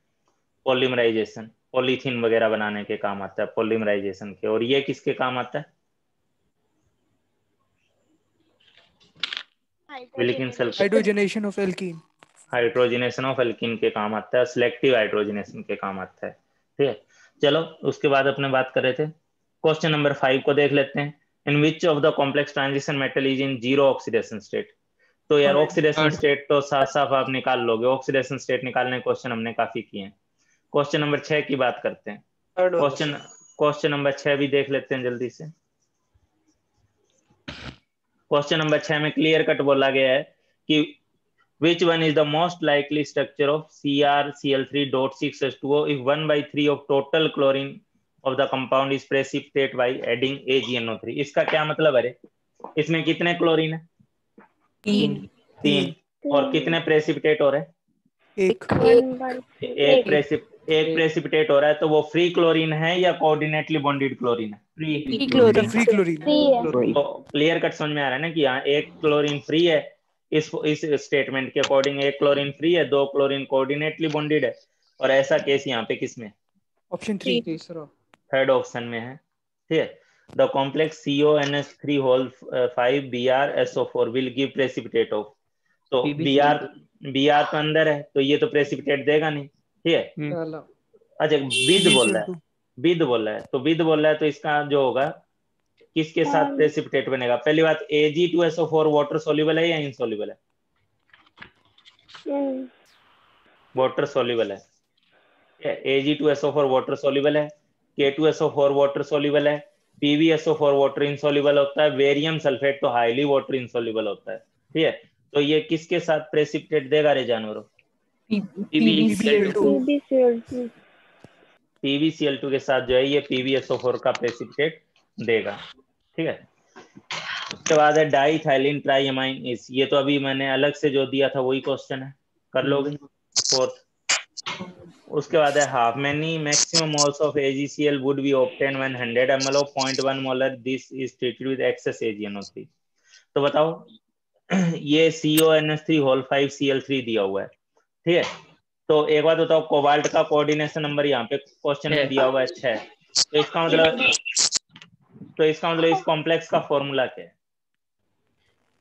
पॉलीमराइजेशन, पॉलीथीन वगैरह बनाने के काम आता है, पॉलीमराइजेशन के। और ये किसके काम आता है? Hydrogenation of alkene, hydrogenation of alkene के काम आता है, सिलेक्टिव हाइड्रोजनेशन के काम आता है, ठीक है। चलो उसके बाद अपने बात कर रहे थे, क्वेश्चन नंबर 5 को देख लेते हैं। In which of the complex transition metal is in 0 oxidation state? तो यार ऑक्सीडेशन स्टेट तो साफ साफ आप निकाल लोगे, ऑक्सीडेशन स्टेट निकालने क्वेश्चन हमने काफी किए हैं। क्वेश्चन नंबर 6 की बात करते हैं। क्वेश्चन नंबर 6 भी देख लेते हैं जल्दी से। क्वेश्चन नंबर 6 में क्लियर कट बोला गया है कि which one is the most likely structure of CrCl3.6H2O if 1/3 of total chlorine of the compound is precipitate by adding AgNO3? इसका क्या मतलब है? इसमें कितने क्लोरीन है? 3। और कितने प्रेसिपिटेट हो रहे हैं? एक प्रेसिपिटेट हो रहा है, तो वो फ्री क्लोरीन है या कोऑर्डिनेटली बॉन्डेड क्लोरीन है? Free chlorine. तो क्लियर कट समझ में आ रहा है ना कि यहाँ एक क्लोरीन फ्री है, इस स्टेटमेंट के अकॉर्डिंग एक क्लोरीन फ्री है, 2 क्लोरीन कोऑर्डिनेटली बॉन्डेड है। और ऐसा केस यहाँ पे किसमें? ऑप्शन 3 थर्ड ऑप्शन में है, ठीक है। The complex CONH3 BrSO4 will give precipitate of, तो Br तो अंदर है तो ये तो प्रेसिपिटेट देगा नहीं, ठीक है। अच्छा विद बोल रहा है, विद बोल रहा है, तो विद बोल रहा है तो इसका जो होगा किसके साथ प्रेसिपिटेट बनेगा? पहली बात, Ag2SO4 वाटर सोल्यूबल है या इनसोल्यूबल है? वाटर सॉल्युबल है। Ag2SO4 वाटर सॉल्युबल है, K2SO4 वाटर सॉल्युबल है, PbSO4 वाटर इनसॉल्युबल होता है, बेरियम सल्फेट तो हाईली वाटर इनसॉल्युबल होता है। ठीक है, तो ये किसके साथ प्रेसिपिटेट देगा रे जानवरों? PbCl2 के साथ जो है ये PbSO4 का प्रेसिपिटेट देगा। ठीक है, उसके बाद है डाइथाइलिन ट्राइएमाइन इस, ये तो अभी मैंने अलग से जो दिया था वही क्वेश्चन है, कर लोगे 4th। उसके बाद है half many maximum moles of AgCl would be obtained when 100 ml of 0.1 molar this is treated with excess AgNO3। तो बताओ ये CONH3 दिया हुआ है। ठीक है, तो एक बात बताओ, कोबाल्ट का कोऑर्डिनेशन नंबर यहाँ पे क्वेश्चन में दिया हुआ है 6। तो इसका मतलब इस कॉम्प्लेक्स का फॉर्मूला क्या है?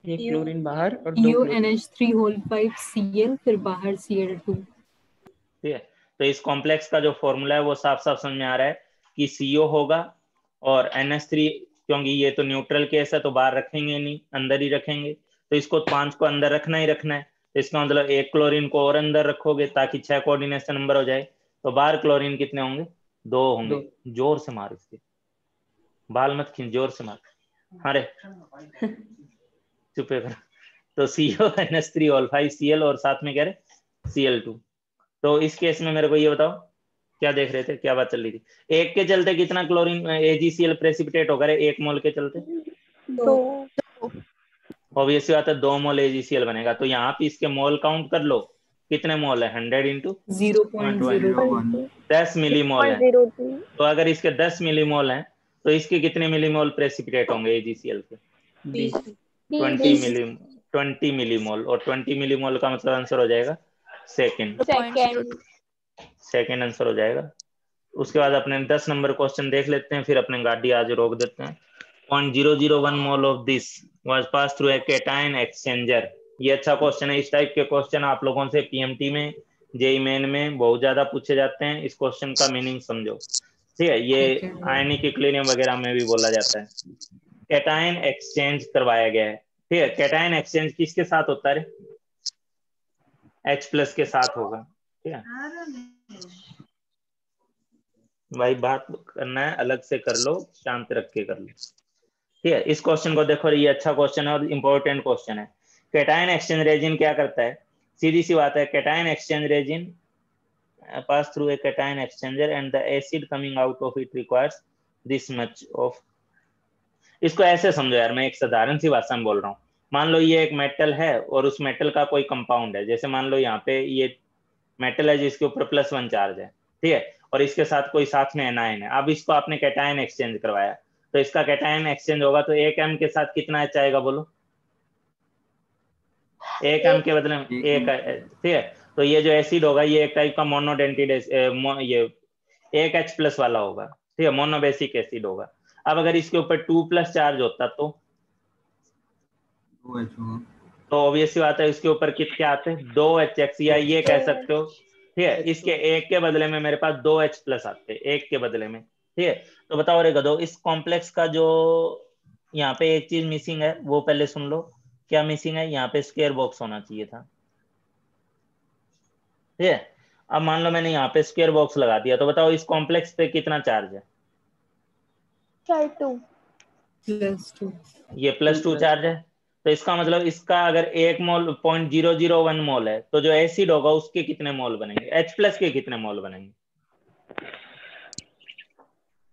एक क्लोरीन बाहर और UNH3 फिर बाहर Cl2। ठीक है, तो इस कॉम्प्लेक्स का जो फॉर्मूला है वो साफ साफ समझ में आ रहा है कि CO होगा और NH3, क्योंकि ये तो न्यूट्रल केस है तो बाहर रखेंगे नहीं, अंदर ही रखेंगे, तो इसको 5 को अंदर रखना ही रखना है। तो इसका मतलब एक क्लोरीन को और अंदर रखोगे ताकि 6 कोऑर्डिनेशन नंबर हो जाए। तो बाहर क्लोरीन कितने होंगे? 2 होंगे। जोर से मार, इसके बाल मत खींच, जोर से मार। अरे चुप कर। तो CONH3 और साथ में कह रहे Cl2। तो इस केस में मेरे को ये बताओ, क्या देख रहे थे, क्या बात चल रही थी? एक के चलते कितना क्लोरीन AgCl प्रेसिपिटेट होगा? 1 मोल के चलते 2। ऑब्वियसली बात है 2 मोल AgCl बनेगा। तो यहाँ पे इसके मोल काउंट कर लो, कितने मोल है? 100 इंटू 0.01 10 मिलीमोल है। तो अगर इसके 10 मिलीमोल हैं तो इसके कितने मिलीमोल प्रेसिपिटेट होंगे AgCl के? 20 मिलीमोल। और 20 मिलीमोल का मतलब आंसर हो जाएगा सेकेंड आंसर हो जाएगा। उसके बाद अपने 10 नंबर क्वेश्चन देख लेते हैं, फिर अपने गाड़ी आज रोक देते हैं। 0.001 mole of this was pass through a cation exchanger. ये अच्छा क्वेश्चन है। इस टाइप के क्वेश्चन आप लोगों से PMT में, JEE मेन में बहुत ज्यादा पूछे जाते हैं। इस क्वेश्चन का मीनिंग समझो। ठीक है, ये आयनिक इक्विलिब्रियम वगैरह में भी बोला जाता है। कैटायन एक्सचेंज करवाया गया है। ठीक है, कैटायन एक्सचेंज किसके साथ होता है? H+ के साथ होगा। ठीक है भाई, बात करना है अलग से कर लो, शांत रख के कर लो। ठीक है, इस क्वेश्चन को देखो, ये अच्छा क्वेश्चन है और इंपॉर्टेंट क्वेश्चन है। कैटायन एक्सचेंज रेजिन क्या करता है? सीधी सी बात है, cation exchange resin pass through a cation exchanger and the acid coming out of it requires this much of. इसको ऐसे समझो यार, मैं एक साधारण सी भाषा में बोल रहा हूँ। मान लो ये एक मेटल है और उस मेटल का कोई कंपाउंड है। जैसे मान लो यहाँ पे ये मेटल है जिसके ऊपर +1 चार्ज है। ठीक है, और इसके साथ कोई साथ में एनायन है। अब इसको आपने कैटायन एक्सचेंज करवाया, तो इसका कैटायन एक्सचेंज होगा तो 1 M के साथ कितना H आएगा? बोलो। 1 M के बदले में 1। ठीक है, तो ये जो एसिड होगा ये एक टाइप का मोनोडेंटेड, ये 1 H+ वाला होगा। ठीक है, मोनोबेसिक एसिड होगा। अब अगर इसके ऊपर 2+ चार्ज होता तो ऑब्वियसली बात है इसके ऊपर कितने आते हैं? 2HX, या ये कह सकते हो। ठीक है, इसके 1 के बदले में मेरे पास 2H+ आते हैं, 1 के बदले में। ठीक है, तो बताओ रे गधो, इस कॉम्प्लेक्स का जो यहाँ पे एक चीज मिसिंग है वो पहले सुन लो। क्या मिसिंग है? यहाँ पे स्क्वायर बॉक्स होना चाहिए था। ठीक है, अब मान लो मैंने यहाँ पे स्क्वायर बॉक्स लगा दिया, तो बताओ इस कॉम्प्लेक्स पे कितना चार्ज है? +2। ये +2 चार्ज है। तो इसका मतलब इसका अगर 1 मोल 0.001 मोल है तो जो एसिड होगा उसके कितने मोल बनेंगे? H+ के कितने मोल बनेंगे?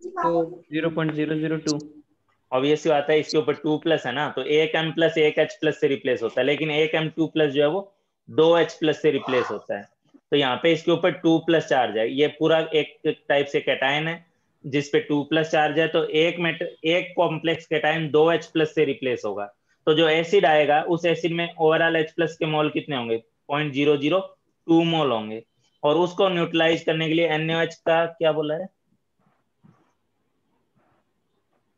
तो 0.002। ऑब्वियसली बात है, इसके ऊपर 2+ है ना, तो 1 M+ 1 H+ से रिप्लेस होता है। लेकिन 1 M 2+ जो है वो 2H+ से रिप्लेस होता है। तो यहाँ पे इसके ऊपर 2+ चार्ज है। ये पूरा एक टाइप से कैटायन है जिसपे 2+ चार्ज है। तो एक कॉम्प्लेक्स कैटायन 2H+ से रिप्लेस होगा। तो जो एसिड आएगा उस एसिड में ओवरऑल H+ के मोल कितने होंगे? 0.002 मोल होंगे। और उसको न्यूट्रलाइज करने के लिए NaOH का क्या बोला है?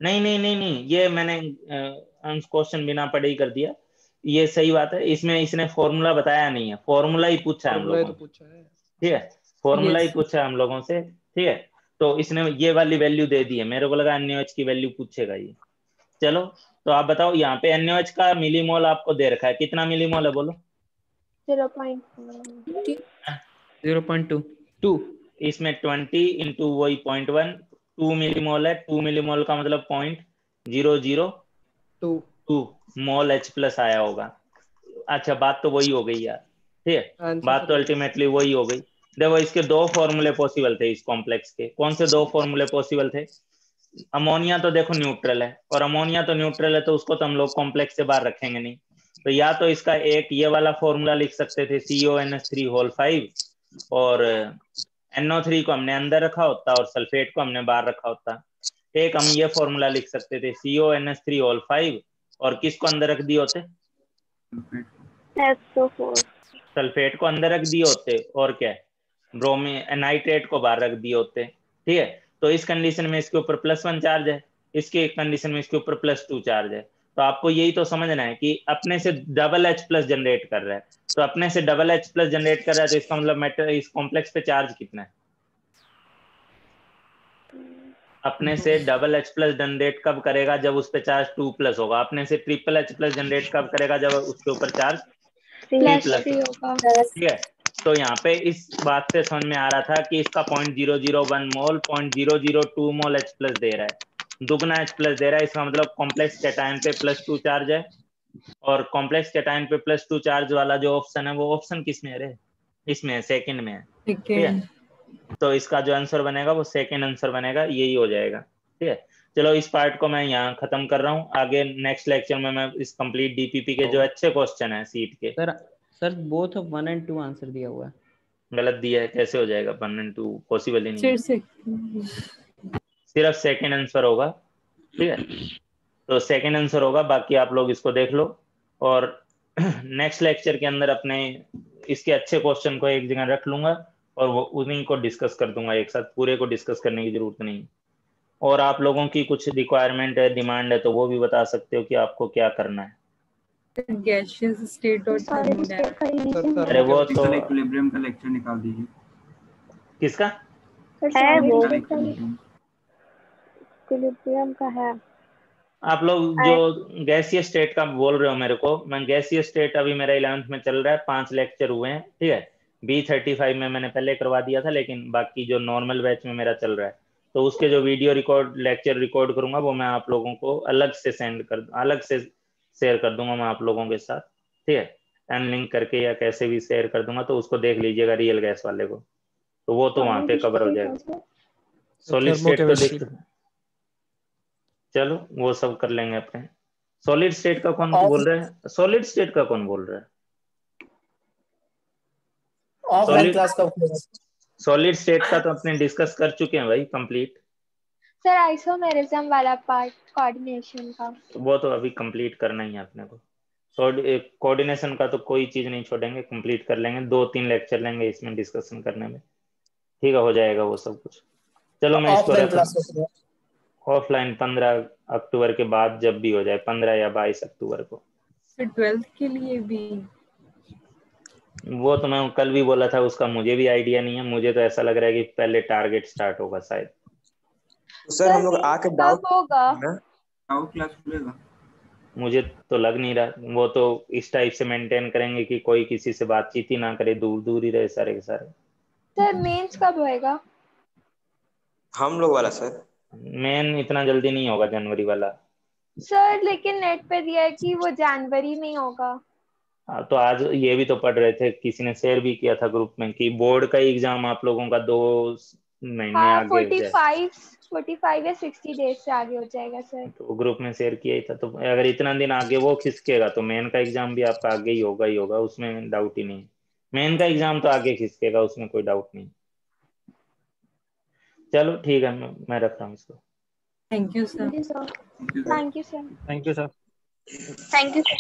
नहीं, ये मैंने क्वेश्चन बिना पढ़े ही कर दिया। ये सही बात है, इसमें इसने फॉर्मूला बताया नहीं है, फॉर्मूला ही पूछा है हम लोगों से। ठीक है, फॉर्मूला ही पूछा है हम लोगों से। ठीक है, तो इसने ये वाली वैल्यू दे दी है। मेरे को लगा NaOH की वैल्यू पूछेगा ये। चलो, तो आप बताओ, यहाँ पे NaOH का मिलीमोल आपको दे रखा है, कितना मिलीमोल है? बोलो। 0.4। 0.2 इसमें 20 इंटू वही 0.1 2 मिलीमोल है। 2 मिलीमोल का मतलब 0.002 मोल H प्लस आया होगा। अच्छा बात तो वही हो गई यार, ठीक है, बात तो अल्टीमेटली वही हो गई। देखो इसके दो फॉर्मूले पॉसिबल थे इस कॉम्प्लेक्स के। कौन से दो फॉर्मूले पॉसिबल थे? अमोनिया तो देखो न्यूट्रल है, और अमोनिया तो न्यूट्रल है तो उसको तो हम लोग कॉम्प्लेक्स से बाहर रखेंगे नहीं। तो या तो इसका एक ये वाला फॉर्मूला लिख सकते थे CONH3 और NO3 को हमने अंदर रखा होता और सल्फेट को हमने बाहर रखा होता। एक हम ये फॉर्मूला लिख सकते थे CONH3 और किसको अंदर रख दिए होते? सल्फेट को अंदर रख दिए होते और क्या ब्रोमीन नाइट्रेट को बाहर रख दिए होते, ठीक है। तो इस कंडीशन में इसके ऊपर +1 चार्ज है, इसके कंडीशन में इसके ऊपर +2 चार्ज है। तो आपको यही तो समझना है कि अपने से डबल H प्लस जनरेट कर रहा है, तो अपने से डबल H प्लस जनरेट कर रहा है तो इसका मतलब मेटल इस कॉम्प्लेक्स पे चार्ज कितना है? अपने से डबल H प्लस जनरेट कब करेगा? जब उस पे चार्ज 2+ होगा। अपने से ट्रिपल H प्लस जनरेट कब करेगा? जब उसके ऊपर चार्ज 3+ होगा, ठीक है। तो यहाँ पे इस बात से समझ में आ रहा था कि इसका 0.001 मोल 0.002 मोल H प्लस दे रहा है, दुगना H प्लस दे रहा है। इसका मतलब कॉम्प्लेक्स कैटायन पे +2 चार्ज है, और कॉम्प्लेक्स कैटायन पे +2 चार्ज वाला जो ऑप्शन है वो ऑप्शन किस में है? इसमें है, सेकंड में है, ठीक है। तो इसका जो आंसर बनेगा वो सेकंड आंसर बनेगा, यही हो जाएगा, ठीक है। चलो इस पार्ट को मैं यहाँ खत्म कर रहा हूँ। आगे नेक्स्ट लेक्चर में मैं इस कंप्लीट DPP के जो अच्छे क्वेश्चन है सीट के। Sir both of 1 and 2 answer दिया हुआ है। गलत दिया है, कैसे हो जाएगा? 1 and 2 पॉसिबल ही नहीं है, सिर्फ सेकंड आंसर होगा, ठीक है। तो सेकंड आंसर होगा, बाकी आप लोग इसको देख लो। और नेक्स्ट लेक्चर के अंदर अपने इसके अच्छे क्वेश्चन को एक जगह रख लूंगा और वो उन्हीं को डिस्कस कर दूंगा एक साथ, पूरे को डिस्कस करने की जरूरत नहीं। और आप लोगों की कुछ रिक्वायरमेंट है, डिमांड है, तो वो भी बता सकते हो कि आपको क्या करना है। गैसियस स्टेट और थर्मोडायनामिक्स। अरे वो तो इक्विलिब्रियम का लेक्चर निकाल दीजिए। किसका है? वो इक्विलिब्रियम का है। आप लोग जो गैसियस स्टेट का बोल रहे हो मेरे को, मैं गैसियस स्टेट अभी मेरा 11th में चल रहा है, 5 लेक्चर हुए हैं, ठीक है। B35 में मैंने पहले करवा दिया था, लेकिन बाकी जो नॉर्मल बैच में मेरा चल रहा है, तो उसके जो वीडियो लेक्चर रिकॉर्ड करूंगा वो मैं आप लोगों को अलग से शेयर कर दूंगा मैं आप लोगों के साथ, ठीक है। अनलिंक करके या कैसे भी शेयर कर दूंगा, तो उसको देख लीजिएगा रियल गैस वाले को, तो वो तो वहां पे कवर हो जाएगा। सॉलिड स्टेट तो देख, चलो वो सब कर लेंगे अपने। सॉलिड स्टेट का कौन बोल रहा है? सॉलिड स्टेट का कौन बोल रहा है? ऑफलाइन क्लास का सॉलिड स्टेट का तो अपने डिस्कस कर चुके हैं भाई कंप्लीट। सर आइसोमेरिज्म वाला पार्ट कोऑर्डिनेशन का, वो तो अभी कंप्लीट करना ही है अपने को। कोऑर्डिनेशन का तो कोई चीज नहीं छोड़ेंगे, कंप्लीट कर लेंगे। 2-3 लेक्चर लेंगे इसमें डिस्कशन करने में, ठीक है, हो जाएगा वो सब कुछ। चलो मैं इसको ऑफलाइन 15 अक्टूबर के बाद जब भी हो जाए, 15 या 22 अक्टूबर को। 12th के लिए भी वो तो मैं कल भी बोला था, उसका मुझे भी आइडिया नहीं है। मुझे तो ऐसा लग रहा है कि पहले टारगेट स्टार्ट होगा शायद। सर हम लोग आके डाउट होगा, क्लास खुलेगा? मुझे तो लग नहीं रहा। वो तो इस टाइप से मेंटेन करेंगे कि कोई किसी से बातचीत ही ना करे, दूर दूर ही रहे सारे के सारे। सर मेंस कब होएगा? हम लोग वाला सर मेन इतना जल्दी नहीं होगा, जनवरी वाला। सर लेकिन नेट पे दिया है कि वो जनवरी में होगा। तो आज ये भी तो पढ़ रहे थे, किसी ने शेयर भी किया था ग्रुप में कि बोर्ड का एग्जाम आप लोगों का 2 महीने आगे 45 या 60 डेज से आगे हो जाएगा सर। तो ग्रुप में शेयर किया ही था। तो अगर इतना दिन आगे वो खिसकेगा तो मेन का एग्जाम भी आपका आगे ही होगा, उसमें डाउट ही नहीं। मेन का एग्जाम तो आगे खिसकेगा, उसमें कोई डाउट नहीं। चलो ठीक है, मैं रख रहा हूँ इसको। Thank you sir. Thank you sir. Thank you sir. Thank you sir.